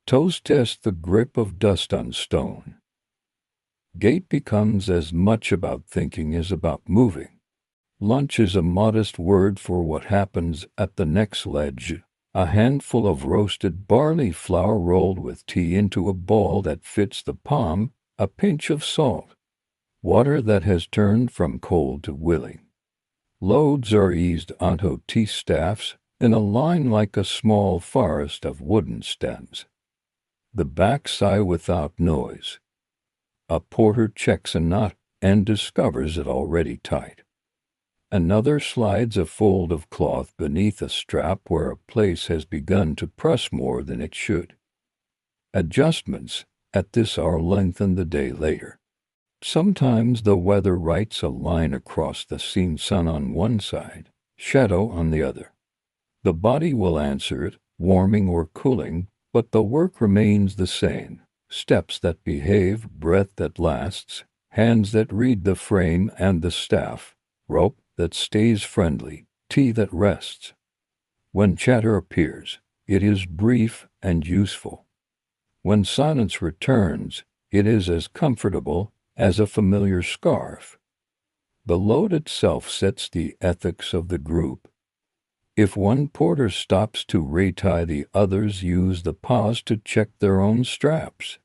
Toes test the grip of dust on stone. Gait becomes as much about thinking as about moving. Lunch is a modest word for what happens at the next ledge. A handful of roasted barley flour rolled with tea into a bowl that fits the palm, a pinch of salt. Water that has turned from cold to willing. Loads are eased onto tea staffs in a line like a small forest of wooden stems. The backs sigh without noise. A porter checks a knot and discovers it already tight. Another slides a fold of cloth beneath a strap where a place has begun to press more than it should. Adjustments at this hour lengthen the day later. Sometimes the weather writes a line across the scene, sun on one side, shadow on the other. The body will answer it, warming or cooling, but the work remains the same. Steps that behave, breath that lasts, hands that read the frame and the staff, rope that stays friendly, tea that rests. When chatter appears, it is brief and useful. When silence returns, it is as comfortable as a familiar scarf. The load itself sets the ethics of the group. If one porter stops to retie, the others use the pause to check their own straps.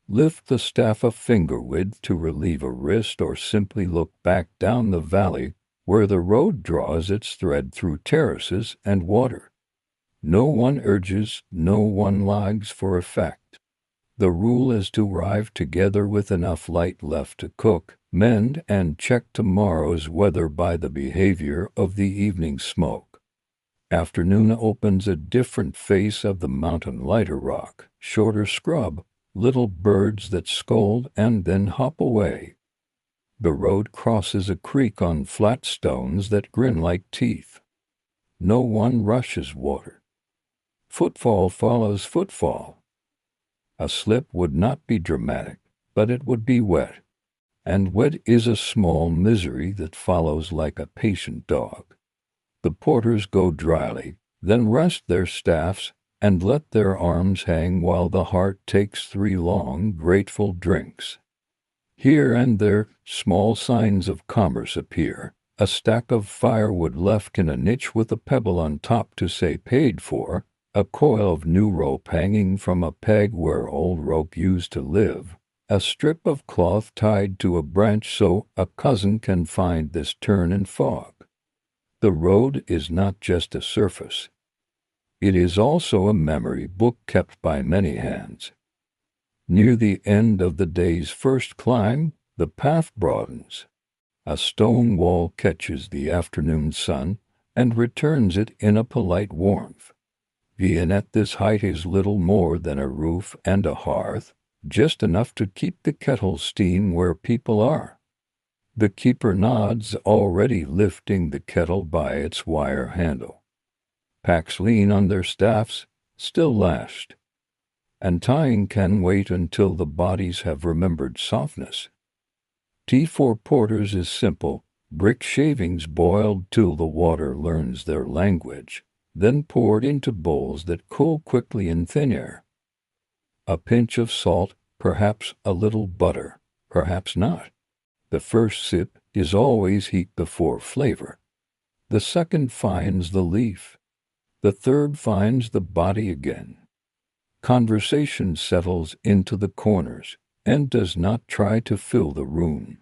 Lift the staff a finger width to relieve a wrist, or simply look back down the valley where the road draws its thread through terraces and water. No one urges, no one lags for effect. The rule is to arrive together with enough light left to cook, mend, and check tomorrow's weather by the behavior of the evening smoke. Afternoon opens a different face of the mountain, lighter rock, shorter scrub, little birds that scold and then hop away. The road crosses a creek on flat stones that grin like teeth. No one rushes water. Footfall follows footfall. A slip would not be dramatic, but it would be wet. And wet is a small misery that follows like a patient dog. The porters go dryly, then rest their staffs and let their arms hang while the heart takes 3 long, grateful drinks. Here and there, small signs of commerce appear. A stack of firewood left in a niche with a pebble on top to say paid for, a coil of new rope hanging from a peg where old rope used to live, a strip of cloth tied to a branch so a cousin can find this turn in fog. The road is not just a surface. It is also a memory book kept by many hands. Near the end of the day's first climb, the path broadens. A stone wall catches the afternoon sun and returns it in a polite warmth. Vian at this height is little more than a roof and a hearth, just enough to keep the kettle steam where people are. The keeper nods, already lifting the kettle by its wire handle. Packs lean on their staffs, still lashed. And tying can wait until the bodies have remembered softness. Tea for porters is simple, brick shavings boiled till the water learns their language, then poured into bowls that cool quickly in thin air. A pinch of salt, perhaps a little butter, perhaps not. The first sip is always heat before flavor. The second finds the leaf. The third finds the body again. Conversation settles into the corners and does not try to fill the room.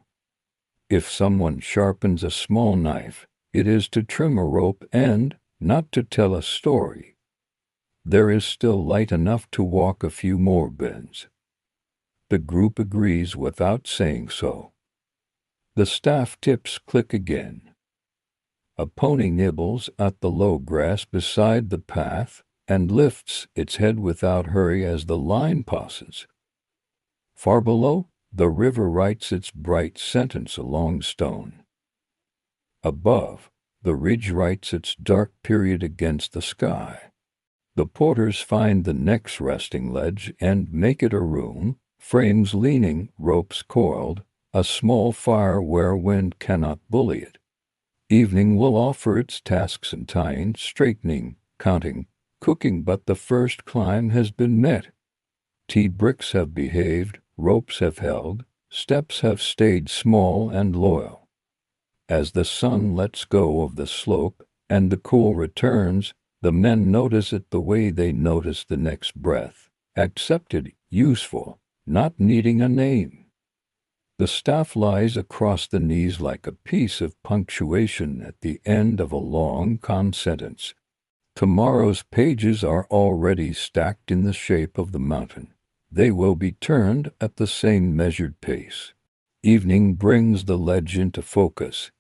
If someone sharpens a small knife, it is to trim a rope and not to tell a story. There is still light enough to walk a few more bends. The group agrees without saying so. The staff tips click again. A pony nibbles at the low grass beside the path and lifts its head without hurry as the line passes. Far below, the river writes its bright sentence along stone. Above, the ridge writes its dark period against the sky. The porters find the next resting ledge and make it a room, frames leaning, ropes coiled, a small fire where wind cannot bully it. Evening will offer its tasks in tying, straightening, counting, cooking, but the first climb has been met. Tea bricks have behaved, ropes have held, steps have stayed small and loyal. As the sun lets go of the slope and the cool returns, the men notice it the way they notice the next breath, accepted, useful, not needing a name. The staff lies across the knees like a piece of punctuation at the end of a long sentence. Tomorrow's pages are already stacked in the shape of the mountain. They will be turned at the same measured pace. Evening brings the ledge into focus.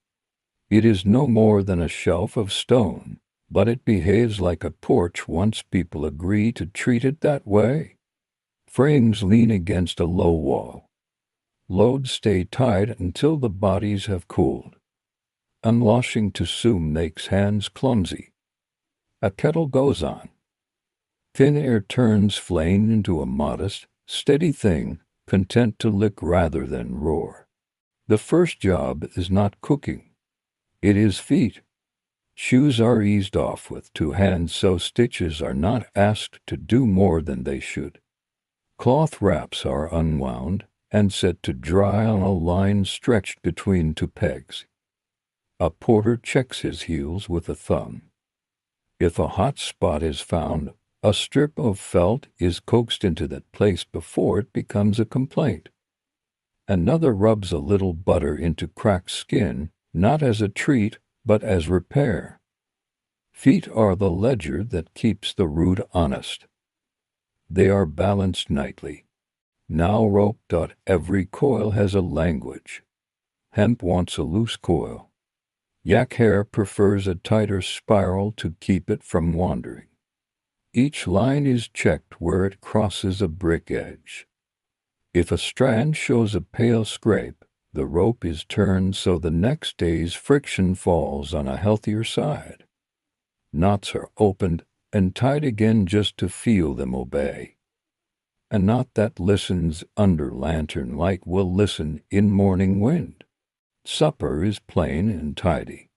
It is no more than a shelf of stone, but it behaves like a porch once people agree to treat it that way. Frames lean against a low wall. Loads stay tied until the bodies have cooled. Unwashing too soon makes hands clumsy. A kettle goes on. Thin air turns flame into a modest, steady thing, content to lick rather than roar. The first job is not cooking. It is feet. Shoes are eased off with two hands so stitches are not asked to do more than they should. Cloth wraps are unwound and set to dry on a line stretched between two pegs. A porter checks his heels with a thumb. If a hot spot is found, a strip of felt is coaxed into that place before it becomes a complaint. Another rubs a little butter into cracked skin, not as a treat, but as repair. Feet are the ledger that keeps the root honest. They are balanced nightly. Now roped out, every coil has a language. Hemp wants a loose coil. Yak hair prefers a tighter spiral to keep it from wandering. Each line is checked where it crosses a brick edge. If a strand shows a pale scrape, the rope is turned so the next day's friction falls on a healthier side. Knots are opened and tied again just to feel them obey. A knot that listens under lantern light will listen in morning wind. Supper is plain and tidy.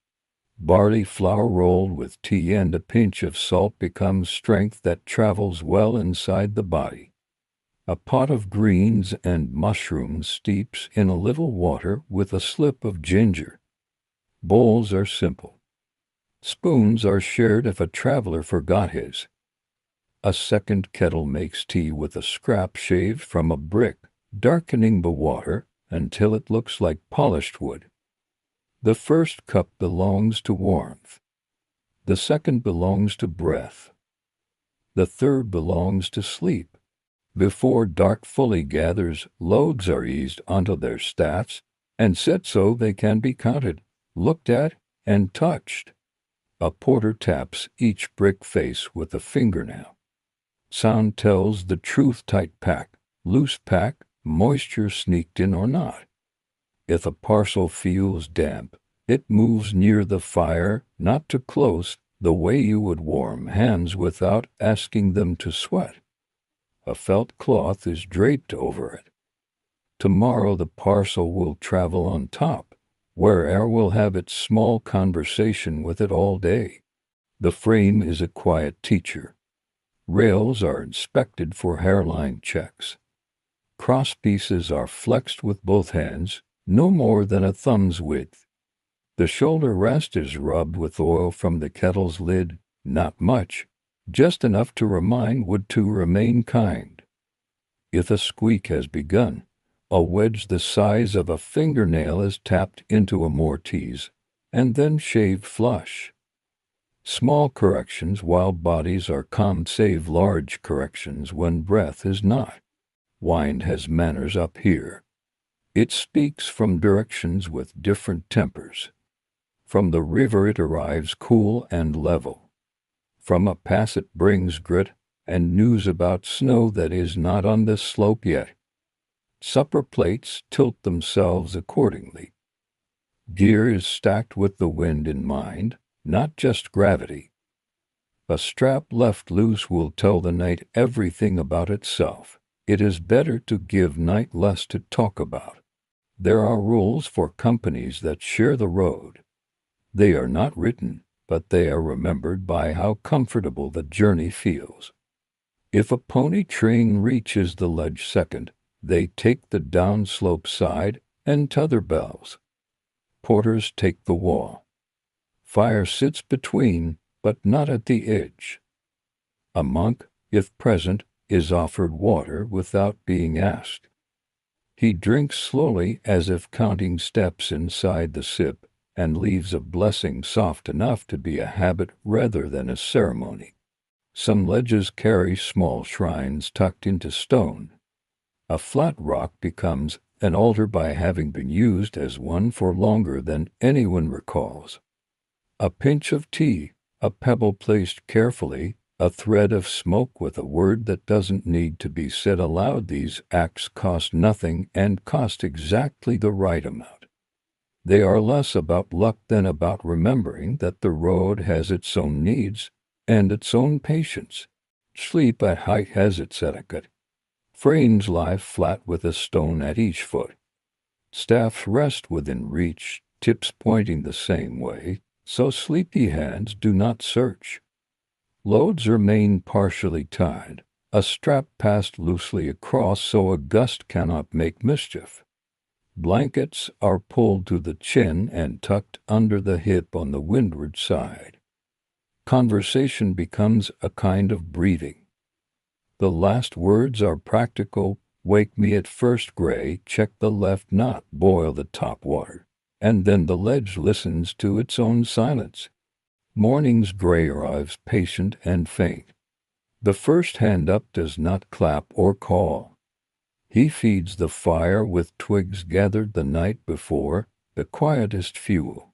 Barley flour rolled with tea and a pinch of salt becomes strength that travels well inside the body. A pot of greens and mushrooms steeps in a little water with a slip of ginger. Bowls are simple. Spoons are shared if a traveler forgot his. A second kettle makes tea with a scrap shaved from a brick, darkening the water until it looks like polished wood. The first cup belongs to warmth. The second belongs to breath. The third belongs to sleep. Before dark fully gathers, loads are eased onto their staffs and set so they can be counted, looked at, and touched. A porter taps each brick face with a fingernail. Sound tells the truth, tight pack, loose pack, moisture sneaked in or not. If a parcel feels damp, it moves near the fire, not too close, the way you would warm hands without asking them to sweat. A felt cloth is draped over it. Tomorrow the parcel will travel on top, where air will have its small conversation with it all day. The frame is a quiet teacher. Rails are inspected for hairline checks. Cross pieces are flexed with both hands, no more than a thumb's width. The shoulder rest is rubbed with oil from the kettle's lid, not much, just enough to remind wood to remain kind. If a squeak has begun, a wedge the size of a fingernail is tapped into a mortise, and then shaved flush. Small corrections while bodies are calm save large corrections when breath is not. Wind has manners up here. It speaks from directions with different tempers. From the river it arrives cool and level. From a pass it brings grit and news about snow that is not on this slope yet. Supper plates tilt themselves accordingly. Gear is stacked with the wind in mind, not just gravity. A strap left loose will tell the night everything about itself. It is better to give night less to talk about. There are rules for companies that share the road. They are not written, but they are remembered by how comfortable the journey feels. If a pony train reaches the ledge second, they take the downslope side and tether bells. Porters take the wall. Fire sits between, but not at the edge. A monk, if present, is offered water without being asked. He drinks slowly as if counting steps inside the sip, and leaves a blessing soft enough to be a habit rather than a ceremony. Some ledges carry small shrines tucked into stone. A flat rock becomes an altar by having been used as one for longer than anyone recalls. A pinch of tea, a pebble placed carefully, a thread of smoke with a word that doesn't need to be said aloud. These acts cost nothing and cost exactly the right amount. They are less about luck than about remembering that the road has its own needs and its own patience. Sleep at height has its etiquette. Frames lie flat with a stone at each foot. Staffs rest within reach, tips pointing the same way, so sleepy hands do not search. Loads remain partially tied, a strap passed loosely across so a gust cannot make mischief. Blankets are pulled to the chin and tucked under the hip on the windward side. Conversation becomes a kind of breathing. The last words are practical: wake me at first gray, check the left knot, boil the top water. And then the ledge listens to its own silence. Morning's gray arrives patient and faint. The first hand up does not clap or call. He feeds the fire with twigs gathered the night before, the quietest fuel.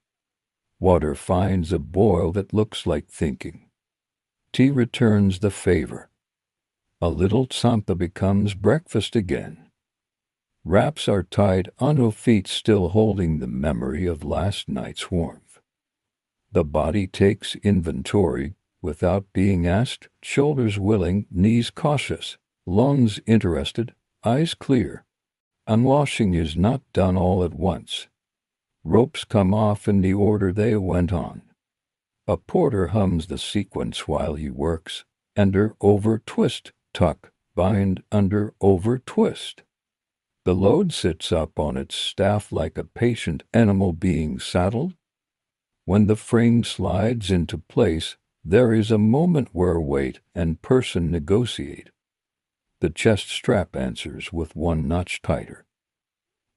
Water finds a boil that looks like thinking. Tea returns the favor. A little tsampa becomes breakfast again. Wraps are tied on feet still holding the memory of last night's warmth. The body takes inventory without being asked, shoulders willing, knees cautious, lungs interested, eyes clear. Unwashing is not done all at once. Ropes come off in the order they went on. A porter hums the sequence while he works: under, over, twist, tuck, bind, under, over, twist. The load sits up on its staff like a patient animal being saddled. When the frame slides into place, there is a moment where weight and person negotiate. The chest strap answers with one notch tighter.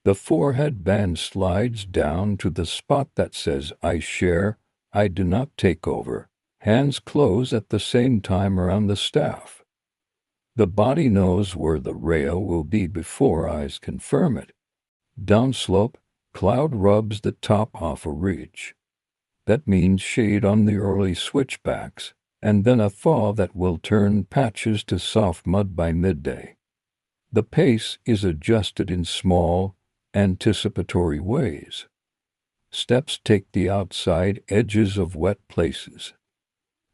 The forehead band slides down to the spot that says I share, I do not take over. Hands close at the same time around the staff. The body knows where the rail will be before eyes confirm it. Downslope, cloud rubs the top off a ridge. That means shade on the early switchbacks, and then a thaw that will turn patches to soft mud by midday. The pace is adjusted in small, anticipatory ways. Steps take the outside edges of wet places.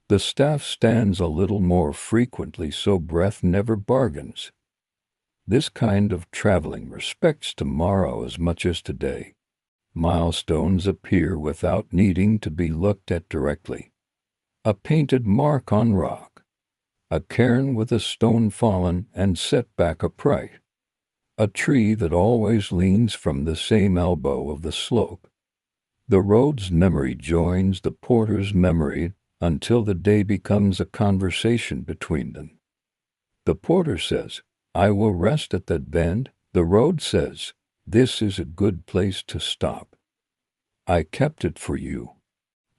The staff stands a little more frequently so breath never bargains. This kind of traveling respects tomorrow as much as today. Milestones appear without needing to be looked at directly. A painted mark on rock. A cairn with a stone fallen and set back upright. A tree that always leans from the same elbow of the slope. The road's memory joins the porter's memory until the day becomes a conversation between them. The porter says, I will rest at that bend. The road says, this is a good place to stop. I kept it for you.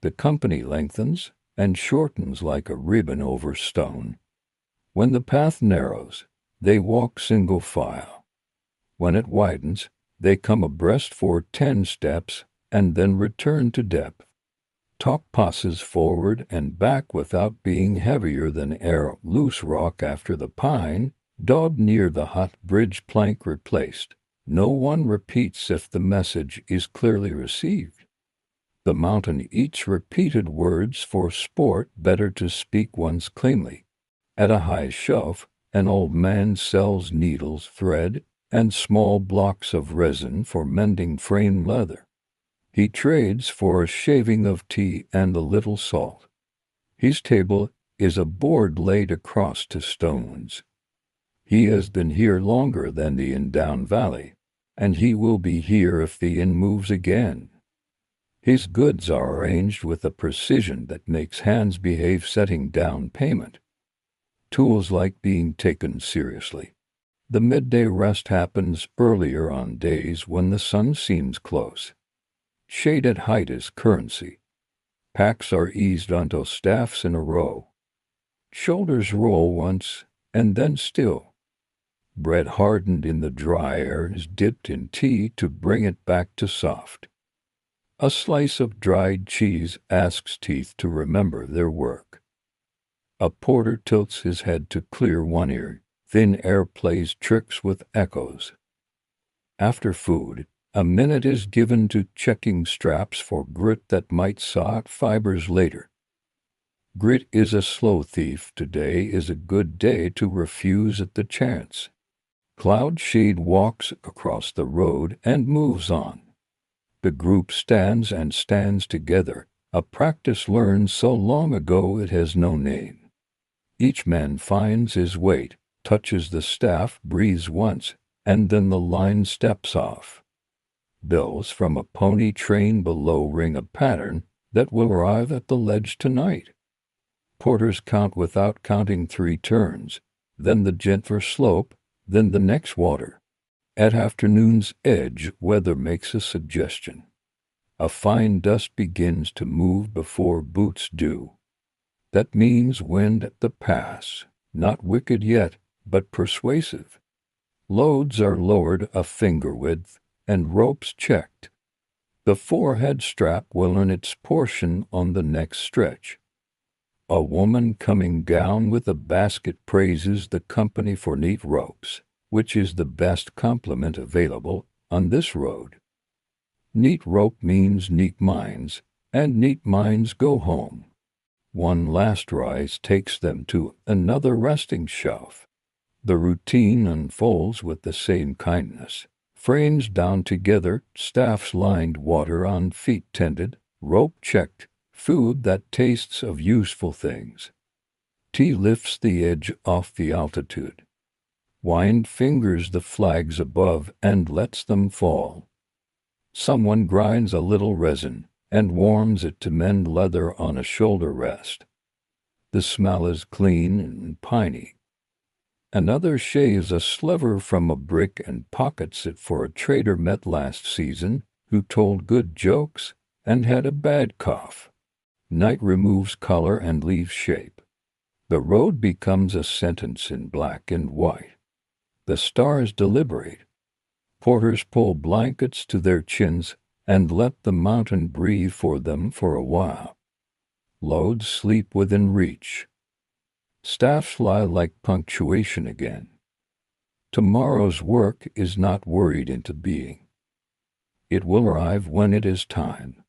The company lengthens and shortens like a ribbon over stone. When the path narrows, they walk single file. When it widens, they come abreast for 10 steps and then return to depth. Talk passes forward and back without being heavier than air. Loose rock after the pine, dog near the hot bridge plank replaced. No one repeats if the message is clearly received. The mountain each repeated words for sport, better to speak once cleanly. At a high shelf, an old man sells needles, thread, and small blocks of resin for mending frame leather. He trades for a shaving of tea and a little salt. His table is a board laid across to stones. He has been here longer than the inn down valley, and he will be here if the inn moves again. His goods are arranged with a precision that makes hands behave, setting down payment. Tools like being taken seriously. The midday rest happens earlier on days when the sun seems close. Shade at height is currency. Packs are eased onto staffs in a row. Shoulders roll once, and then still. Bread hardened in the dry air is dipped in tea to bring it back to soft. A slice of dried cheese asks teeth to remember their work. A porter tilts his head to clear one ear. Thin air plays tricks with echoes. After food, a minute is given to checking straps for grit that might saw fibers later. Grit is a slow thief. Today is a good day to refuse at the chance. Cloud Shade walks across the road and moves on. The group stands and stands together, a practice learned so long ago it has no name. Each man finds his weight, touches the staff, breathes once, and then the line steps off. Bells from a pony train below ring a pattern that will arrive at the ledge tonight. Porters count without counting 3 turns, then the gentler slope, then the next water. At afternoon's edge, weather makes a suggestion. A fine dust begins to move before boots do. That means wind at the pass, not wicked yet, but persuasive. Loads are lowered a finger width, and ropes checked. The forehead strap will earn its portion on the next stretch. A woman coming down with a basket praises the company for neat ropes, which is the best compliment available on this road. Neat rope means neat minds, and neat minds go home. One last rise takes them to another resting shelf. The routine unfolds with the same kindness. Frames down together, staffs lined, water on feet tended, rope checked, food that tastes of useful things. Tea lifts the edge off the altitude. Wind fingers the flags above and lets them fall. Someone grinds a little resin and warms it to mend leather on a shoulder rest. The smell is clean and piney. Another shaves a sliver from a brick and pockets it for a trader met last season who told good jokes and had a bad cough. Night removes color and leaves shape. The road becomes a sentence in black and white. The stars deliberate. Porters pull blankets to their chins and let the mountain breathe for them for a while. Loads sleep within reach. Staffs lie like punctuation again. Tomorrow's work is not worried into being. It will arrive when it is time.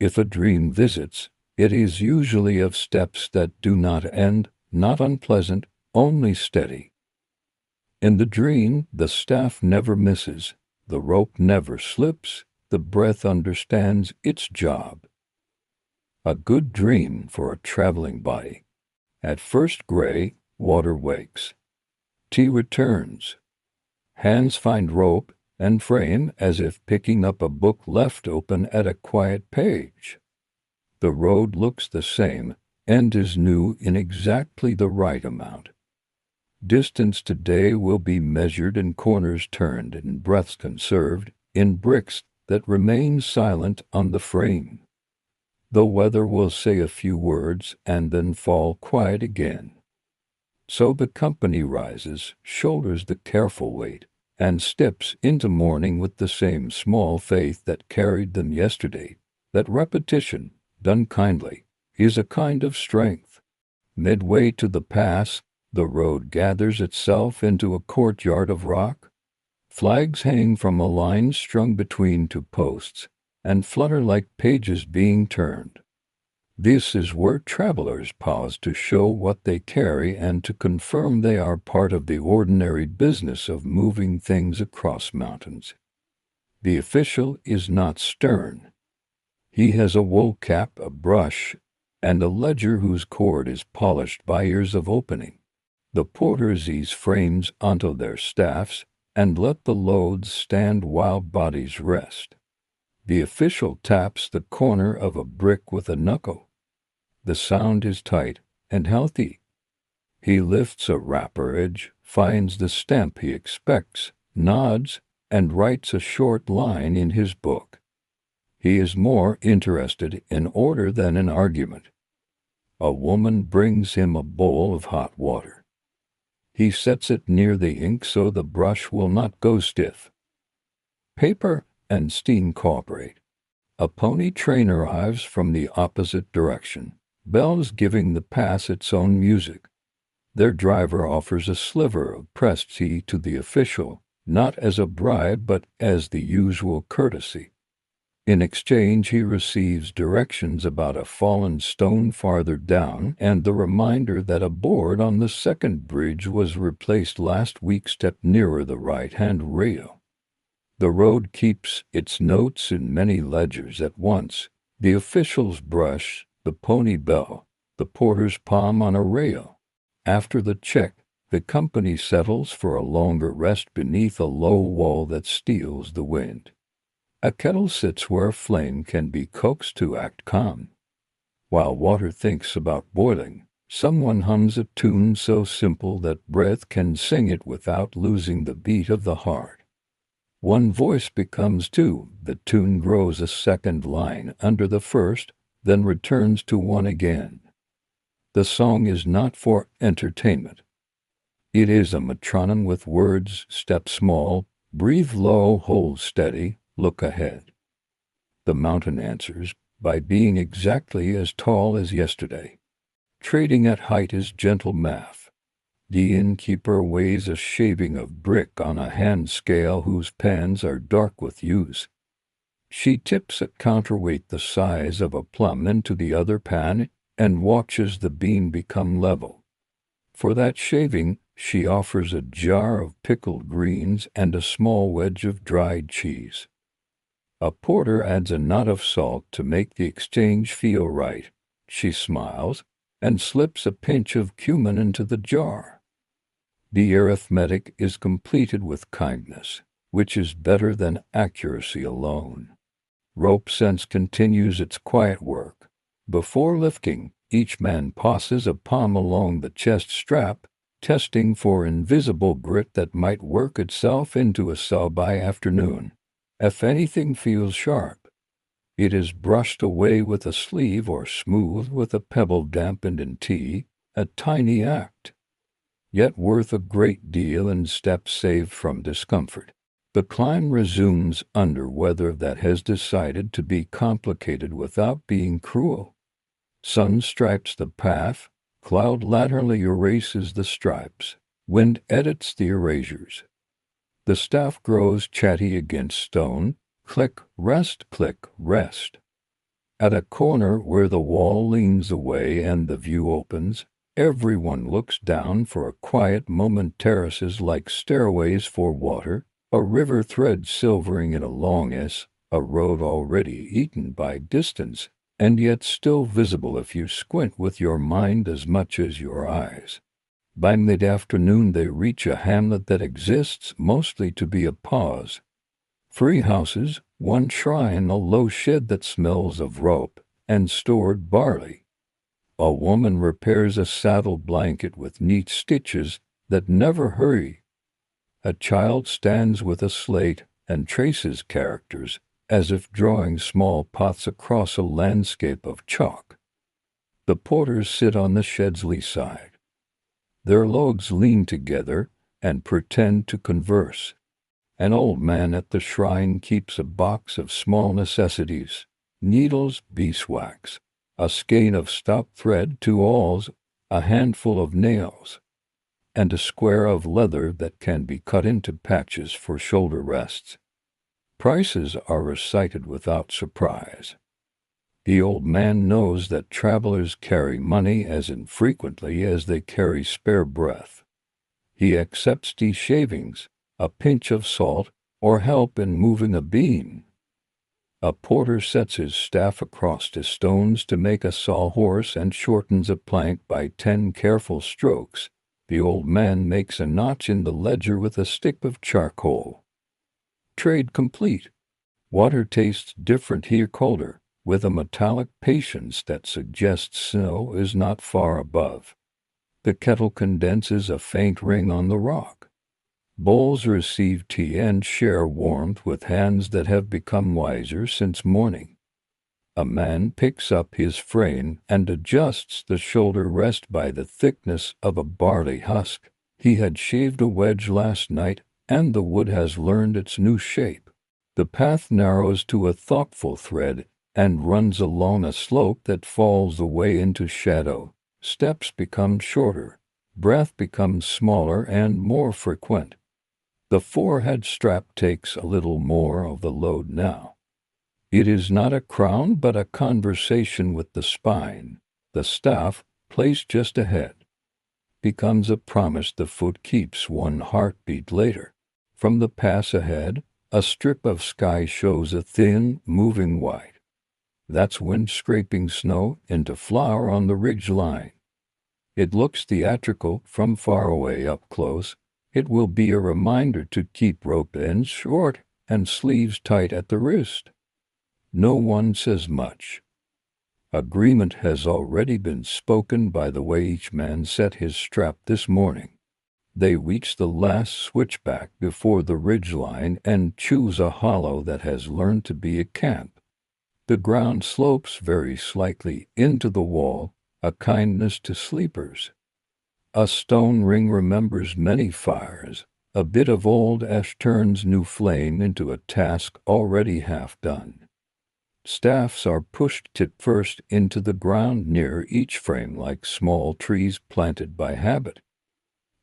If a dream visits, it is usually of steps that do not end, not unpleasant, only steady. In the dream, the staff never misses, the rope never slips, the breath understands its job. A good dream for a traveling body. At first gray, water wakes. Tea returns. Hands find rope and frame as if picking up a book left open at a quiet page. The road looks the same and is new in exactly the right amount. Distance today will be measured in corners turned and breaths conserved in bricks that remain silent on the frame. The weather will say a few words and then fall quiet again. So the company rises, shoulders the careful weight, and steps into morning with the same small faith that carried them yesterday, that repetition, done kindly, is a kind of strength. Midway to the pass, the road gathers itself into a courtyard of rock. Flags hang from a line strung between two posts, and flutter like pages being turned. This is where travelers pause to show what they carry and to confirm they are part of the ordinary business of moving things across mountains. The official is not stern. He has a wool cap, a brush, and a ledger whose cord is polished by years of opening. The porters ease frames onto their staffs and let the loads stand while bodies rest. The official taps the corner of a brick with a knuckle. The sound is tight and healthy. He lifts a wrapper edge, finds the stamp he expects, nods, and writes a short line in his book. He is more interested in order than in argument. A woman brings him a bowl of hot water. He sets it near the ink so the brush will not go stiff. Paper and steam cooperate. A pony train arrives from the opposite direction, bells giving the pass its own music. Their driver offers a sliver of pressed tea to the official, not as a bribe but as the usual courtesy. In exchange he receives directions about a fallen stone farther down and the reminder that a board on the second bridge was replaced last week stepped nearer the right-hand rail. The road keeps its notes in many ledgers at once, the official's brush, the pony bell, the porter's palm on a rail. After the check, the company settles for a longer rest beneath a low wall that steals the wind. A kettle sits where a flame can be coaxed to act calm. While water thinks about boiling, someone hums a tune so simple that breath can sing it without losing the beat of the heart. One voice becomes two, the tune grows a second line under the first, then returns to one again. The song is not for entertainment. It is a metronome with words: step small, breathe low, hold steady, look ahead. The mountain answers by being exactly as tall as yesterday. Trading at height is gentle math. The innkeeper weighs a shaving of brick on a hand scale whose pans are dark with use. She tips a counterweight the size of a plum into the other pan and watches the beam become level. For that shaving, she offers a jar of pickled greens and a small wedge of dried cheese. A porter adds a knot of salt to make the exchange feel right. She smiles and slips a pinch of cumin into the jar. The arithmetic is completed with kindness, which is better than accuracy alone. Rope sense continues its quiet work. Before lifting, each man passes a palm along the chest strap, testing for invisible grit that might work itself into a saw by afternoon. If anything feels sharp, it is brushed away with a sleeve or smoothed with a pebble dampened in tea, a tiny act, yet worth a great deal in steps saved from discomfort. The climb resumes under weather that has decided to be complicated without being cruel. Sun stripes the path, cloud laterally erases the stripes, wind edits the erasures. The staff grows chatty against stone, click, rest, click, rest. At a corner where the wall leans away and the view opens, everyone looks down for a quiet moment. Terraces like stairways for water, a river thread silvering in a long S, a road already eaten by distance, and yet still visible if you squint with your mind as much as your eyes. By mid-afternoon they reach a hamlet that exists mostly to be a pause. 3 houses, 1 shrine, a low shed that smells of rope and stored barley. A woman repairs a saddle blanket with neat stitches that never hurry. A child stands with a slate and traces characters as if drawing small pots across a landscape of chalk. The porters sit on the shed's lee side. Their logs lean together and pretend to converse. An old man at the shrine keeps a box of small necessities, needles, beeswax, a skein of stout thread, 2 awls, a handful of nails, and a square of leather that can be cut into patches for shoulder rests. Prices are recited without surprise. The old man knows that travelers carry money as infrequently as they carry spare breath. He accepts tea shavings, a pinch of salt, or help in moving a beam. A porter sets his staff across his stones to make a sawhorse and shortens a plank by 10 careful strokes. The old man makes a notch in the ledger with a stick of charcoal. Trade complete. Water tastes different here, colder, with a metallic patience that suggests snow is not far above. The kettle condenses a faint ring on the rock. Bowls receive tea and share warmth with hands that have become wiser since morning. A man picks up his frame and adjusts the shoulder rest by the thickness of a barley husk. He had shaved a wedge last night, and the wood has learned its new shape. The path narrows to a thoughtful thread and runs along a slope that falls away into shadow. Steps become shorter. Breath becomes smaller and more frequent. The forehead strap takes a little more of the load now. It is not a crown but a conversation with the spine. The staff, placed just ahead, becomes a promise the foot keeps 1 heartbeat later. From the pass ahead, a strip of sky shows a thin, moving white. That's wind scraping snow into flour on the ridge line. It looks theatrical from far away. Up close, it will be a reminder to keep rope ends short and sleeves tight at the wrist. No one says much. Agreement has already been spoken by the way each man set his strap this morning. They reach the last switchback before the ridgeline and choose a hollow that has learned to be a camp. The ground slopes very slightly into the wall, a kindness to sleepers. A stone ring remembers many fires. A bit of old ash turns new flame into a task already half done. Staffs are pushed tip first into the ground near each frame like small trees planted by habit.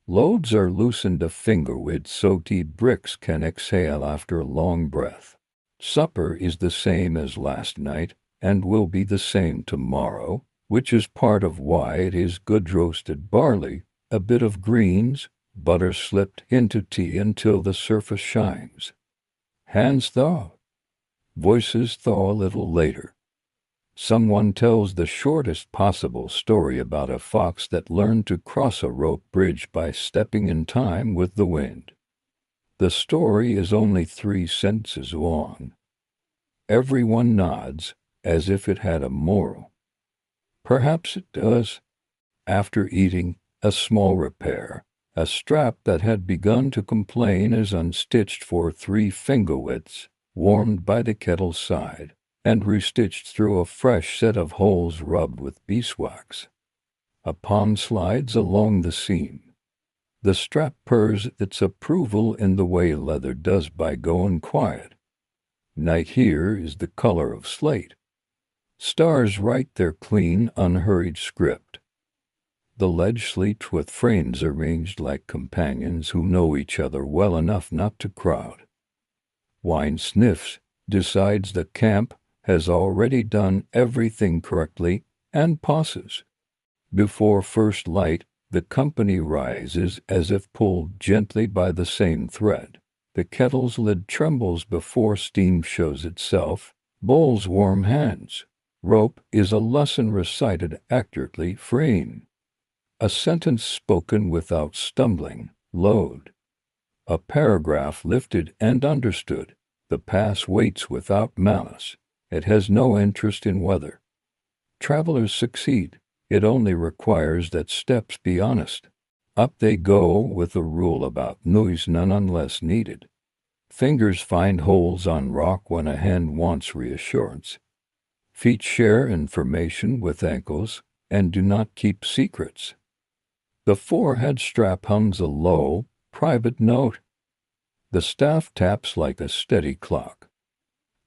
Loads are loosened a finger width so tea bricks can exhale after a long breath. Supper is the same as last night and will be the same tomorrow, which is part of why it is good roasted barley, a bit of greens, butter slipped into tea until the surface shines. Hands thaw. Voices thaw a little later. Someone tells the shortest possible story about a fox that learned to cross a rope bridge by stepping in time with the wind. The story is only 3 sentences long. Everyone nods, as if it had a moral. Perhaps it does. After eating, a small repair. A strap that had begun to complain is unstitched for 3 finger widths, warmed by the kettle's side, and restitched through a fresh set of holes rubbed with beeswax. A palm slides along the seam. The strap purrs its approval in the way leather does by going quiet. Night here is the color of slate. Stars write their clean, unhurried script. The ledge sleeps with frames arranged like companions who know each other well enough not to crowd. Wine sniffs, decides the camp has already done everything correctly, and pauses. Before first light, the company rises as if pulled gently by the same thread. The kettle's lid trembles before steam shows itself. Bowls warm hands. Rope is a lesson recited accurately. Frame. A sentence spoken without stumbling. Load. A paragraph lifted and understood. The pass waits without malice. It has no interest in weather. Travelers succeed. It only requires that steps be honest. Up they go with a rule about noise none unless needed. Fingers find holes on rock when a hand wants reassurance. Feet share information with ankles and do not keep secrets. The forehead strap hums a low, private note. The staff taps like a steady clock.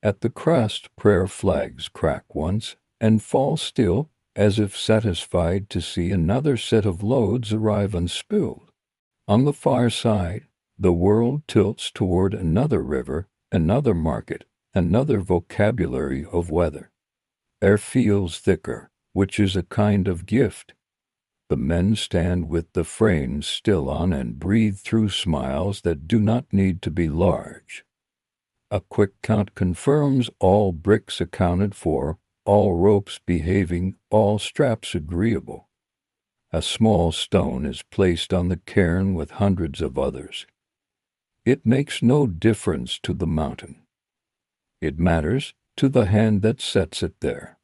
At the crest, prayer flags crack once, and fall still, as if satisfied to see another set of loads arrive unspilled. On the far side, the world tilts toward another river, another market, another vocabulary of weather. Air feels thicker, which is a kind of gift. The men stand with the frames still on and breathe through smiles that do not need to be large. A quick count confirms all bricks accounted for, all ropes behaving, all straps agreeable. A small stone is placed on the cairn with hundreds of others. It makes no difference to the mountain. It matters to the hand that sets it there.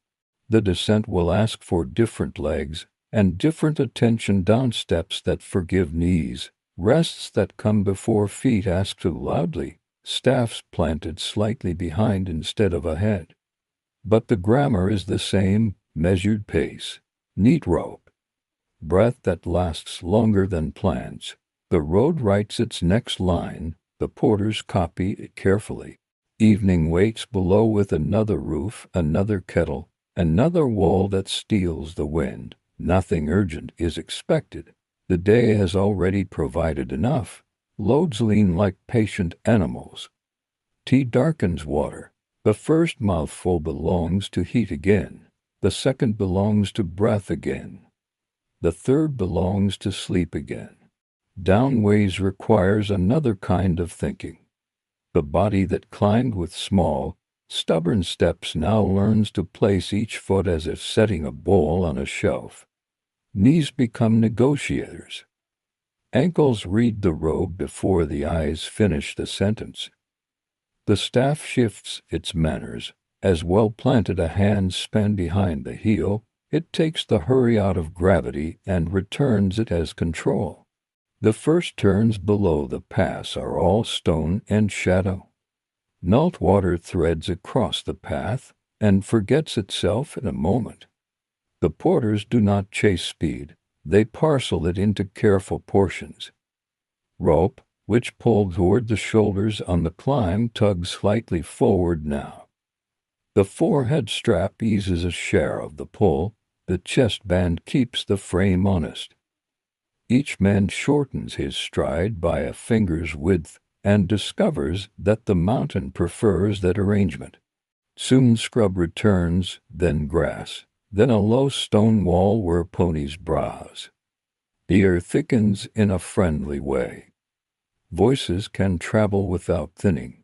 The descent will ask for different legs and different attention down steps that forgive knees, rests that come before feet ask too loudly, staffs planted slightly behind instead of ahead. But the grammar is the same, measured pace, neat rope, breath that lasts longer than plans. The road writes its next line, the porters copy it carefully. Evening waits below with another roof, another kettle, another wall that steals the wind. Nothing urgent is expected. The day has already provided enough. Loads lean like patient animals. Tea darkens water. The first mouthful belongs to heat again. The second belongs to breath again. The third belongs to sleep again. Downways requires another kind of thinking. The body that climbed with small, stubborn steps now learns to place each foot as if setting a bowl on a shelf. Knees become negotiators. Ankles read the robe before the eyes finish the sentence. The staff shifts its manners. As well planted a hand span behind the heel, it takes the hurry out of gravity and returns it as control. The first turns below the pass are all stone and shadow. Meltwater threads across the path and forgets itself in a moment. The porters do not chase speed, they parcel it into careful portions. Rope, which pulled toward the shoulders on the climb, tugs slightly forward now. The forehead strap eases a share of the pull, the chest band keeps the frame honest. Each man shortens his stride by a finger's width and discovers that the mountain prefers that arrangement. Soon scrub returns, then grass, then a low stone wall where ponies browse. The air thickens in a friendly way. Voices can travel without thinning.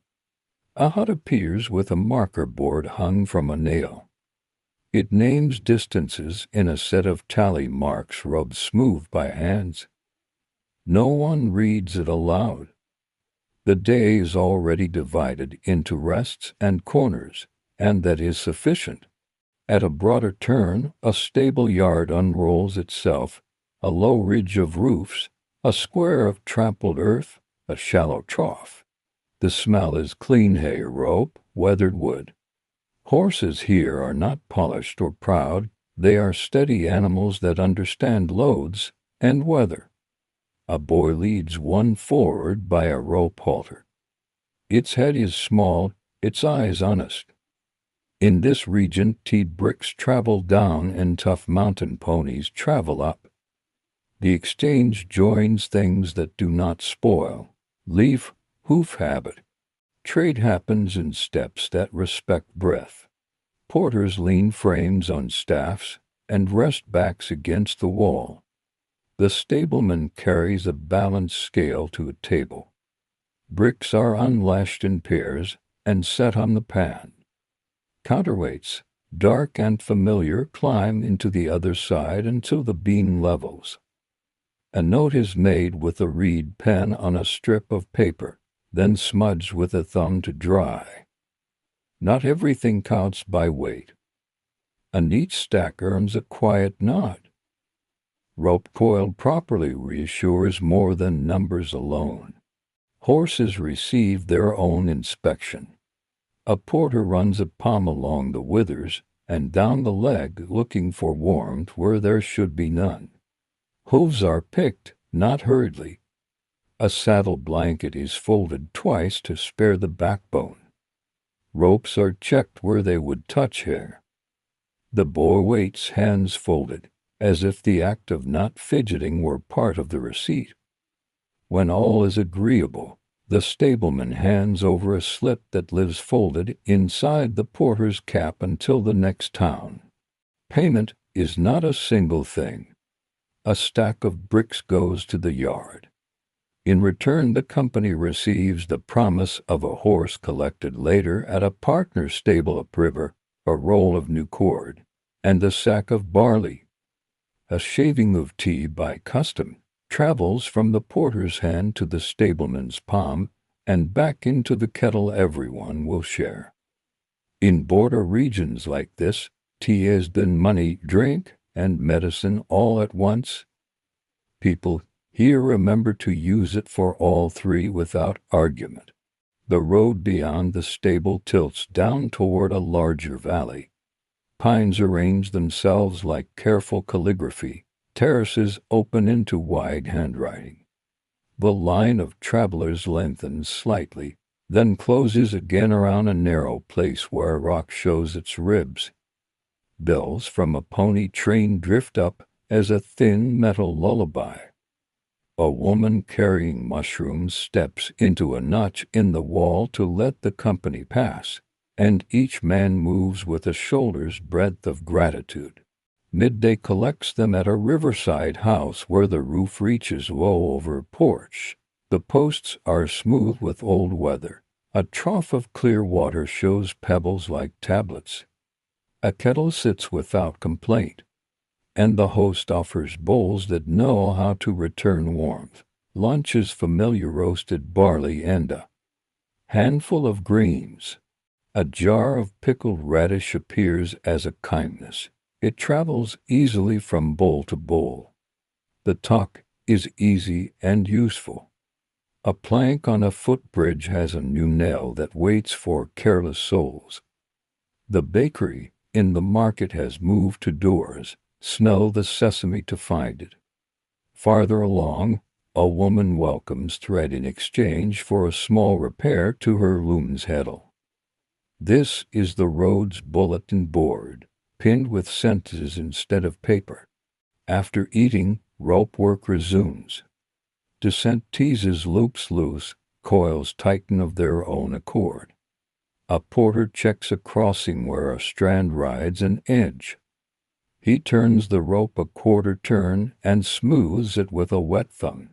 A hut appears with a marker board hung from a nail. It names distances in a set of tally marks rubbed smooth by hands. No one reads it aloud. The day is already divided into rests and corners, and that is sufficient. At a broader turn, a stable yard unrolls itself, a low ridge of roofs, a square of trampled earth, a shallow trough. The smell is clean hay, rope, weathered wood. Horses here are not polished or proud, they are steady animals that understand loads and weather. A boy leads one forward by a rope halter. Its head is small, its eyes honest. In this region, teed bricks travel down and tough mountain ponies travel up. The exchange joins things that do not spoil, leaf, hoof habit. Trade happens in steps that respect breath. Porters lean frames on staffs and rest backs against the wall. The stableman carries a balanced scale to a table. Bricks are unlashed in pairs and set on the pan. Counterweights, dark and familiar, climb into the other side until the beam levels. A note is made with a reed pen on a strip of paper, then smudged with a thumb to dry. Not everything counts by weight. A neat stack earns a quiet nod. Rope coiled properly reassures more than numbers alone. Horses receive their own inspection. A porter runs a palm along the withers and down the leg looking for warmth where there should be none. Hooves are picked, not hurriedly. A saddle blanket is folded twice to spare the backbone. Ropes are checked where they would touch hair. The boy waits, hands folded, as if the act of not fidgeting were part of the receipt. When all is agreeable, the stableman hands over a slip that lives folded inside the porter's cap until the next town. Payment is not a single thing. A stack of bricks goes to the yard. In return, the company receives the promise of a horse collected later at a partner's stable upriver, a roll of new cord, and a sack of barley. A shaving of tea by custom travels from the porter's hand to the stableman's palm and back into the kettle everyone will share. In border regions like this, tea has been money, drink, and medicine all at once. People here remember to use it for all three without argument. The road beyond the stable tilts down toward a larger valley. Pines arrange themselves like careful calligraphy. Terraces open into wide handwriting. The line of travelers lengthens slightly, then closes again around a narrow place where rock shows its ribs. Bells from a pony train drift up as a thin metal lullaby. A woman carrying mushrooms steps into a notch in the wall to let the company pass, and each man moves with a shoulder's breadth of gratitude. Midday collects them at a riverside house where the roof reaches low over a porch. The posts are smooth with old weather. A trough of clear water shows pebbles like tablets. A kettle sits without complaint, and the host offers bowls that know how to return warmth. Lunch is familiar roasted barley and a handful of greens. A jar of pickled radish appears as a kindness. It travels easily from bowl to bowl. The talk is easy and useful. A plank on a footbridge has a new nail that waits for careless souls. The bakery in the market has moved to doors. Smell the sesame to find it. Farther along, a woman welcomes thread in exchange for a small repair to her loom's heddle. This is the road's bulletin board, pinned with sentences instead of paper. After eating, rope work resumes. Descent teases loops loose, coils tighten of their own accord. A porter checks a crossing where a strand rides an edge. He turns the rope a quarter turn and smooths it with a wet thumb.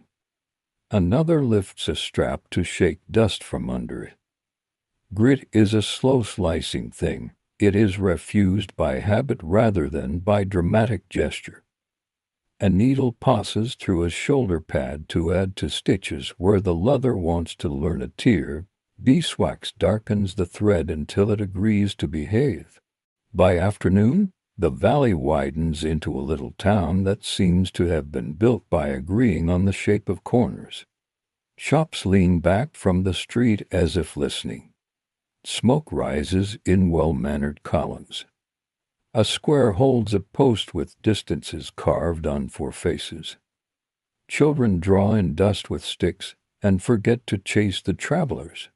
Another lifts a strap to shake dust from under it. Grit is a slow slicing thing. It is refused by habit rather than by dramatic gesture. A needle passes through a shoulder pad to add to stitches where the leather wants to learn a tear. Beeswax darkens the thread until it agrees to behave. By afternoon, the valley widens into a little town that seems to have been built by agreeing on the shape of corners. Shops lean back from the street as if listening. Smoke rises in well-mannered columns. A square holds a post with distances carved on four faces. Children draw in dust with sticks and forget to chase the travelers.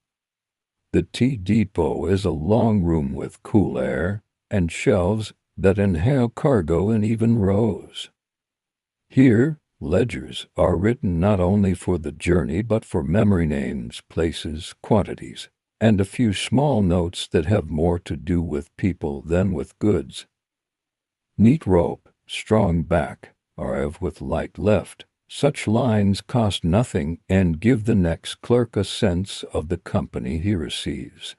The tea depot is a long room with cool air and shelves that inhale cargo in even rows. Here, ledgers are written not only for the journey but for memory names, places, quantities, and a few small notes that have more to do with people than with goods. Neat rope, strong back, arrive with light left. Such lines cost nothing and give the next clerk a sense of the company he receives.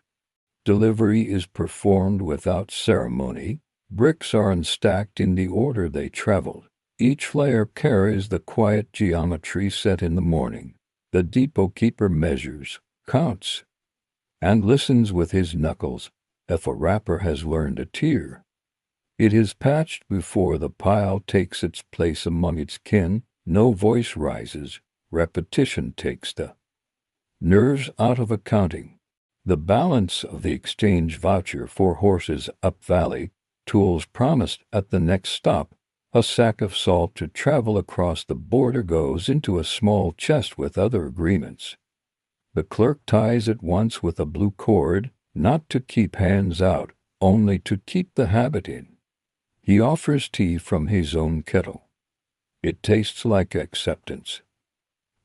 Delivery is performed without ceremony. Bricks are unstacked in the order they traveled. Each layer carries the quiet geometry set in the morning. The depot keeper measures, counts, and listens with his knuckles if a rapper has learned a tear. It is patched before the pile takes its place among its kin. No voice rises. Repetition takes the nerves out of accounting. The balance of the exchange voucher for horses up valley, tools promised at the next stop, a sack of salt to travel across the border goes into a small chest with other agreements. The clerk ties it once with a blue cord, not to keep hands out, only to keep the habit in. He offers tea from his own kettle. It tastes like acceptance.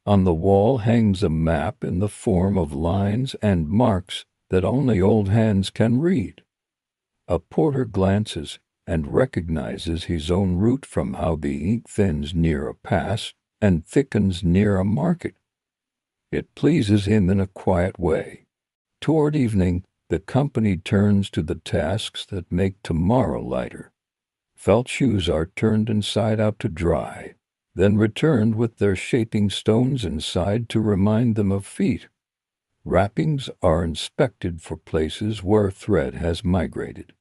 On the wall hangs a map in the form of lines and marks that only old hands can read. A porter glances and recognizes his own route from how the ink thins near a pass and thickens near a market. It pleases him in a quiet way. Toward evening, the company turns to the tasks that make tomorrow lighter. Felt shoes are turned inside out to dry, then returned with their shaping stones inside to remind them of feet. Wrappings are inspected for places where thread has migrated.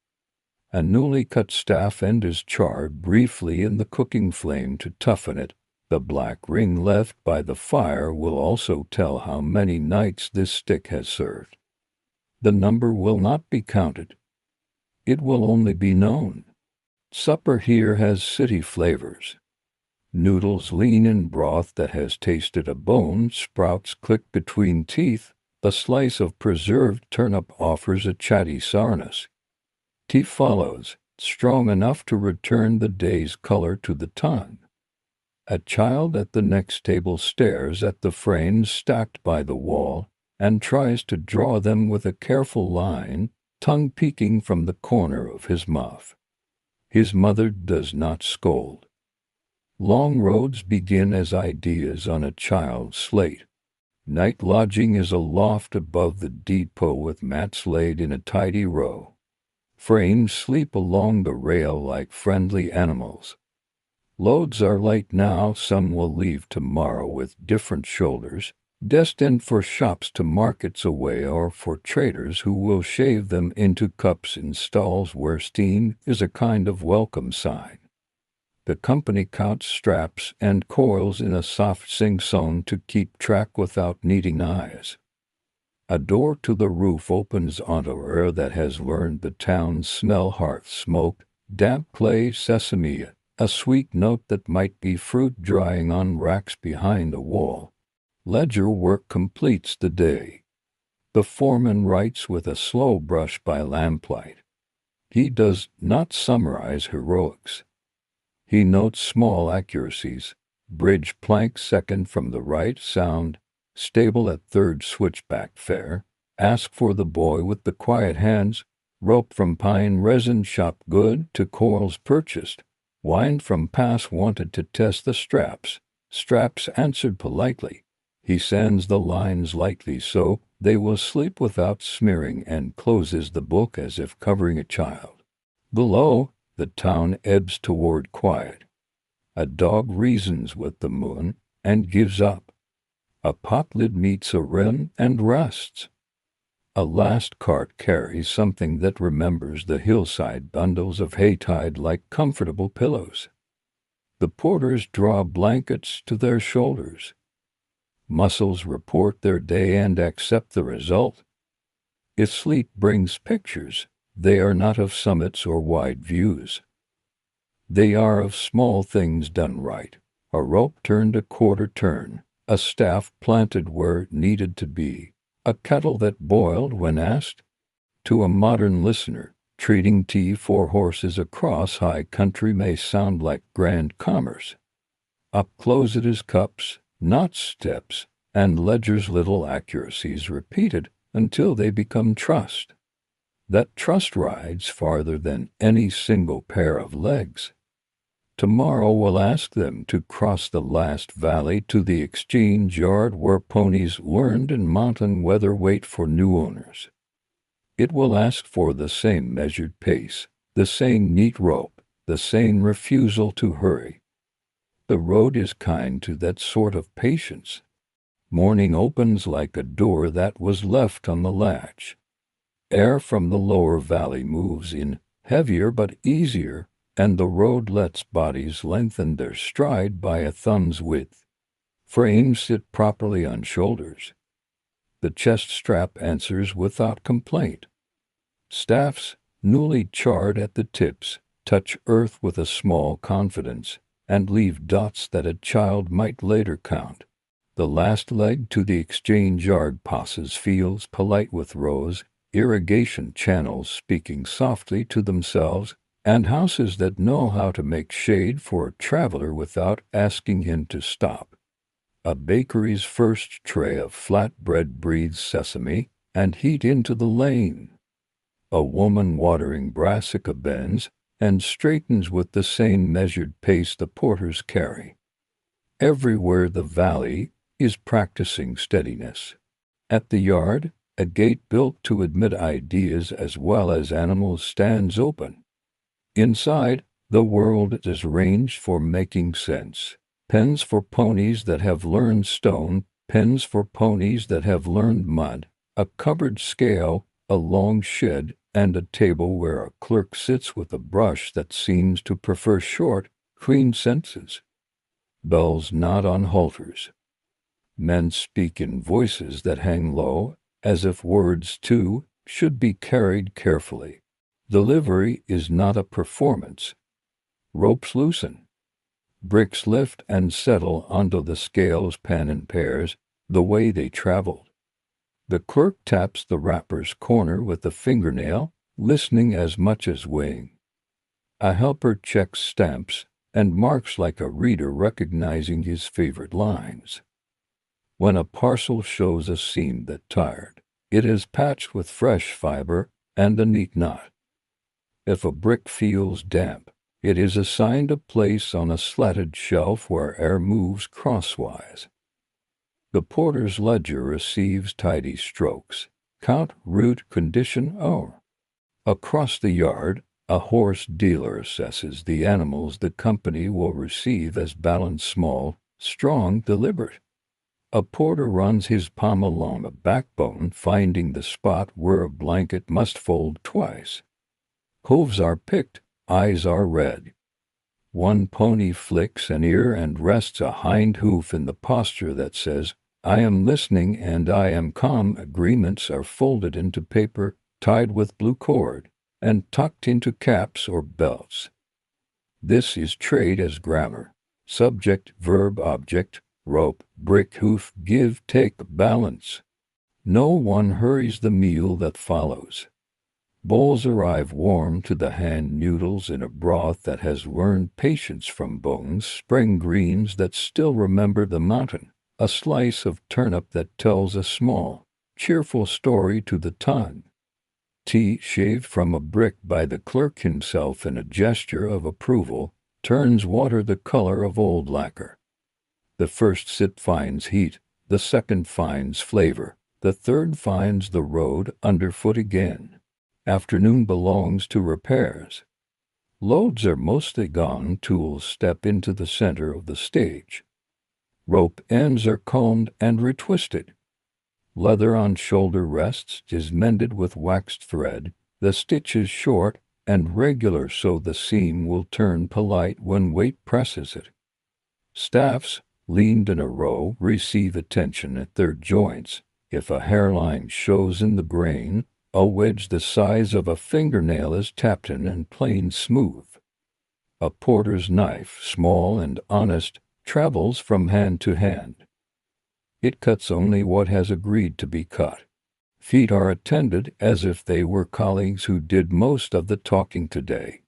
A newly cut staff end is charred briefly in the cooking flame to toughen it. The black ring left by the fire will also tell how many nights this stick has served. The number will not be counted. It will only be known. Supper here has city flavors. Noodles lean in broth that has tasted a bone, sprouts click between teeth, a slice of preserved turnip offers a chatty sourness. Tea follows, strong enough to return the day's color to the tongue. A child at the next table stares at the frames stacked by the wall and tries to draw them with a careful line, tongue peeking from the corner of his mouth. His mother does not scold. Long roads begin as ideas on a child's slate. Night lodging is a loft above the depot with mats laid in a tidy row. Frames sleep along the rail like friendly animals. Loads are light now, some will leave tomorrow with different shoulders, destined for shops to markets away or for traders who will shave them into cups in stalls where steam is a kind of welcome sign. The company counts straps and coils in a soft sing-song to keep track without needing eyes. A door to the roof opens onto air that has learned the town's smell: hearth smoke, damp clay, sesame, a sweet note that might be fruit drying on racks behind a wall. Ledger work completes the day. The foreman writes with a slow brush by lamplight. He does not summarize heroics. He notes small accuracies: bridge plank second from the right sound, stable at third switchback fair, ask for the boy with the quiet hands, rope from pine resin shop good to coils purchased, wind from pass wanted to test the straps answered politely. He sends the lines lightly so they will sleep without smearing and closes the book as if covering a child. Below, the town ebbs toward quiet. A dog reasons with the moon and gives up. A pot lid meets a rim and rests. A last cart carries something that remembers the hillside bundles of hay tied like comfortable pillows. The porters draw blankets to their shoulders. Muscles report their day and accept the result. If sleep brings pictures, they are not of summits or wide views. They are of small things done right: a rope turned a quarter turn, a staff planted where it needed to be, a kettle that boiled when asked. To a modern listener, treating tea for horses across high country may sound like grand commerce. Up close it is cups, not steps, and Ledger's little accuracies repeated until they become trust. That trust rides farther than any single pair of legs. Tomorrow we'll ask them to cross the last valley to the exchange yard where ponies learned in mountain weather wait for new owners. It will ask for the same measured pace, the same neat rope, the same refusal to hurry. The road is kind to that sort of patience. Morning opens like a door that was left on the latch. Air from the lower valley moves in, heavier but easier, and the road lets bodies lengthen their stride by a thumb's width. Frames sit properly on shoulders. The chest strap answers without complaint. Staffs, newly charred at the tips, touch earth with a small confidence, and leave dots that a child might later count. The last leg to the exchange yard passes fields polite with rows, irrigation channels speaking softly to themselves, and houses that know how to make shade for a traveler without asking him to stop. A bakery's first tray of flatbread breathes sesame and heat into the lane. A woman watering brassica bends and straightens with the same measured pace the porters carry. Everywhere the valley is practicing steadiness. At the yard, a gate built to admit ideas as well as animals stands open. Inside, the world is arranged for making sense. Pens for ponies that have learned stone, pens for ponies that have learned mud, a cupboard scale, a long shed, and a table where a clerk sits with a brush that seems to prefer short, clean sentences. Bells nod on halters. Men speak in voices that hang low, as if words, too, should be carried carefully. Delivery is not a performance. Ropes loosen. Bricks lift and settle onto the scales pan in pairs, the way they traveled. The clerk taps the wrapper's corner with a fingernail, listening as much as weighing. A helper checks stamps and marks like a reader recognizing his favorite lines. When a parcel shows a seam that tired, it is patched with fresh fiber and a neat knot. If a brick feels damp, it is assigned a place on a slatted shelf where air moves crosswise. The porter's ledger receives tidy strokes. Count, route, condition, hour. Across the yard, a horse dealer assesses the animals the company will receive as balanced, small, strong, deliberate. A porter runs his palm along a backbone, finding the spot where a blanket must fold twice. Hooves are picked, eyes are read. One pony flicks an ear and rests a hind hoof in the posture that says, "I am listening and I am calm." Agreements are folded into paper, tied with blue cord, and tucked into caps or belts. This is trade as grammar. Subject, verb, object, rope, brick, hoof, give, take, balance. No one hurries the meal that follows. Bowls arrive warm to the hand, noodles in a broth that has learned patience from bones, spring greens that still remember the mountain, a slice of turnip that tells a small, cheerful story to the tongue. Tea shaved from a brick by the clerk himself in a gesture of approval, turns water the color of old lacquer. The first sip finds heat, the second finds flavor, the third finds the road underfoot again. Afternoon belongs to repairs. Loads are mostly gone, tools step into the center of the stage. Rope ends are combed and retwisted. Leather on shoulder rests is mended with waxed thread, the stitch is short and regular so the seam will turn polite when weight presses it. Staffs, leaned in a row, receive attention at their joints. If a hairline shows in the grain, a wedge the size of a fingernail is tapped in and planed smooth. A porter's knife, small and honest, travels from hand to hand. It cuts only what has agreed to be cut. Feet are attended as if they were colleagues who did most of the talking today.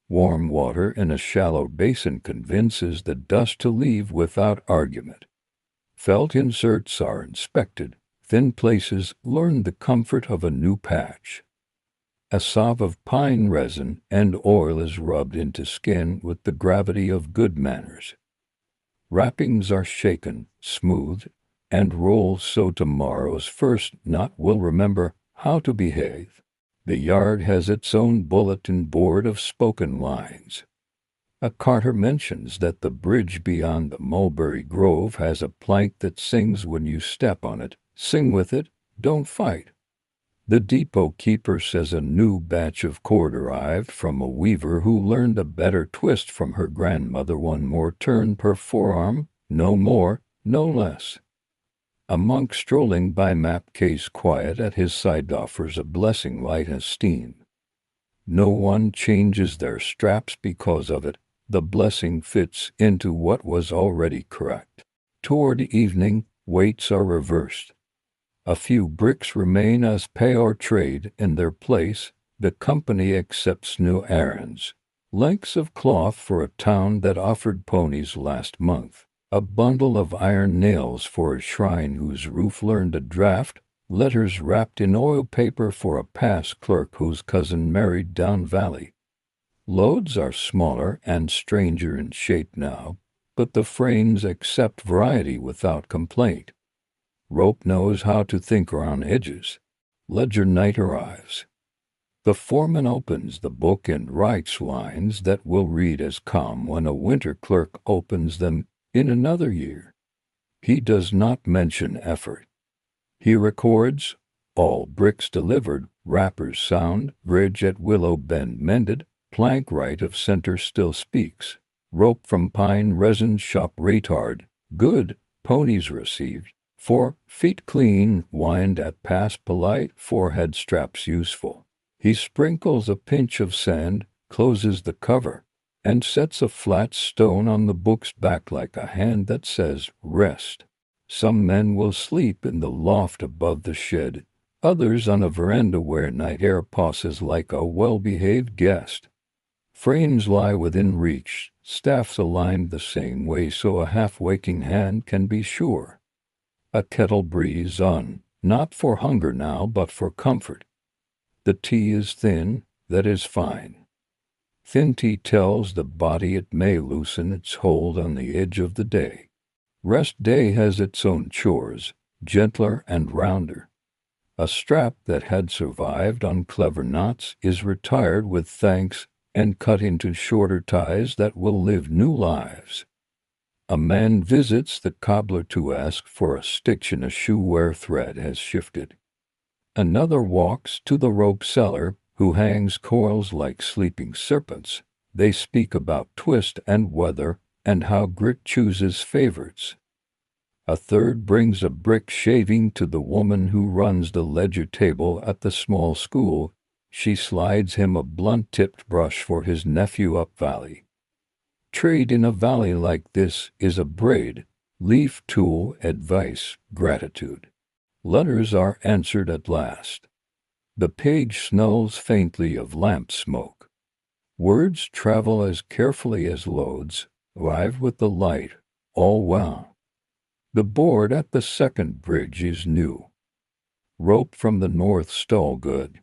Warm water in a shallow basin convinces the dust to leave without argument. Felt inserts are inspected. Thin places learn the comfort of a new patch. A salve of pine resin and oil is rubbed into skin with the gravity of good manners. Wrappings are shaken, smoothed, and rolled so tomorrow's first knot will remember how to behave. The yard has its own bulletin board of spoken lines. A carter mentions that the bridge beyond the mulberry grove has a plank that sings when you step on it. Sing with it, don't fight. The depot keeper says a new batch of cord arrived from a weaver who learned a better twist from her grandmother. One more turn per forearm, no more, no less. A monk strolling by map case quiet at his side offers a blessing light as steam. No one changes their straps because of it. The blessing fits into what was already correct. Toward evening, weights are reversed. A few bricks remain as pay or trade in their place, The company accepts new errands. Lengths of cloth for a town that offered ponies last month. A bundle of iron nails for a shrine whose roof learned a draft. Letters wrapped in oil paper for a past clerk whose cousin married down valley. Loads are smaller and stranger in shape now, but the frames accept variety without complaint. Rope knows how to think around edges. Ledger night arrives. The foreman opens the book and writes lines that will read as calm when a winter clerk opens them in another year. He does not mention effort. He records, all bricks delivered, wrappers sound, bridge at Willow Bend mended, plank right of center still speaks. Rope from pine resin shop retard, good, ponies received. 4 feet clean, wind at pass polite, forehead straps useful. He sprinkles a pinch of sand, closes the cover, and sets a flat stone on the book's back like a hand that says, rest. Some men will sleep in the loft above the shed, others on a veranda where night air passes like a well-behaved guest. Frames lie within reach, staffs aligned the same way so a half-waking hand can be sure. A kettle breeze on, not for hunger now but for comfort. The tea is thin, that is fine. Thin tea tells the body it may loosen its hold on the edge of the day. Rest day has its own chores, gentler and rounder. A strap that had survived on clever knots is retired with thanks and cut into shorter ties that will live new lives. A man visits the cobbler to ask for a stitch in a shoe where thread has shifted. Another walks to the rope seller, who hangs coils like sleeping serpents. They speak about twist and weather, and how grit chooses favorites. A third brings a brick shaving to the woman who runs the ledger table at the small school. She slides him a blunt-tipped brush for his nephew up valley. Trade in a valley like this is a braid, leaf tool, advice, gratitude. Letters are answered at last. The page smells faintly of lamp smoke. Words travel as carefully as loads, arrive with the light, all well. The board at the second bridge is new. Rope from the north stall good.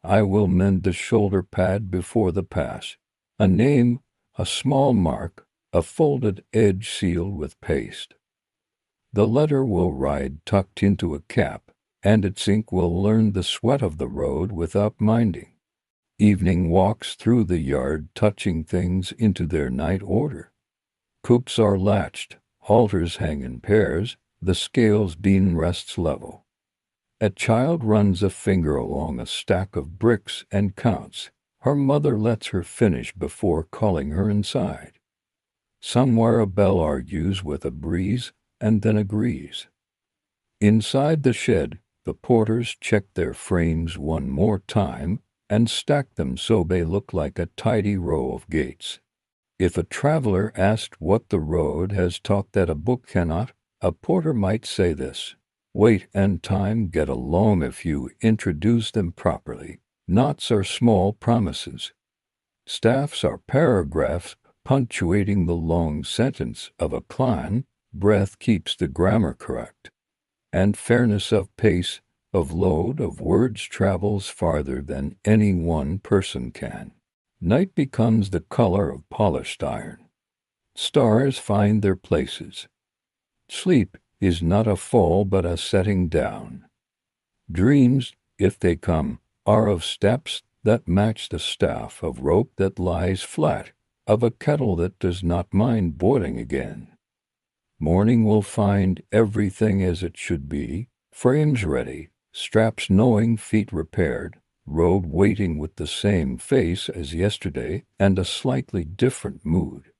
I will mend the shoulder pad before the pass. A name, a small mark, a folded edge sealed with paste. The letter will ride tucked into a cap, and its ink will learn the sweat of the road without minding. Evening walks through the yard touching things into their night order. Coops are latched, halters hang in pairs, the scales beam rests level. A child runs a finger along a stack of bricks and counts. Her mother lets her finish before calling her inside. Somewhere a bell argues with a breeze and then agrees. Inside the shed, the porters check their frames one more time and stack them so they look like a tidy row of gates. If a traveler asked what the road has taught that a book cannot, a porter might say this: weight and time get along if you introduce them properly. Knots are small promises. Staffs are paragraphs punctuating the long sentence of a climb. Breath keeps the grammar correct. And fairness of pace, of load, of words travels farther than any one person can. Night becomes the color of polished iron. Stars find their places. Sleep is not a fall but a setting down. Dreams, if they come, are of steps that match the staff, of rope that lies flat, of a kettle that does not mind boiling again. Morning will find everything as it should be, frames ready, straps knowing, feet repaired, road waiting with the same face as yesterday and a slightly different mood.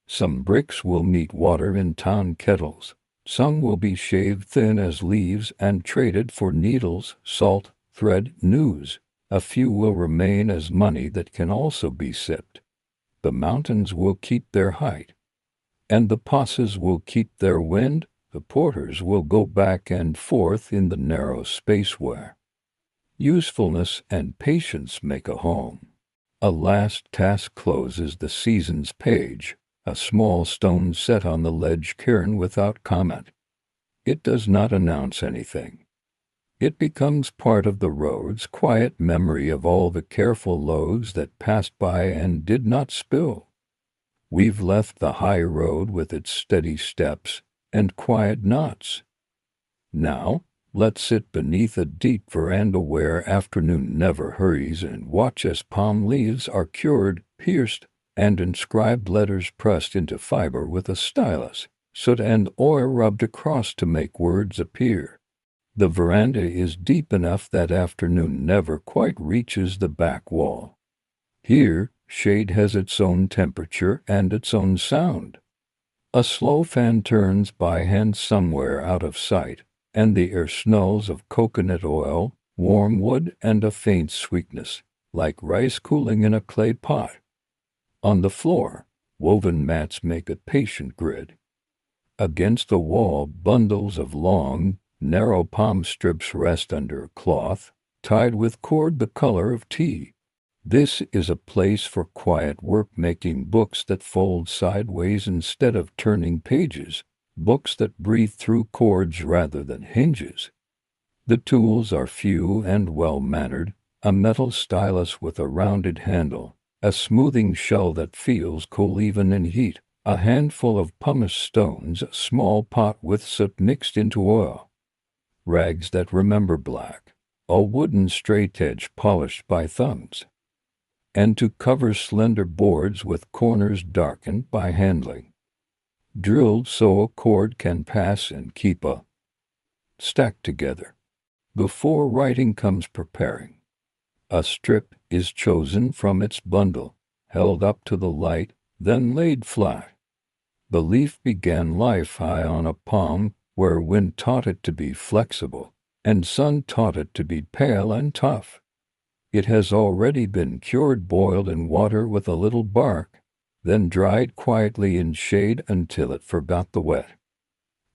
Some bricks will meet water in town kettles. Some will be shaved thin as leaves and traded for needles, salt, thread, news. A few will remain as money that can also be sipped. The mountains will keep their height, and the passes will keep their wind. The porters will go back and forth in the narrow space where Usefulness and patience make a home. A last task closes the season's page, a small stone set on the ledge cairn without comment. It does not announce anything. It becomes part of the road's quiet memory of all the careful loads that passed by and did not spill. We've left the high road with its steady steps and quiet knots. Now, let's sit beneath a deep veranda where afternoon never hurries and watch as palm leaves are cured, pierced, and inscribed letters pressed into fiber with a stylus, soot and oil rubbed across to make words appear. The veranda is deep enough that afternoon never quite reaches the back wall. Here, shade has its own temperature and its own sound. A slow fan turns by hand somewhere out of sight, and the air smells of coconut oil, warm wood, and a faint sweetness, like rice cooling in a clay pot. On the floor, woven mats make a patient grid. Against the wall, bundles of long, narrow palm strips rest under a cloth, tied with cord the color of tea. This is a place for quiet work, making books that fold sideways instead of turning pages, books that breathe through cords rather than hinges. The tools are few and well-mannered, a metal stylus with a rounded handle, a smoothing shell that feels cool even in heat, a handful of pumice stones, a small pot with soot mixed into oil, rags that remember black, a wooden straight-edge polished by thumbs, and to cover slender boards with corners darkened by handling, drilled so a cord can pass and keep a stack together. Before writing comes preparing. A strip is chosen from its bundle, held up to the light, then laid flat. The leaf began life high on a palm, where wind taught it to be flexible, and sun taught it to be pale and tough. It has already been cured, boiled in water with a little bark, then dried quietly in shade until it forgot the wet.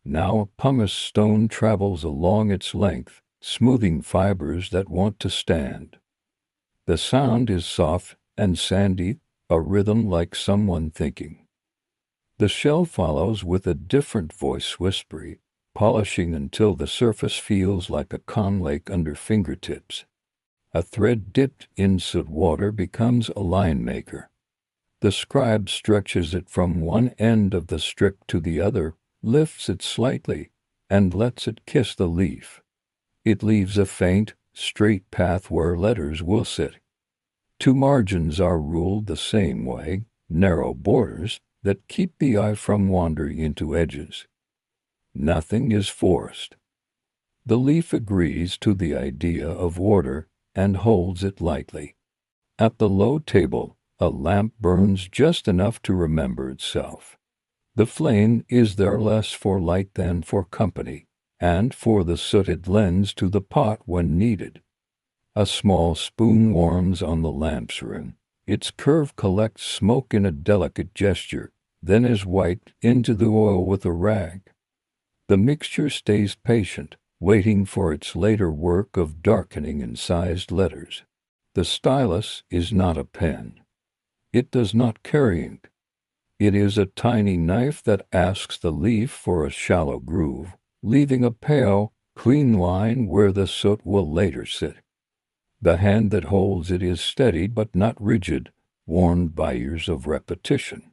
Now a pumice stone travels along its length, smoothing fibers that want to stand. The sound is soft and sandy, a rhythm like someone thinking. The shell follows with a different voice, whispery, polishing until the surface feels like a calm lake under fingertips. A thread dipped in soot water becomes a line maker. The scribe stretches it from one end of the strip to the other, lifts it slightly, and lets it kiss the leaf. It leaves a faint, straight path where letters will sit. Two margins are ruled the same way, narrow borders that keep the eye from wandering into edges. Nothing is forced. The leaf agrees to the idea of order and holds it lightly. At the low table, a lamp burns just enough to remember itself. The flame is there less for light than for company, and for the soot it lends to the pot when needed. A small spoon warms on the lamp's rim. Its curve collects smoke in a delicate gesture, then is wiped into the oil with a rag. The mixture stays patient, waiting for its later work of darkening incised letters. The stylus is not a pen. It does not carry ink. It is a tiny knife that asks the leaf for a shallow groove, leaving a pale, clean line where the soot will later sit. The hand that holds it is steady but not rigid, worn by years of repetition.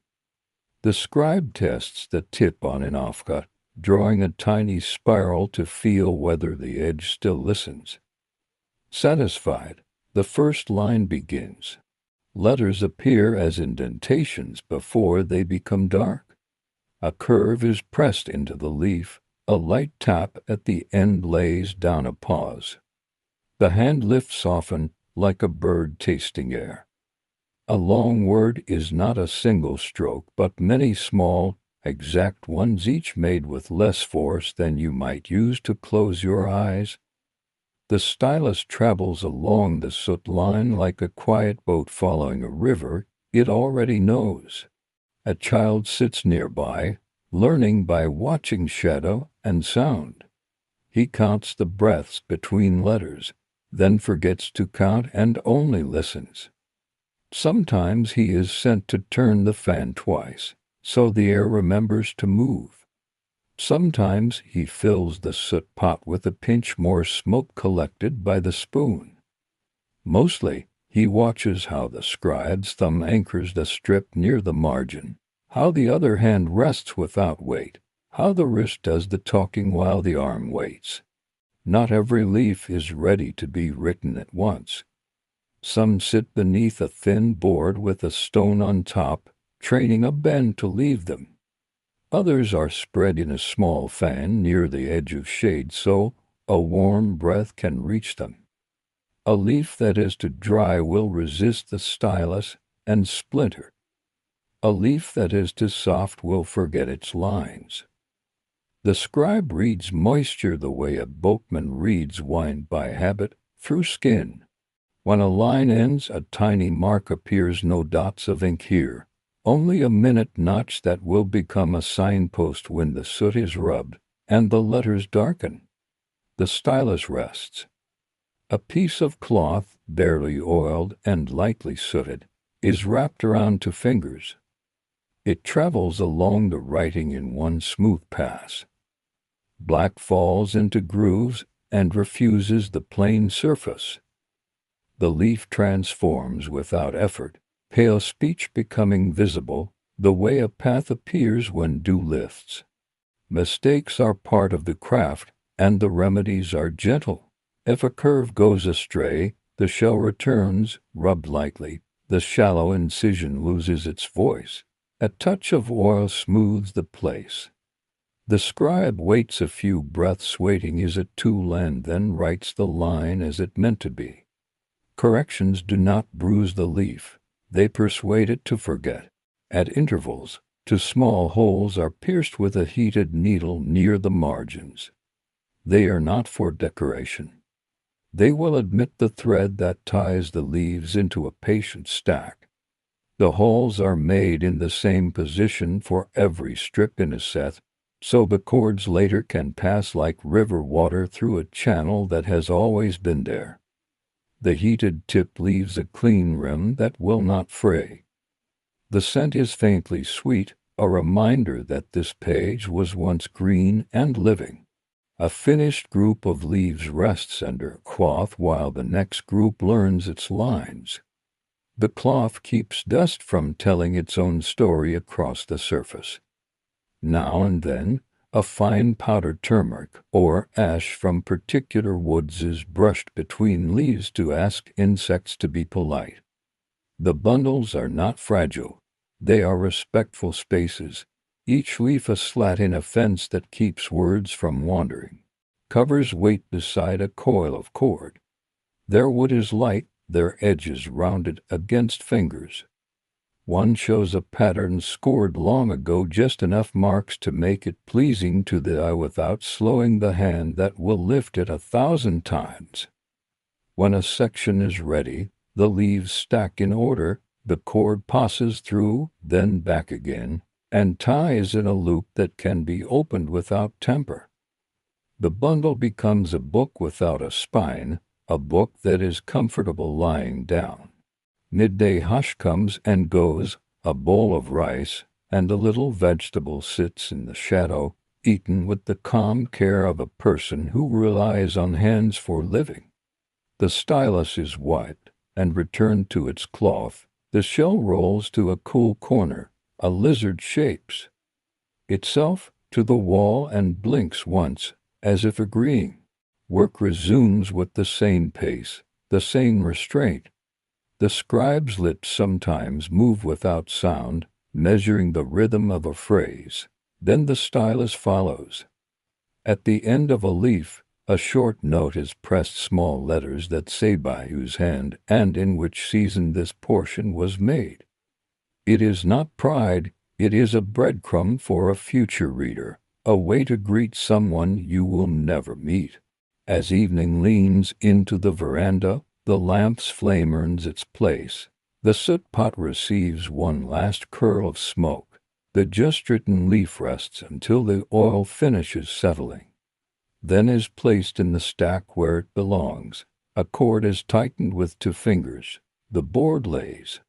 The scribe tests the tip on an offcut, drawing a tiny spiral to feel whether the edge still listens. Satisfied, the first line begins. Letters appear as indentations before they become dark. A curve is pressed into the leaf, a light tap at the end lays down a pause. The hand lifts often, like a bird tasting air. A long word is not a single stroke, but many small, exact ones, each made with less force than you might use to close your eyes. The stylus travels along the soot line like a quiet boat following a river it already knows. A child sits nearby, learning by watching shadow and sound. He counts the breaths between letters, then forgets to count and only listens. Sometimes he is sent to turn the fan twice, so the air remembers to move. Sometimes he fills the soot pot with a pinch more smoke collected by the spoon. Mostly, he watches how the scribe's thumb anchors the strip near the margin, how the other hand rests without weight, how the wrist does the talking while the arm waits. Not every leaf is ready to be written at once. Some sit beneath a thin board with a stone on top, training a bend to leave them. Others are spread in a small fan near the edge of shade so a warm breath can reach them. A leaf that is too dry will resist the stylus and splinter. A leaf that is too soft will forget its lines. The scribe reads moisture the way a boatman reads wine by habit, through skin. When a line ends, a tiny mark appears, no dots of ink here, only a minute notch that will become a signpost when the soot is rubbed and the letters darken. The stylus rests. A piece of cloth, barely oiled and lightly sooted, is wrapped around two fingers. It travels along the writing in one smooth pass. Black falls into grooves and refuses the plain surface. The leaf transforms without effort, pale speech becoming visible, the way a path appears when dew lifts. Mistakes are part of the craft, and the remedies are gentle. If a curve goes astray, the shell returns, rubbed lightly, the shallow incision loses its voice. A touch of oil smooths the place. The scribe waits a few breaths, waiting is a tool, and then writes the line as it meant to be. Corrections do not bruise the leaf, they persuade it to forget. At intervals, two small holes are pierced with a heated needle near the margins. They are not for decoration. They will admit the thread that ties the leaves into a patient stack. The holes are made in the same position for every strip in a set, so the cords later can pass like river water through a channel that has always been there. The heated tip leaves a clean rim that will not fray. The scent is faintly sweet, a reminder that this page was once green and living. A finished group of leaves rests under cloth while the next group learns its lines. The cloth keeps dust from telling its own story across the surface. Now and then, a fine powdered turmeric or ash from particular woods is brushed between leaves to ask insects to be polite. The bundles are not fragile. They are respectful spaces, each leaf a slat in a fence that keeps words from wandering. Covers wait beside a coil of cord. Their wood is light, their edges rounded against fingers. One shows a pattern scored long ago, just enough marks to make it pleasing to the eye without slowing the hand that will lift it 1,000 times. When a section is ready, the leaves stack in order, the cord passes through, then back again, and ties in a loop that can be opened without temper. The bundle becomes a book without a spine, a book that is comfortable lying down. Midday hush comes and goes, a bowl of rice and a little vegetable sits in the shadow, eaten with the calm care of a person who relies on hands for living. The stylus is wiped and returned to its cloth. The shell rolls to a cool corner. A lizard shapes itself to the wall and blinks once, as if agreeing. Work resumes with the same pace, the same restraint. The scribe's lips sometimes move without sound, measuring the rhythm of a phrase. Then the stylus follows. At the end of a leaf, a short note is pressed, small letters that say by whose hand and in which season this portion was made. It is not pride, it is a breadcrumb for a future reader, a way to greet someone you will never meet. As evening leans into the veranda, the lamp's flame earns its place. The soot pot receives one last curl of smoke. The just written leaf rests until the oil finishes settling. Then is placed in the stack where it belongs, A cord is tightened with 2 fingers. The board lays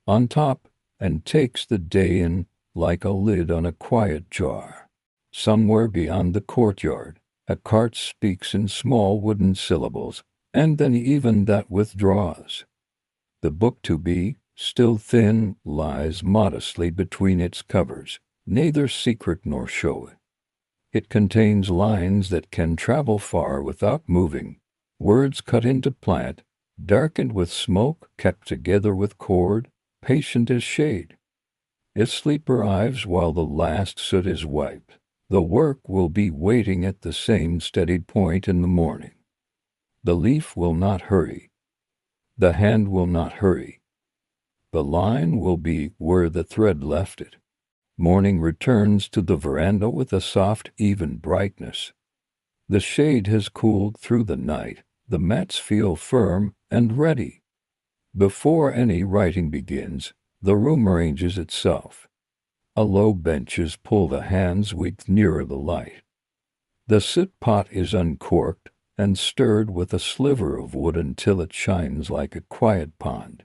on top and takes the day in like a lid on a quiet jar. Somewhere beyond the courtyard, a cart speaks in small wooden syllables, and then even that withdraws. The book to be, still thin, lies modestly between its covers, neither secret nor showy. It contains lines that can travel far without moving, words cut into plant, darkened with smoke, kept together with cord, patient as shade. If sleep arrives while the last soot is wiped, the work will be waiting at the same steadied point in the morning. The leaf will not hurry. The hand will not hurry. The line will be where the thread left it. Morning returns to the veranda with a soft, even brightness. The shade has cooled through the night. The mats feel firm and ready. Before any writing begins, the room arranges itself. A low benches pull the hands weak nearer the light. The soot pot is uncorked and stirred with a sliver of wood until it shines like a quiet pond.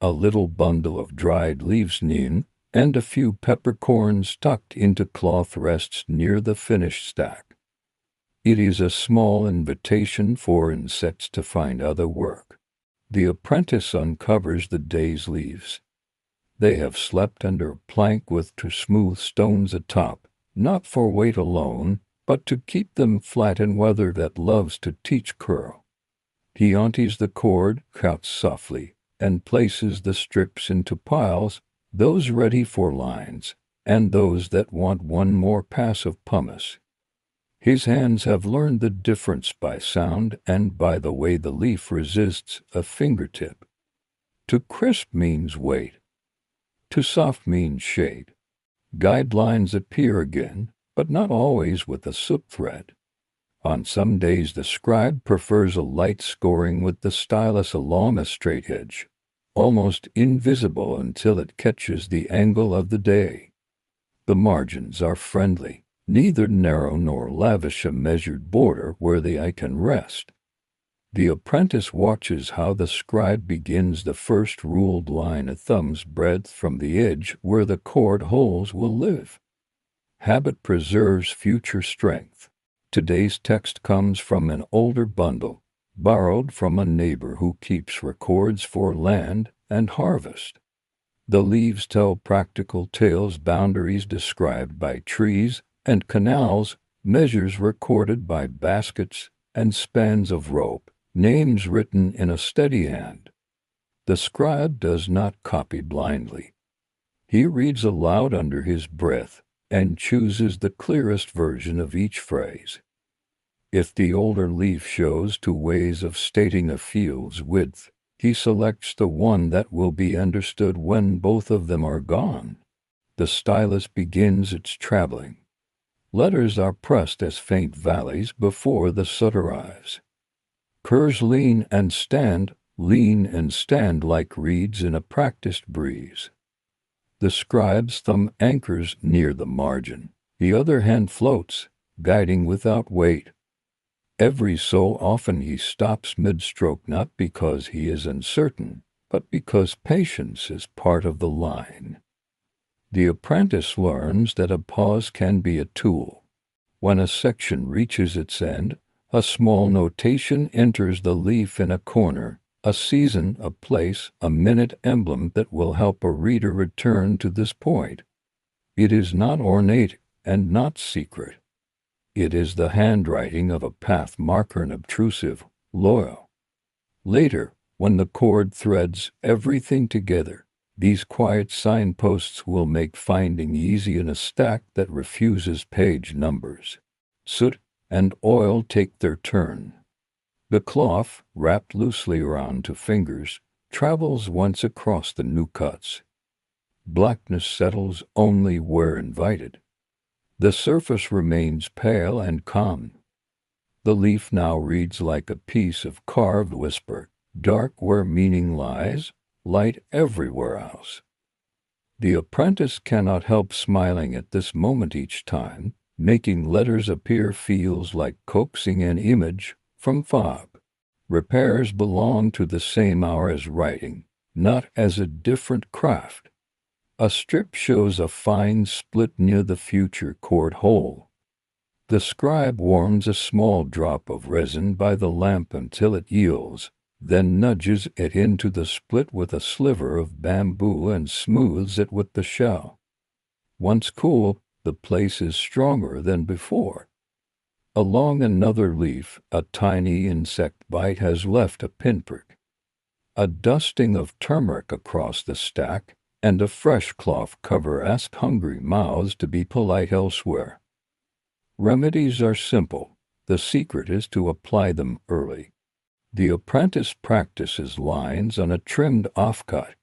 A little bundle of dried leaves neon and a few peppercorns tucked into cloth rests near the finished stack. It is a small invitation for insects to find other work. The apprentice uncovers the day's leaves. They have slept under a plank with 2 smooth stones atop, not for weight alone, but to keep them flat in weather that loves to teach curl. He unties the cord, counts softly, and places the strips into piles, those ready for lines, and those that want one more pass of pumice. His hands have learned the difference by sound and by the way the leaf resists a fingertip. To crisp means weight. To soft means shade. Guidelines appear again, but not always with a soot thread. On some days the scribe prefers a light scoring with the stylus along a straight edge, almost invisible until it catches the angle of the day. The margins are friendly, neither narrow nor lavish a measured border where the eye can rest. The apprentice watches how the scribe begins the first ruled line a thumb's breadth from the edge where the cord holes will live. Habit preserves future strength. Today's text comes from an older bundle, borrowed from a neighbor who keeps records for land and harvest. The leaves tell practical tales, boundaries described by trees and canals, measures recorded by baskets and spans of rope, names written in a steady hand. The scribe does not copy blindly. He reads aloud under his breath and chooses the clearest version of each phrase. If the older leaf shows 2 ways of stating a field's width, he selects the one that will be understood when both of them are gone. The stylus begins its traveling. Letters are pressed as faint valleys before the soot arrives. Curves lean and stand like reeds in a practiced breeze. The scribe's thumb anchors near the margin. The other hand floats, guiding without weight. Every so often he stops mid-stroke, not because he is uncertain, but because patience is part of the line. The apprentice learns that a pause can be a tool. When a section reaches its end, a small notation enters the leaf in a corner, a season, a place, a minute emblem that will help a reader return to this point. It is not ornate and not secret. It is the handwriting of a path marker, unobtrusive, loyal. Later, when the cord threads everything together, these quiet signposts will make finding easy in a stack that refuses page numbers. Soot and oil take their turn. The cloth, wrapped loosely around 2 fingers, travels once across the new cuts. Blackness settles only where invited. The surface remains pale and calm. The leaf now reads like a piece of carved whisper, dark where meaning lies, light everywhere else. The apprentice cannot help smiling at this moment each time. Making letters appear feels like coaxing an image from fog. Repairs belong to the same hour as writing, not as a different craft. A strip shows a fine split near the future cord hole. The scribe warms a small drop of resin by the lamp until it yields, then nudges it into the split with a sliver of bamboo and smooths it with the shell. Once cool, the place is stronger than before. Along another leaf, a tiny insect bite has left a pinprick. A dusting of turmeric across the stack, and a fresh cloth cover asks hungry mouths to be polite elsewhere. Remedies are simple. The secret is to apply them early. The apprentice practices lines on a trimmed offcut.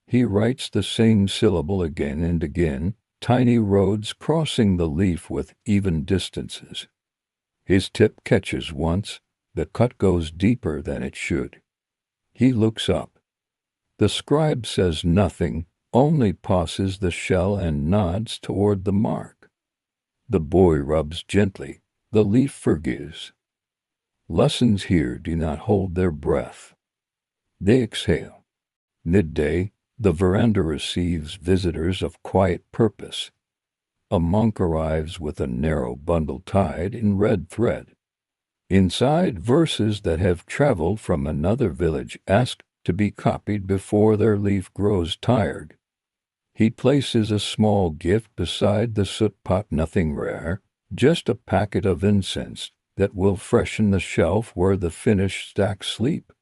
He writes the same syllable again and again, tiny roads crossing the leaf with even distances. His tip catches once, the cut goes deeper than it should. He looks up. The scribe says nothing, only passes the shell and nods toward the mark. The boy rubs gently, the leaf forgives. Lessons here do not hold their breath. They exhale. Midday, the veranda receives visitors of quiet purpose. A monk arrives with a narrow bundle tied in red thread. Inside, verses that have traveled from another village ask to be copied before their leaf grows tired. He places a small gift beside the soot pot, nothing rare, just a packet of incense that will freshen the shelf where the finished stacks sleep.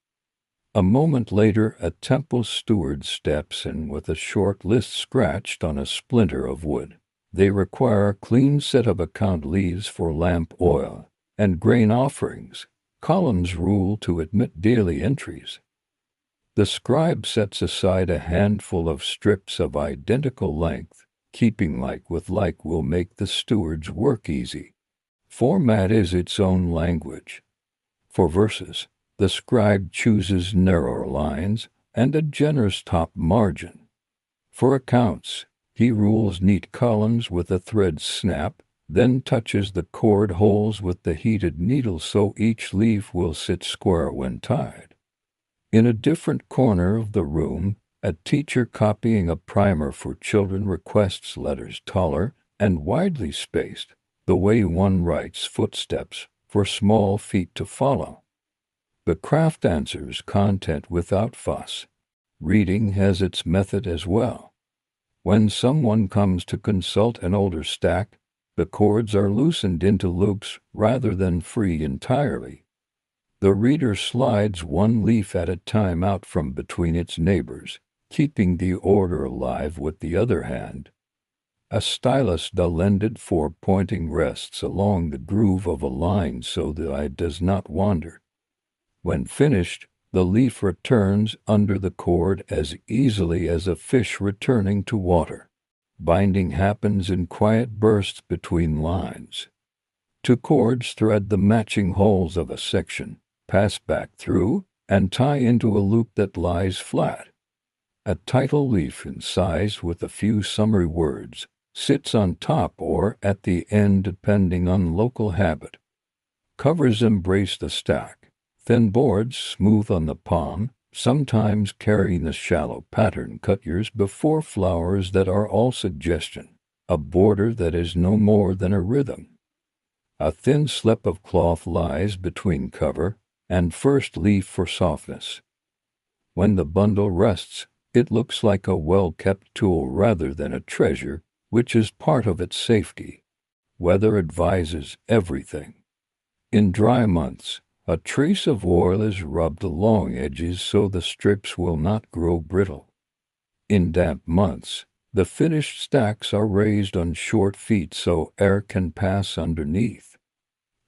A moment later, a temple steward steps in with a short list scratched on a splinter of wood. They require a clean set of account leaves for lamp oil and grain offerings, columns rule to admit daily entries. The scribe sets aside a handful of strips of identical length. Keeping like with like will make the steward's work easy. Format is its own language. For verses, the scribe chooses narrower lines and a generous top margin. For accounts, he rules neat columns with a thread snap, then touches the cord holes with the heated needle so each leaf will sit square when tied. In a different corner of the room, a teacher copying a primer for children requests letters taller and widely spaced, the way one writes footsteps for small feet to follow. The craft answers content without fuss. Reading has its method as well. When someone comes to consult an older stack, the cords are loosened into loops rather than free entirely. The reader slides one leaf at a time out from between its neighbors, keeping the order alive with the other hand. A stylus lended for pointing rests along the groove of a line so the eye does not wander. When finished, the leaf returns under the cord as easily as a fish returning to water. Binding happens in quiet bursts between lines. Two cords thread the matching holes of a section, pass back through, and tie into a loop that lies flat. A title leaf incised with a few summary words sits on top or at the end depending on local habit. Covers embrace the stack. Thin boards smooth on the palm, sometimes carrying the shallow pattern cut years before flowers that are all suggestion, a border that is no more than a rhythm. A thin slip of cloth lies between cover and first leaf for softness. When the bundle rests, it looks like a well-kept tool rather than a treasure, which is part of its safety. Weather advises everything. In dry months, a trace of oil is rubbed along edges so the strips will not grow brittle. In damp months, the finished stacks are raised on short feet so air can pass underneath.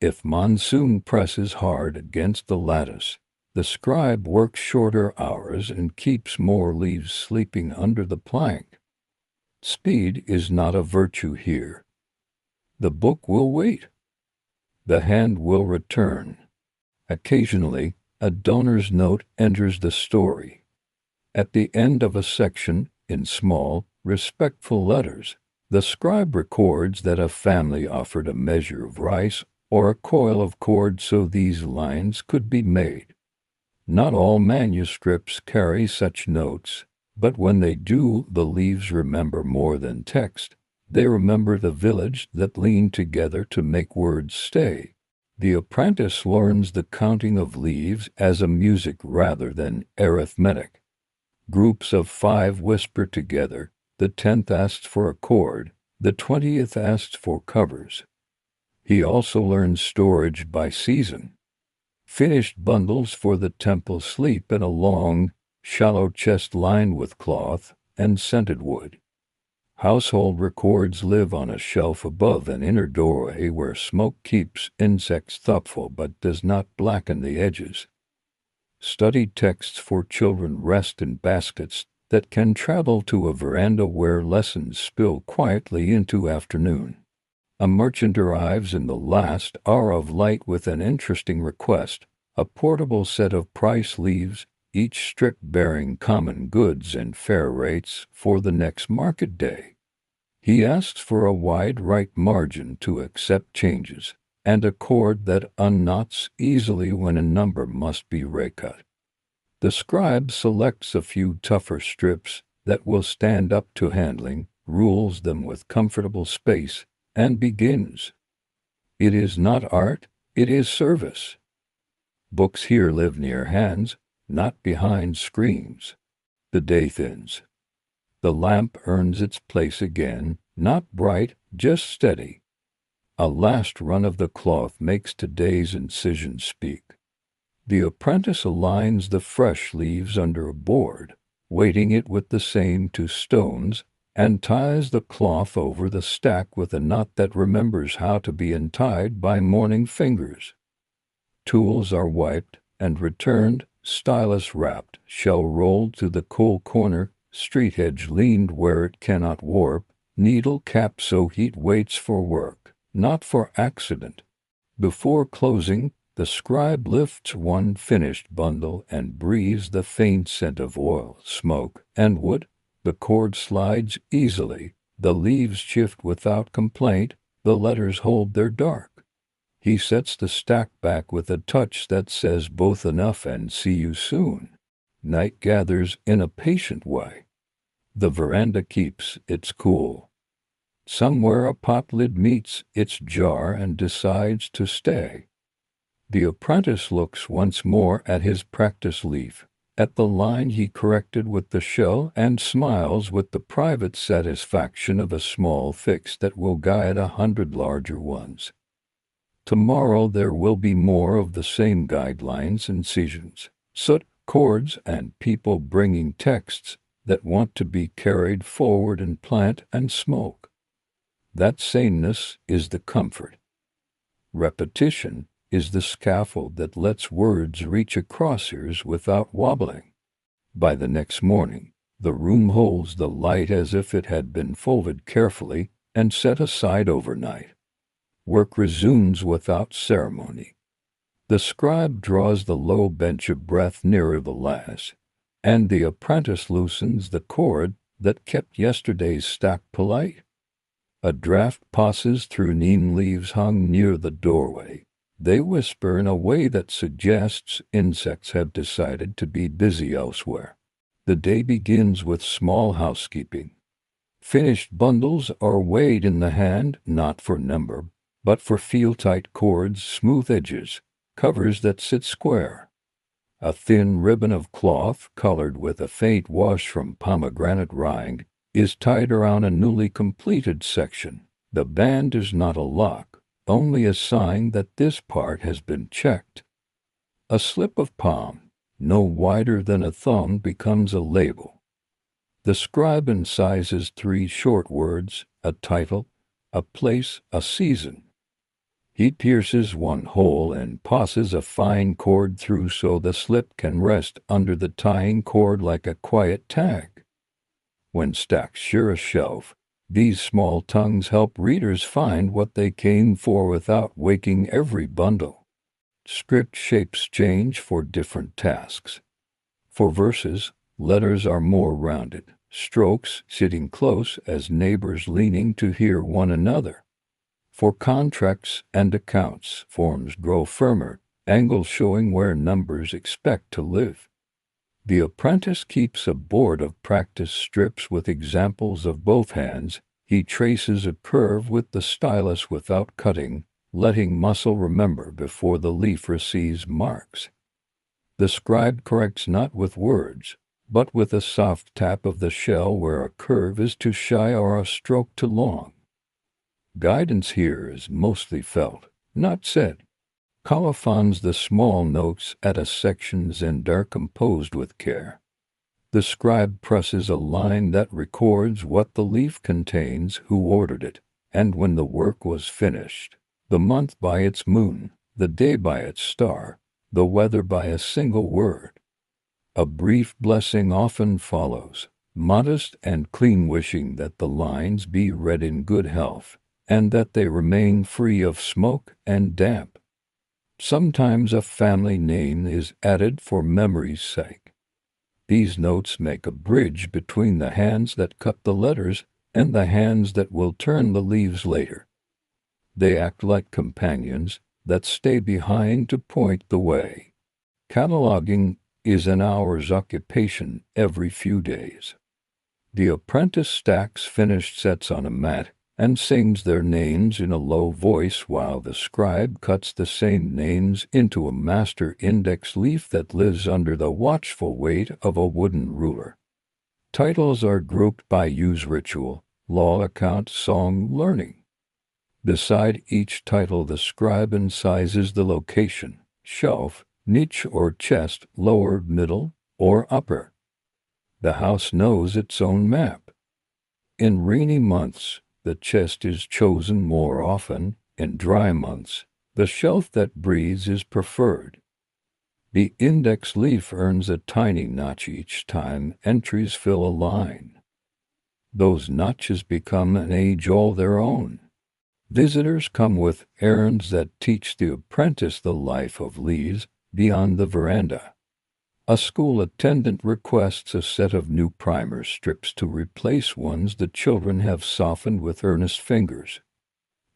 If monsoon presses hard against the lattice, the scribe works shorter hours and keeps more leaves sleeping under the plank. Speed is not a virtue here. The book will wait. The hand will return. Occasionally, a donor's note enters the story. At the end of a section, in small, respectful letters, the scribe records that a family offered a measure of rice or a coil of cord so these lines could be made. Not all manuscripts carry such notes, but when they do, the leaves remember more than text. They remember the village that leaned together to make words stay. The apprentice learns the counting of leaves as a music rather than arithmetic. Groups of 5 whisper together, the 10th asks for a chord, the 20th asks for covers. He also learns storage by season. Finished bundles for the temple sleep in a long, shallow chest lined with cloth and scented wood. Household records live on a shelf above an inner doorway where smoke keeps insects thoughtful but does not blacken the edges. Studied texts for children rest in baskets that can travel to a veranda where lessons spill quietly into afternoon. A merchant arrives in the last hour of light with an interesting request, a portable set of price leaves, each strip bearing common goods and fair rates for the next market day. He asks for a wide right margin to accept changes, and a cord that unknots easily when a number must be recut. The scribe selects a few tougher strips that will stand up to handling, rules them with comfortable space, and begins. It is not art, it is service. Books here live near hands, not behind screens. The day thins. The lamp earns its place again, not bright, just steady. A last run of the cloth makes today's incision speak. The apprentice aligns the fresh leaves under a board, weighting it with the same 2 stones, and ties the cloth over the stack with a knot that remembers how to be untied by morning fingers. Tools are wiped and returned, stylus wrapped, shell rolled to the cool corner, street edge leaned where it cannot warp, needle cap so heat waits for work, not for accident. Before closing, the scribe lifts one finished bundle and breathes the faint scent of oil, smoke, and wood. The cord slides easily, the leaves shift without complaint, the letters hold their dark. He sets the stack back with a touch that says both enough and see you soon. Night gathers in a patient way. The veranda keeps its cool. Somewhere a pot lid meets its jar and decides to stay. The apprentice looks once more at his practice leaf, at the line he corrected with the shell, and smiles with the private satisfaction of a small fix that will guide 100 larger ones. Tomorrow there will be more of the same guidelines, incisions, soot, cords, and people bringing texts that want to be carried forward in plant and smoke. That saneness is the comfort. Repetition is the scaffold that lets words reach across ears without wobbling. By the next morning, the room holds the light as if it had been folded carefully and set aside overnight. Work resumes without ceremony. The scribe draws the low bench of breath nearer the lass, and the apprentice loosens the cord that kept yesterday's stack polite. A draught passes through neem leaves hung near the doorway. They whisper in a way that suggests insects have decided to be busy elsewhere. The day begins with small housekeeping. Finished bundles are weighed in the hand, not for number, but for feel-tight cords, smooth edges, covers that sit square. A thin ribbon of cloth, colored with a faint wash from pomegranate rind, is tied around a newly completed section. The band is not a lock, only a sign that this part has been checked. A slip of palm, no wider than a thumb, becomes a label. The scribe incises 3 short words, a title, a place, a season. He pierces one hole and passes a fine cord through so the slip can rest under the tying cord like a quiet tag. When stacked sheer a shelf, these small tongues help readers find what they came for without waking every bundle. Script shapes change for different tasks. For verses, letters are more rounded, strokes sitting close as neighbors leaning to hear one another. For contracts and accounts, forms grow firmer angles showing where numbers expect to live. The apprentice keeps a board of practice strips with examples of both hands. He traces a curve with the stylus without cutting, letting muscle remember before the leaf receives marks. The scribe corrects not with words, but with a soft tap of the shell where a curve is too shy or a stroke too long. Guidance here is mostly felt, not said. Colophons the small notes at a section's end are composed with care. The scribe presses a line that records what the leaf contains, who ordered it, and when the work was finished, the month by its moon, the day by its star, the weather by a single word. A brief blessing often follows, modest and clean, wishing that the lines be read in good health, and that they remain free of smoke and damp. Sometimes a family name is added for memory's sake. These notes make a bridge between the hands that cut the letters and the hands that will turn the leaves later. They act like companions that stay behind to point the way. Cataloging is an hour's occupation every few days. The apprentice stacks finished sets on a mat and sings their names in a low voice while the scribe cuts the same names into a master index leaf that lives under the watchful weight of a wooden ruler. Titles are grouped by use ritual, law, account, song, learning. Beside each title the scribe incisors the location, shelf, niche or chest, lower, middle, or upper. The house knows its own map. In rainy months, the chest is chosen more often. In dry months, the shelf that breathes is preferred. The index leaf earns a tiny notch each time entries fill a line. Those notches become an age all their own. Visitors come with errands that teach the apprentice the life of leaves beyond the veranda. A school attendant requests a set of new primer strips to replace ones the children have softened with earnest fingers.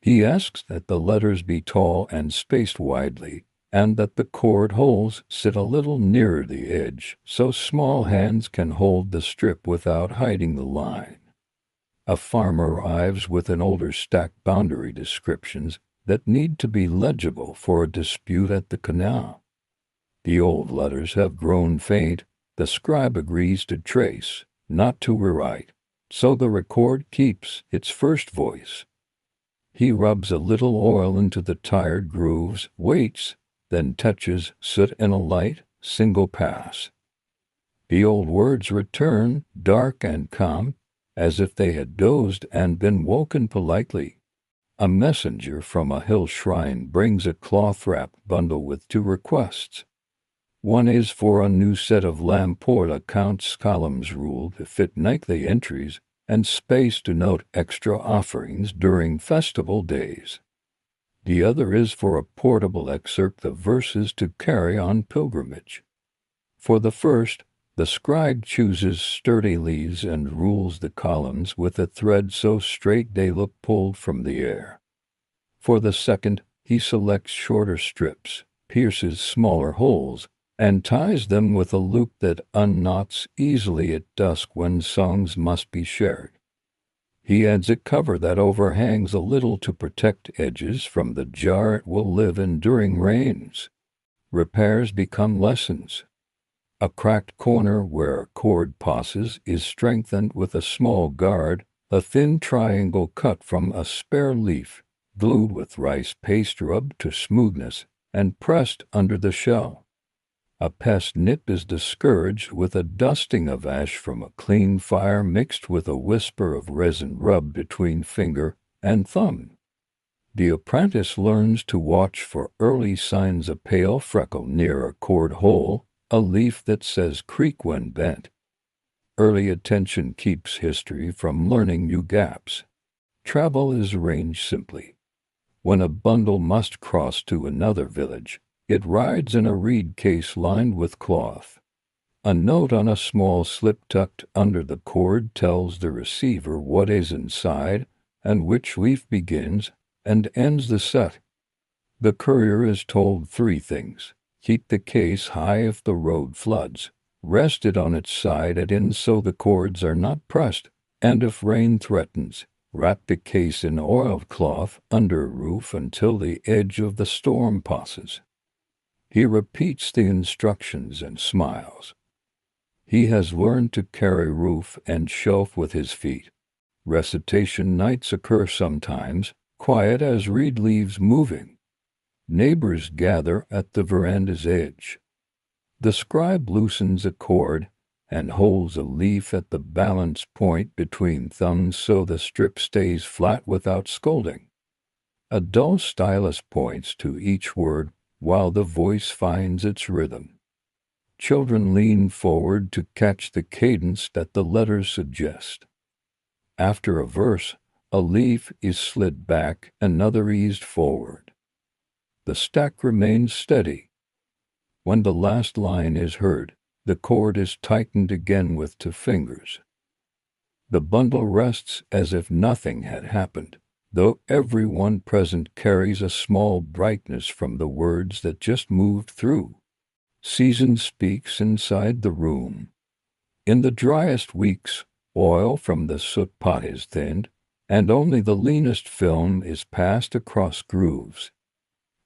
He asks that the letters be tall and spaced widely, and that the cord holes sit a little nearer the edge so small hands can hold the strip without hiding the line. A farmer arrives with an older stack boundary descriptions that need to be legible for a dispute at the canal. The old letters have grown faint. The scribe agrees to trace, not to rewrite, so the record keeps its first voice. He rubs a little oil into the tired grooves, waits, then touches soot in a light, single pass. The old words return, dark and calm, as if they had dozed and been woken politely. A messenger from a hill shrine brings a cloth-wrapped bundle with 2 requests. One is for a new set of Lamport accounts, columns ruled to fit nightly entries, and space to note extra offerings during festival days. The other is for a portable excerpt of verses to carry on pilgrimage. For the first, the scribe chooses sturdy leaves and rules the columns with a thread so straight they look pulled from the air. For the second, he selects shorter strips, pierces smaller holes, and ties them with a loop that unknots easily at dusk when songs must be shared. He adds a cover that overhangs a little to protect edges from the jar it will live in during rains. Repairs become lessons. A cracked corner where a cord passes is strengthened with a small guard, a thin triangle cut from a spare leaf, glued with rice paste rubbed to smoothness, and pressed under the shell. A pest nip is discouraged with a dusting of ash from a clean fire mixed with a whisper of resin rubbed between finger and thumb. The apprentice learns to watch for early signs: a pale freckle near a cord hole, a leaf that says creak when bent. Early attention keeps history from learning new gaps. Travel is arranged simply. When a bundle must cross to another village, it rides in a reed case lined with cloth. A note on a small slip tucked under the cord tells the receiver what is inside and which leaf begins and ends the set. The courier is told 3 things. Keep the case high if the road floods. Rest it on its side at ends so the cords are not pressed. And if rain threatens, wrap the case in oilcloth under a roof until the edge of the storm passes. He repeats the instructions and smiles. He has learned to carry roof and shelf with his feet. Recitation nights occur sometimes, quiet as reed leaves moving. Neighbors gather at the veranda's edge. The scribe loosens a cord and holds a leaf at the balance point between thumbs so the strip stays flat without scolding. A dull stylus points to each word while the voice finds its rhythm. Children lean forward to catch the cadence that the letters suggest. After a verse, a leaf is slid back, another eased forward. The stack remains steady. When the last line is heard, the cord is tightened again with 2 fingers. The bundle rests as if nothing had happened, though everyone present carries a small brightness from the words that just moved through. Season speaks inside the room. In the driest weeks, oil from the soot pot is thinned, and only the leanest film is passed across grooves.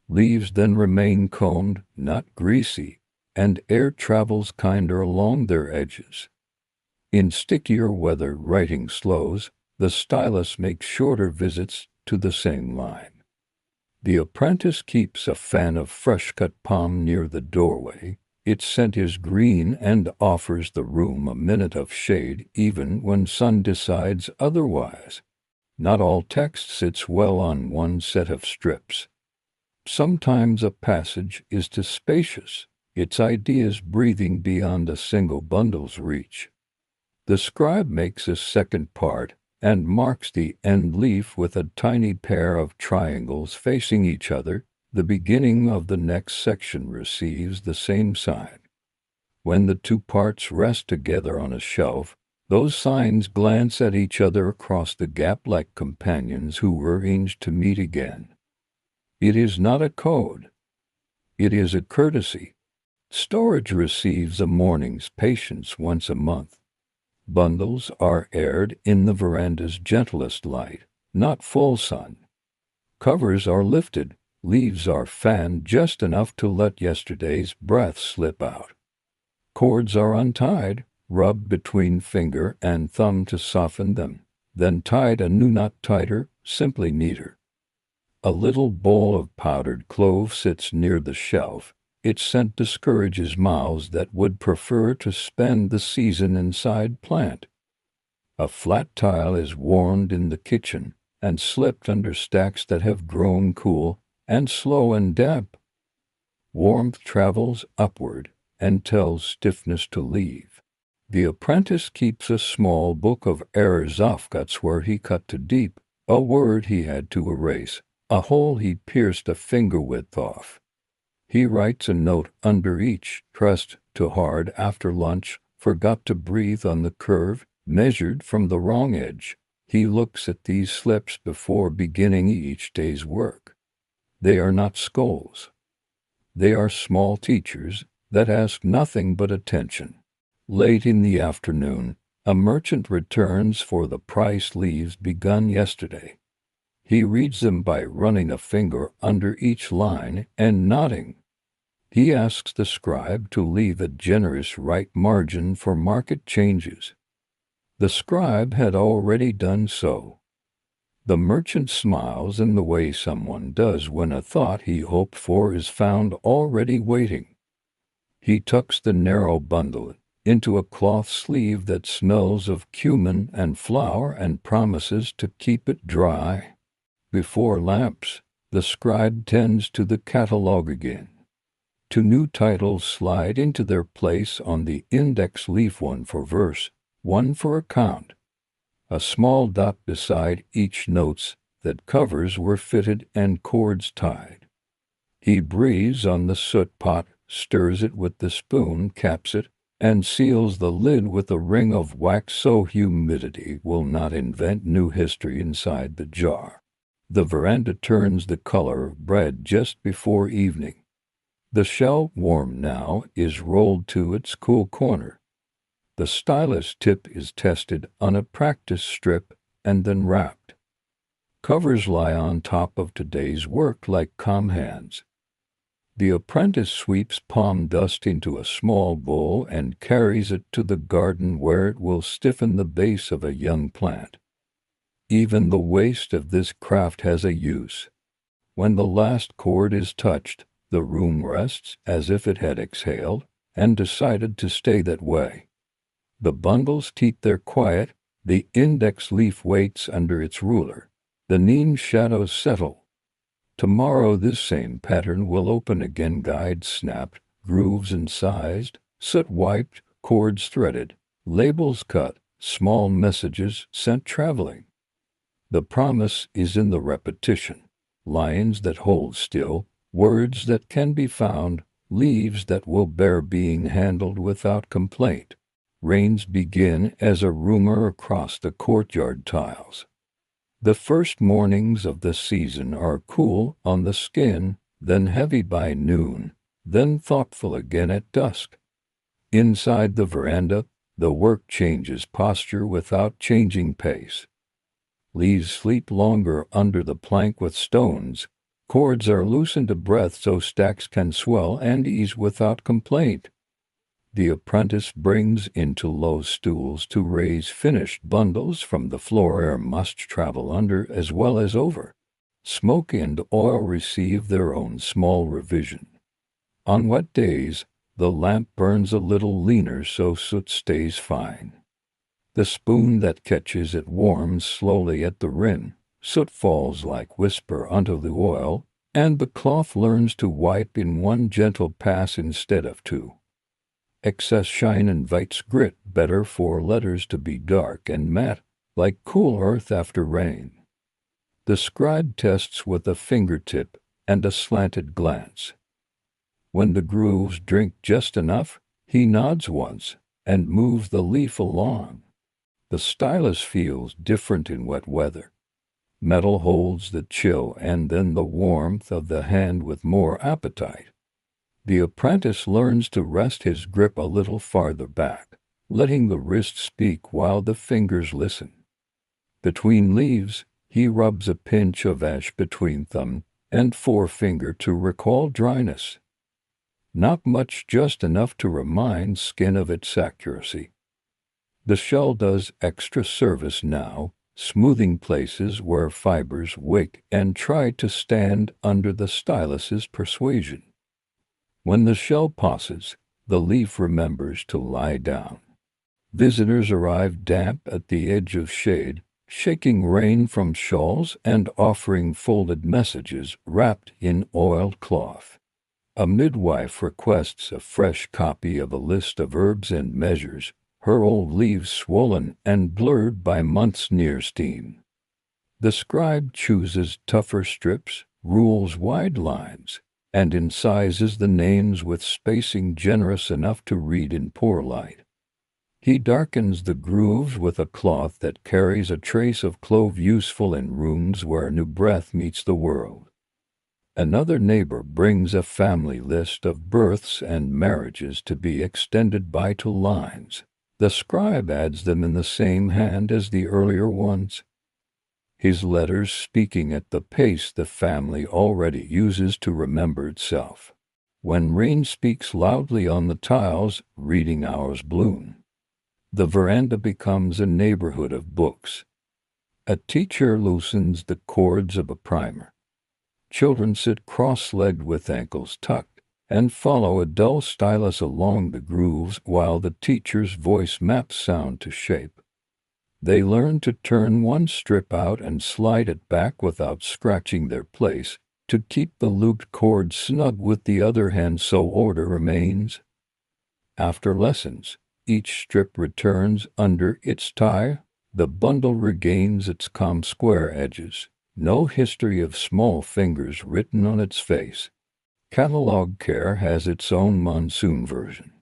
Leaves then remain combed, not greasy, and air travels kinder along their edges. In stickier weather writing slows, the stylus makes shorter visits to the same line. The apprentice keeps a fan of fresh-cut palm near the doorway. Its scent is green and offers the room a minute of shade even when sun decides otherwise. Not all text sits well on one set of strips. Sometimes a passage is too spacious, its ideas breathing beyond a single bundle's reach. The scribe makes a second part and marks the end leaf with a tiny pair of triangles facing each other. The beginning of the next section receives the same sign. When the 2 parts rest together on a shelf, those signs glance at each other across the gap like companions who arrange to meet again. It is not a code. It is a courtesy. Storage receives a morning's patience once a month. Bundles are aired in the veranda's gentlest light, not full sun. Covers are lifted, leaves are fanned just enough to let yesterday's breath slip out. Cords are untied, rubbed between finger and thumb to soften them, then tied a new knot tighter, simply neater. A little bowl of powdered clove sits near the shelf. Its scent discourages mouths that would prefer to spend the season inside plant. A flat tile is warmed in the kitchen and slipped under stacks that have grown cool and slow and damp. Warmth travels upward and tells stiffness to leave. The apprentice keeps a small book of errors offcuts where he cut too deep, a word he had to erase, a hole he pierced a finger width off. He writes a note under each, pressed too hard after lunch, forgot to breathe on the curve, measured from the wrong edge. He looks at these slips before beginning each day's work. They are not scolds. They are small teachers that ask nothing but attention. Late in the afternoon, a merchant returns for the price leaves begun yesterday. He reads them by running a finger under each line and nodding. He asks the scribe to leave a generous right margin for market changes. The scribe had already done so. The merchant smiles in the way someone does when a thought he hoped for is found already waiting. He tucks the narrow bundle into a cloth sleeve that smells of cumin and flour and promises to keep it dry. Before lamps, the scribe tends to the catalogue again. 2 new titles slide into their place on the index leaf, one for verse, one for account. A small dot beside each notes that covers were fitted and cords tied. He breathes on the soot pot, stirs it with the spoon, caps it, and seals the lid with a ring of wax so humidity will not invent new history inside the jar. The veranda turns the color of bread just before evening. The shell, warm now, is rolled to its cool corner. The stylus tip is tested on a practice strip and then wrapped. Covers lie on top of today's work like calm hands. The apprentice sweeps palm dust into a small bowl and carries it to the garden where it will stiffen the base of a young plant. Even the waste of this craft has a use. When the last chord is touched, the room rests as if it had exhaled and decided to stay that way. The bundles keep their quiet, the index leaf waits under its ruler. The neon shadows settle. Tomorrow this same pattern will open again, guides snapped, grooves incised, soot wiped, cords threaded, labels cut, small messages sent traveling. The promise is in the repetition, lines that hold still, words that can be found, leaves that will bear being handled without complaint. Rains begin as a rumor across the courtyard tiles. The first mornings of the season are cool on the skin, then heavy by noon, then thoughtful again at dusk. Inside the veranda, the work changes posture without changing pace. Leaves sleep longer under the plank with stones. Cords are loosened a breath so stacks can swell and ease without complaint. The apprentice brings into low stools to raise finished bundles from the floor. Air must travel under as well as over. Smoke and oil receive their own small revision. On wet days, the lamp burns a little leaner so soot stays fine. The spoon that catches it warms slowly at the rim. Soot falls like whisper onto the oil, and the cloth learns to wipe in one gentle pass instead of two. Excess shine invites grit, better for letters to be dark and matte, like cool earth after rain. The scribe tests with a fingertip and a slanted glance. When the grooves drink just enough, he nods once and moves the leaf along. The stylus feels different in wet weather. Metal holds the chill and then the warmth of the hand with more appetite. The apprentice learns to rest his grip a little farther back, letting the wrist speak while the fingers listen. Between leaves, he rubs a pinch of ash between thumb and forefinger to recall dryness. Not much, just enough to remind skin of its accuracy. The shell does extra service now, smoothing places where fibers wake and try to stand under the stylus's persuasion. When the shell pauses, the leaf remembers to lie down. Visitors arrive damp at the edge of shade, shaking rain from shawls and offering folded messages wrapped in oiled cloth. A midwife requests a fresh copy of a list of herbs and measures, her old leaves swollen and blurred by months near steam. The scribe chooses tougher strips, rules wide lines, and incises the names with spacing generous enough to read in poor light. He darkens the grooves with a cloth that carries a trace of clove, useful in rooms where new breath meets the world. Another neighbor brings a family list of births and marriages to be extended by 2 lines. The scribe adds them in the same hand as the earlier ones. His letters speaking at the pace the family already uses to remember itself. When rain speaks loudly on the tiles, reading hours bloom. The veranda becomes a neighborhood of books. A teacher loosens the cords of a primer. Children sit cross-legged with ankles tucked and follow a dull stylus along the grooves while the teacher's voice maps sound to shape. They learn to turn one strip out and slide it back without scratching their place, to keep the looped cord snug with the other hand so order remains. After lessons, each strip returns under its tie, the bundle regains its calm square edges, no history of small fingers written on its face. Catalog care has its own monsoon version.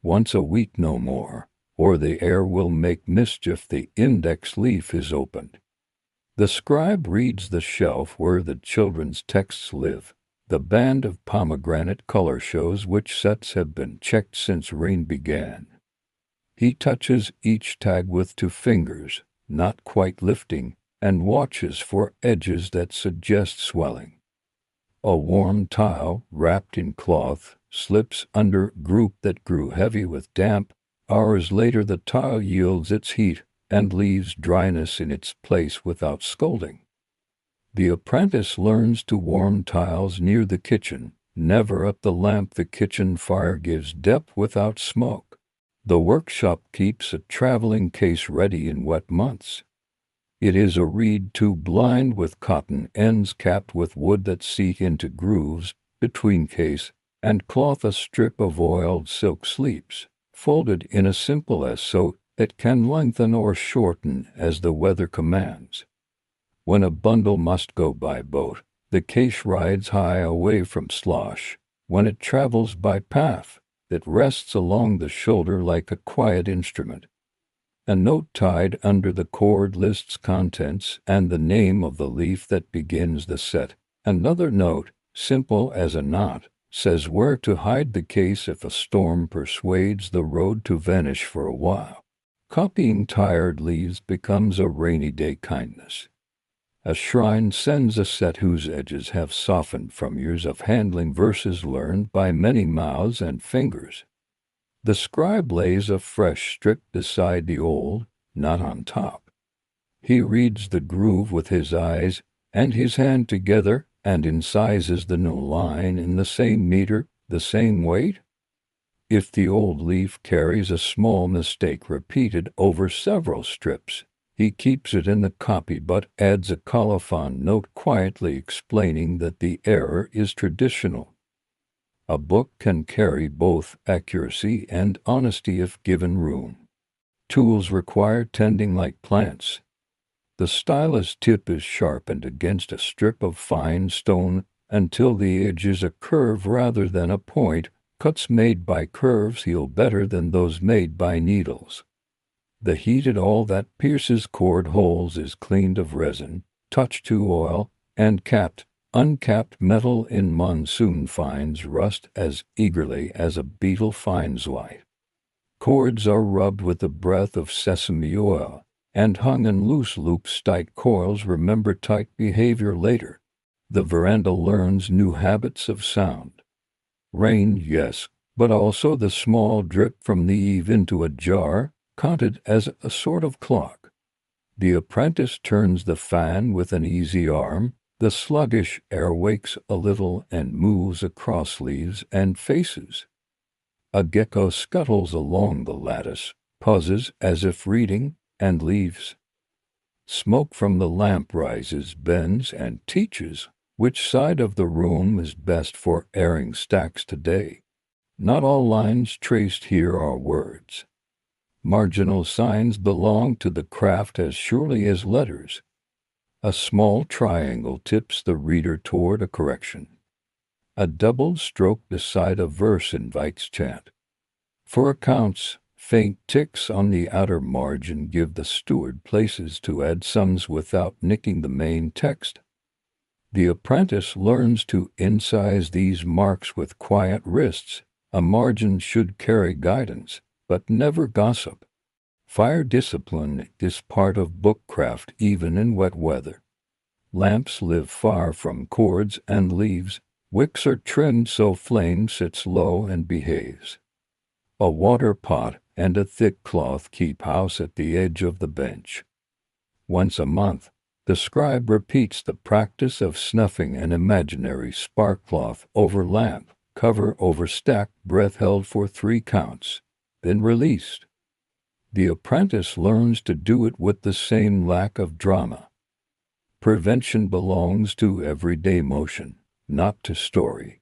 Once a week no more, or the air will make mischief. The index leaf is opened. The scribe reads the shelf where the children's texts live. The band of pomegranate color shows which sets have been checked since rain began. He touches each tag with 2 fingers, not quite lifting, and watches for edges that suggest swelling. A warm tile, wrapped in cloth, slips under group that grew heavy with damp. Hours later the tile yields its heat and leaves dryness in its place without scolding. The apprentice learns to warm tiles near the kitchen, never up the lamp. The kitchen fire gives depth without smoke. The workshop keeps a traveling case ready in wet months. It is a reed tube lined with cotton ends capped with wood that seek into grooves between case and cloth. A strip of oiled silk sleeps, folded in a simple S so it can lengthen or shorten as the weather commands. When a bundle must go by boat, the case rides high away from slosh. When it travels by path, it rests along the shoulder like a quiet instrument. A note tied under the cord lists contents and the name of the leaf that begins the set. Another note, simple as a knot, says where to hide the case if a storm persuades the road to vanish for a while. Copying tired leaves becomes a rainy day kindness. A shrine sends a set whose edges have softened from years of handling verses learned by many mouths and fingers. The scribe lays a fresh strip beside the old, not on top. He reads the groove with his eyes and his hand together and incises the new line in the same meter, the same weight. If the old leaf carries a small mistake repeated over several strips, he keeps it in the copy but adds a colophon note quietly explaining that the error is traditional. A book can carry both accuracy and honesty if given room. Tools require tending like plants. The stylus tip is sharpened against a strip of fine stone until the edge is a curve rather than a point. Cuts made by curves heal better than those made by needles. The heated awl that pierces cord holes is cleaned of resin, touched to oil, and capped. Uncapped metal in monsoon finds rust as eagerly as a beetle finds light. Cords are rubbed with the breath of sesame oil, and hung in loose loops. Tight coils remember tight behavior later. The veranda learns new habits of sound. Rain, yes, but also the small drip from the eave into a jar, counted as a sort of clock. The apprentice turns the fan with an easy arm. The sluggish air wakes a little and moves across leaves and faces. A gecko scuttles along the lattice, pauses as if reading, and leaves. Smoke from the lamp rises, bends, and teaches which side of the room is best for airing stacks today. Not all lines traced here are words. Marginal signs belong to the craft as surely as letters. A small triangle tips the reader toward a correction. A double stroke beside a verse invites chant. For accounts, faint ticks on the outer margin give the steward places to add sums without nicking the main text. The apprentice learns to incise these marks with quiet wrists. A margin should carry guidance, but never gossip. Fire discipline is part of bookcraft even in wet weather. Lamps live far from cords and leaves. Wicks are trimmed so flame sits low and behaves. A water pot and a thick cloth keep house at the edge of the bench. Once a month, the scribe repeats the practice of snuffing an imaginary spark cloth over lamp, cover over stack, breath held for 3 counts, then released. The apprentice learns to do it with the same lack of drama. Prevention belongs to everyday motion, not to story.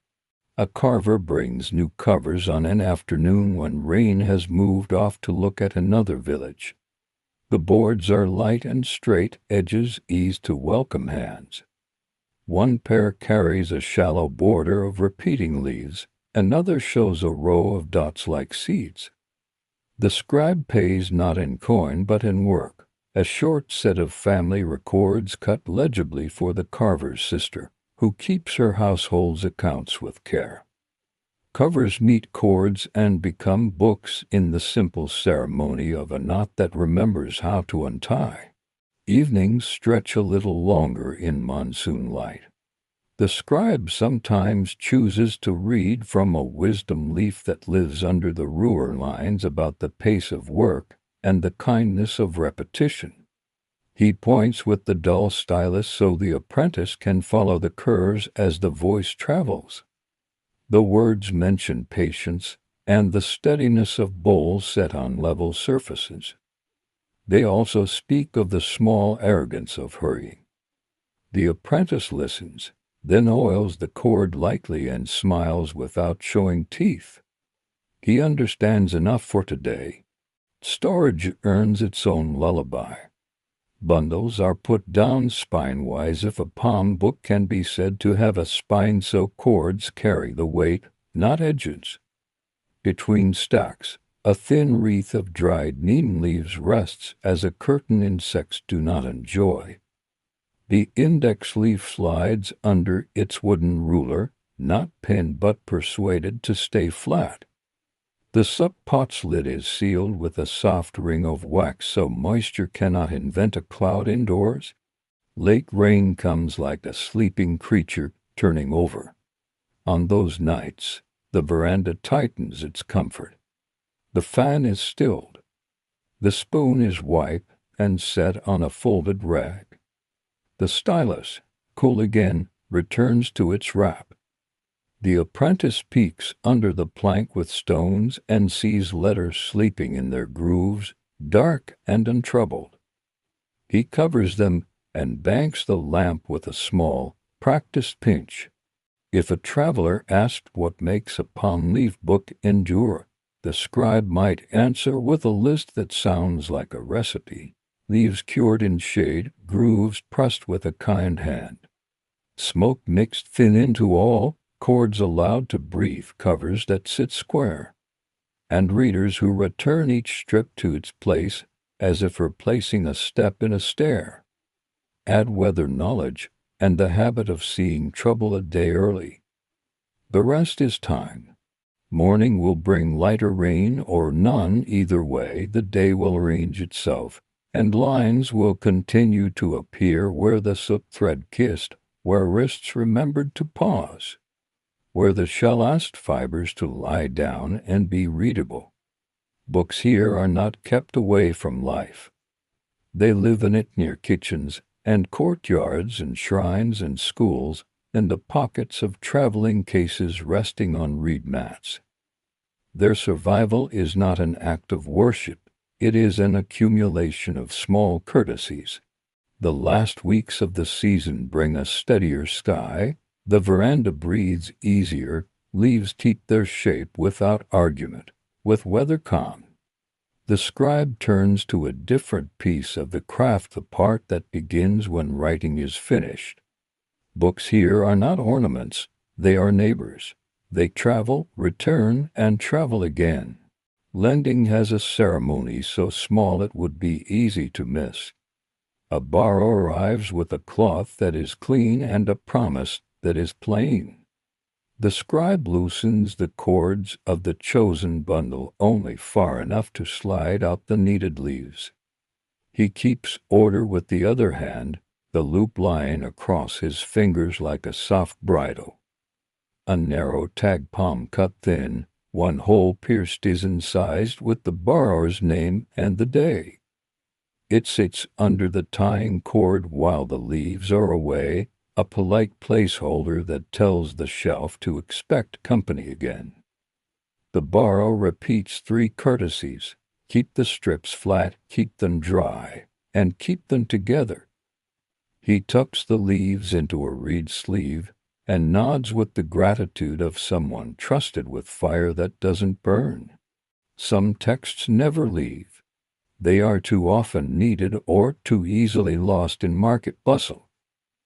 A carver brings new covers on an afternoon when rain has moved off to look at another village. The boards are light and straight, edges ease to welcome hands. One pair carries a shallow border of repeating leaves, another shows a row of dots like seeds. The scribe pays not in coin but in work. A short set of family records cut legibly for the carver's sister, who keeps her household's accounts with care. Covers meet chords and become books in the simple ceremony of a knot that remembers how to untie. Evenings stretch a little longer in monsoon light. The scribe sometimes chooses to read from a wisdom leaf that lives under the ruler lines about the pace of work and the kindness of repetition. He points with the dull stylus so the apprentice can follow the curves as the voice travels. The words mention patience and the steadiness of bowls set on level surfaces. They also speak of the small arrogance of hurrying. The apprentice listens, then oils the cord lightly and smiles without showing teeth. He understands enough for today. Storage earns its own lullaby. Bundles are put down spine-wise if a palm book can be said to have a spine, so cords carry the weight, not edges. Between stacks, a thin wreath of dried neem leaves rests as a curtain insects do not enjoy. The index leaf slides under its wooden ruler, not pinned but persuaded to stay flat. The sup pot's lid is sealed with a soft ring of wax so moisture cannot invent a cloud indoors. Lake rain comes like a sleeping creature turning over. On those nights, the veranda tightens its comfort. The fan is stilled. The spoon is wiped and set on a folded rag. The stylus, cool again, returns to its wrap. The apprentice peeks under the plank with stones and sees letters sleeping in their grooves, dark and untroubled. He covers them and banks the lamp with a small, practiced pinch. If a traveler asked what makes a palm-leaf book endure, the scribe might answer with a list that sounds like a recipe. Leaves cured in shade, grooves pressed with a kind hand. Smoke mixed thin into all, cords allowed to breathe, covers that sit square. And readers who return each strip to its place, as if replacing a step in a stair. Add weather knowledge, and the habit of seeing trouble a day early. The rest is time. Morning will bring lighter rain or none, either way the day will arrange itself, and lines will continue to appear where the soot thread kissed, where wrists remembered to pause, where the shell asked fibers to lie down and be readable. Books here are not kept away from life. They live in it near kitchens and courtyards and shrines and schools, in the pockets of traveling cases resting on reed mats. Their survival is not an act of worship. It is an accumulation of small courtesies. The last weeks of the season bring a steadier sky, the veranda breathes easier, leaves keep their shape without argument, with weather calm. The scribe turns to a different piece of the craft, the part that begins when writing is finished. Books here are not ornaments, they are neighbors. They travel, return, and travel again. Lending has a ceremony so small it would be easy to miss. A borrower arrives with a cloth that is clean and a promise that is plain. The scribe loosens the cords of the chosen bundle only far enough to slide out the needed leaves. He keeps order with the other hand, the loop lying across his fingers like a soft bridle. A narrow tag palm cut thin, one hole pierced is incised with the borrower's name and the day. It sits under the tying cord while the leaves are away, a polite placeholder that tells the shelf to expect company again. The borrower repeats 3 courtesies: keep the strips flat, keep them dry, and keep them together. He tucks the leaves into a reed sleeve and nods with the gratitude of someone trusted with fire that doesn't burn. Some texts never leave. They are too often needed or too easily lost in market bustle.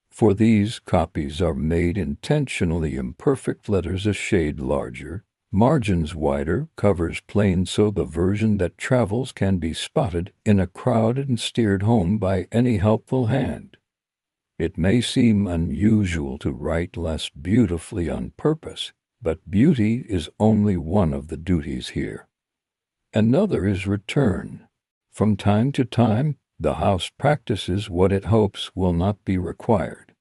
For these, copies are made intentionally imperfect, letters a shade larger, Margins wider, covers plain so the version that travels can be spotted in a crowd and steered home by any helpful hand. It may seem unusual to write less beautifully on purpose, but beauty is only one of the duties here. Another is return. From time to time, the house practices what it hopes will not be required.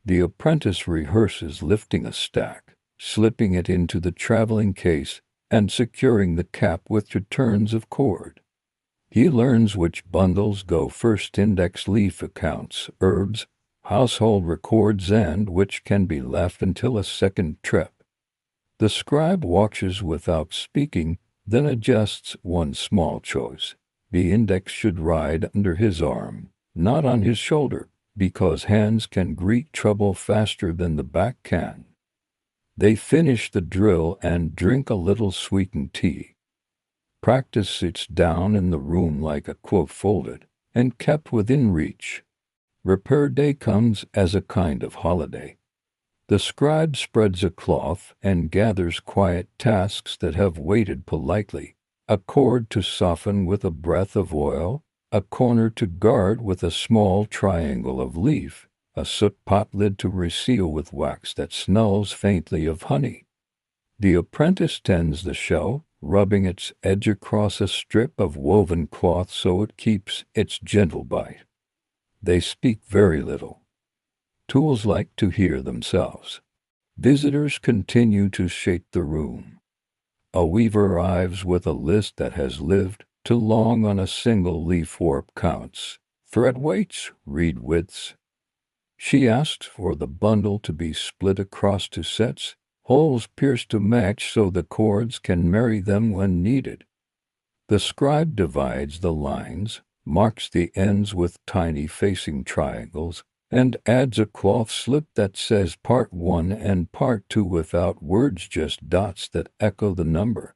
The apprentice rehearses lifting a stack, slipping it into the traveling case, and securing the cap with returns of cord. He learns which bundles go first, index leaf accounts, herbs, household records, and which can be left until a second trip. The scribe watches without speaking, then adjusts one small choice. The index should ride under his arm, not on his shoulder, because hands can greet trouble faster than the back can. They finish the drill and drink a little sweetened tea. Practice sits down in the room like a quote folded and kept within reach. Repair day comes as a kind of holiday. The scribe spreads a cloth and gathers quiet tasks that have waited politely, a cord to soften with a breath of oil, a corner to guard with a small triangle of leaf, a soot pot lid to reseal with wax that smells faintly of honey. The apprentice tends the shell, rubbing its edge across a strip of woven cloth so it keeps its gentle bite. They speak very little. Tools like to hear themselves. Visitors continue to shake the room. A weaver arrives with a list that has lived too long on a single leaf. Warp counts, thread weights, reed widths. She asks for the bundle to be split across two sets, holes pierced to match so the cords can marry them when needed. The scribe divides the lines, marks the ends with tiny facing triangles, and adds a cloth slip that says part 1 and part 2 without words, just dots that echo the number.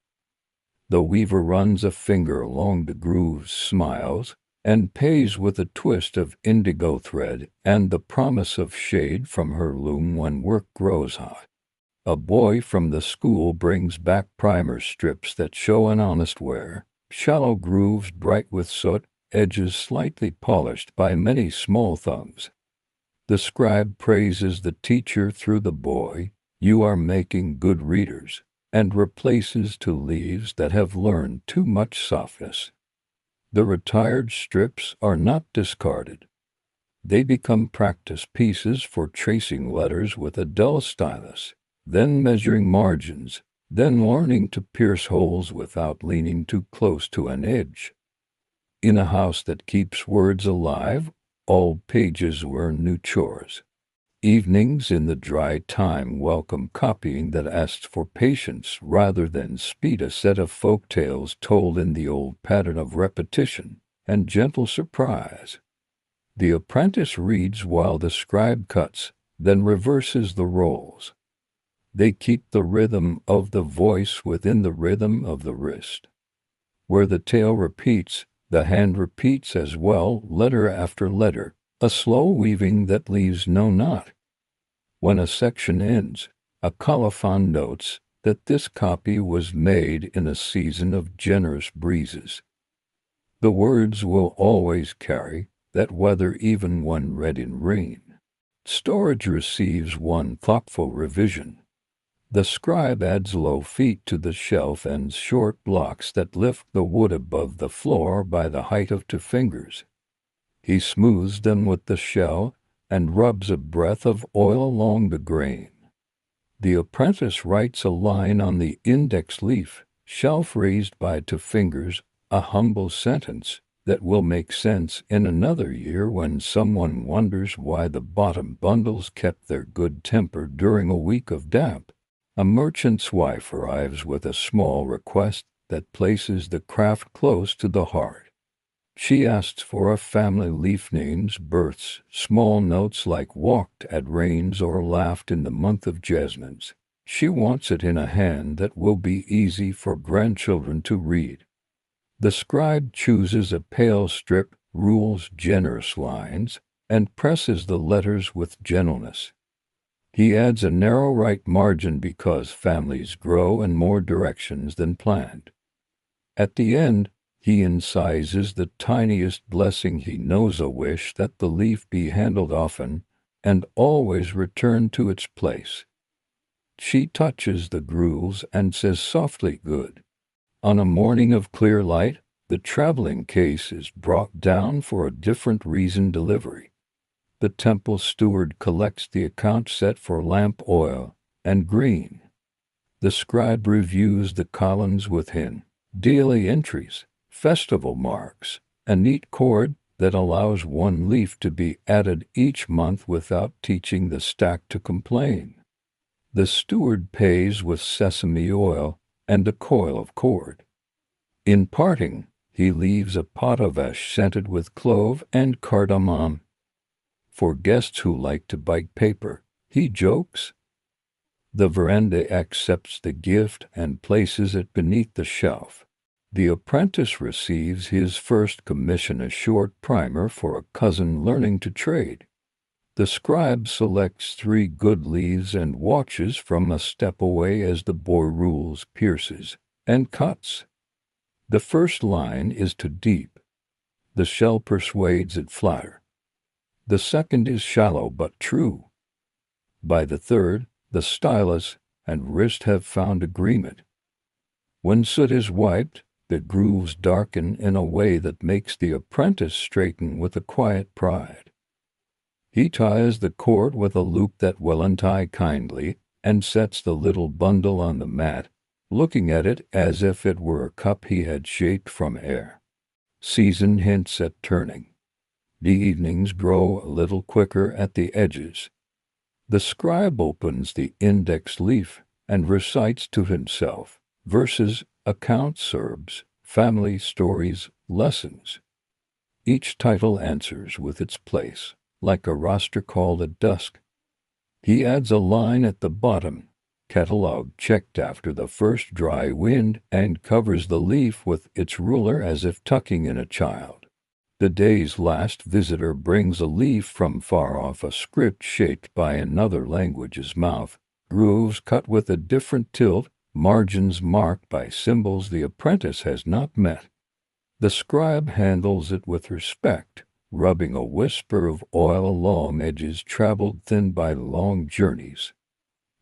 The weaver runs a finger along the grooves, smiles, and pays with a twist of indigo thread and the promise of shade from her loom when work grows hot. A boy from the school brings back primer strips that show an honest wear, shallow grooves bright with soot, edges slightly polished by many small thumbs. The scribe praises the teacher through the boy, "You are making good readers," and replaces two leaves that have learned too much softness. The retired strips are not discarded. They become practice pieces for tracing letters with a dull stylus, then measuring margins, then learning to pierce holes without leaning too close to an edge. In a house that keeps words alive, old pages were new chores. Evenings in the dry time welcome copying that asks for patience rather than speed, a set of folk tales told in the old pattern of repetition and gentle surprise. The apprentice reads while the scribe cuts, then reverses the roles. They keep the rhythm of the voice within the rhythm of the wrist. Where the tale repeats, the hand repeats as well, letter after letter, a slow weaving that leaves no knot. When a section ends, a colophon notes that this copy was made in a season of generous breezes. The words will always carry that weather even when read in rain. Storage receives one thoughtful revision. The scribe adds low feet to the shelf and short blocks that lift the wood above the floor by the height of 2 fingers. He smooths them with the shell and rubs a breath of oil along the grain. The apprentice writes a line on the index leaf, shelf raised by 2 fingers, a humble sentence that will make sense in another year when someone wonders why the bottom bundles kept their good temper during a week of damp. A merchant's wife arrives with a small request that places the craft close to the heart. She asks for a family leaf, names, births, small notes like walked at rains or laughed in the month of jasmines. She wants it in a hand that will be easy for grandchildren to read. The scribe chooses a pale strip, rules generous lines, and presses the letters with gentleness. He adds a narrow right margin because families grow in more directions than planned. At the end, he incises the tiniest blessing he knows, a wish that the leaf be handled often and always return to its place. She touches the grooves and says softly, "Good." On a morning of clear light, the traveling case is brought down for a different reason delivery. The temple steward collects the account set for lamp oil and green. The scribe reviews the columns with daily entries, festival marks, a neat cord that allows one leaf to be added each month without teaching the stack to complain. The steward pays with sesame oil and a coil of cord. In parting, he leaves a pot of ash scented with clove and cardamom. For guests who like to bite paper, he jokes. The veranda accepts the gift and places it beneath the shelf. The apprentice receives his first commission, a short primer for a cousin learning to trade. The scribe selects 3 good leaves and watches from a step away as the boy rules, pierces, and cuts. The first line is too deep. The shell persuades it flatter. The second is shallow but true. By the third, the stylus and wrist have found agreement. When soot is wiped, the grooves darken in a way that makes the apprentice straighten with a quiet pride. He ties the cord with a loop that will untie kindly and sets the little bundle on the mat, looking at it as if it were a cup he had shaped from air. Season hints at turning. The evenings grow a little quicker at the edges. The scribe opens the index leaf and recites to himself verses, accounts, Scribes, family stories, lessons. Each title answers with its place, like a roster called at dusk. He adds a line at the bottom, "Catalogue checked after the first dry wind," and covers the leaf with its ruler as if tucking in a child. The day's last visitor brings a leaf from far off, a script shaped by another language's mouth, grooves cut with a different tilt, margins marked by symbols the apprentice has not met. The scribe handles it with respect, rubbing a whisper of oil along edges traveled thin by long journeys.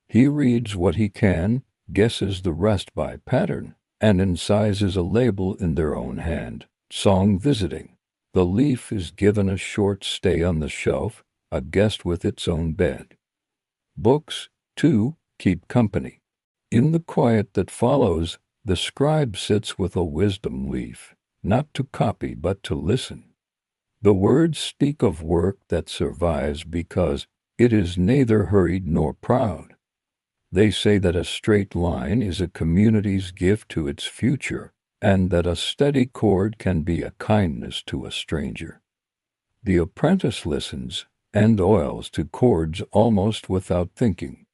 He reads what he can, guesses the rest by pattern, and incises a label in their own hand, "Song Visiting." The leaf is given a short stay on the shelf, a guest with its own bed. Books, too, keep company. In the quiet that follows, the scribe sits with a wisdom leaf, not to copy but to listen. The words speak of work that survives because it is neither hurried nor proud. They say that a straight line is a community's gift to its future, and that a steady cord can be a kindness to a stranger. The apprentice listens and oils to cords almost without thinking.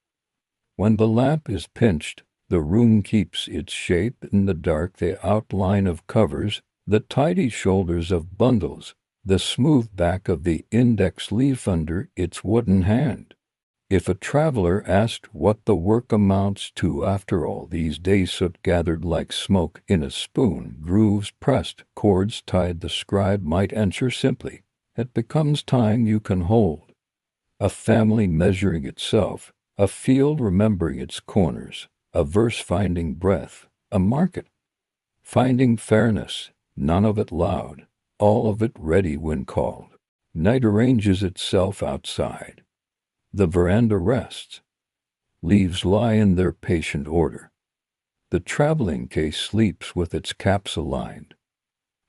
When the lamp is pinched, the room keeps its shape in the dark, the outline of covers, the tidy shoulders of bundles, the smooth back of the index leaf under its wooden hand. If a traveler asked what the work amounts to after all these days, soot gathered like smoke in a spoon, grooves pressed, cords tied, the scribe might answer simply, "It becomes time you can hold." A family measuring itself, a field remembering its corners, a verse finding breath, a market finding fairness, none of it loud, all of it ready when called. Night arranges itself outside. The veranda rests. Leaves lie in their patient order. The traveling case sleeps with its caps aligned.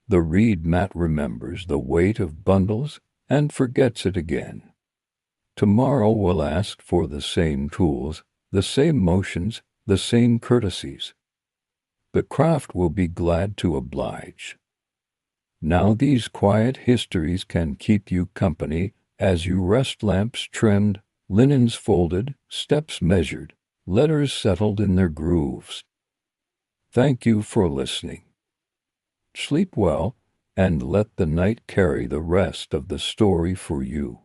The reed mat remembers the weight of bundles and forgets it again. Tomorrow will ask for the same tools, the same motions, the same courtesies. The craft will be glad to oblige. Now these quiet histories can keep you company as you rest, lamps trimmed, linens folded, steps measured, letters settled in their grooves. Thank you for listening. Sleep well, and let the night carry the rest of the story for you.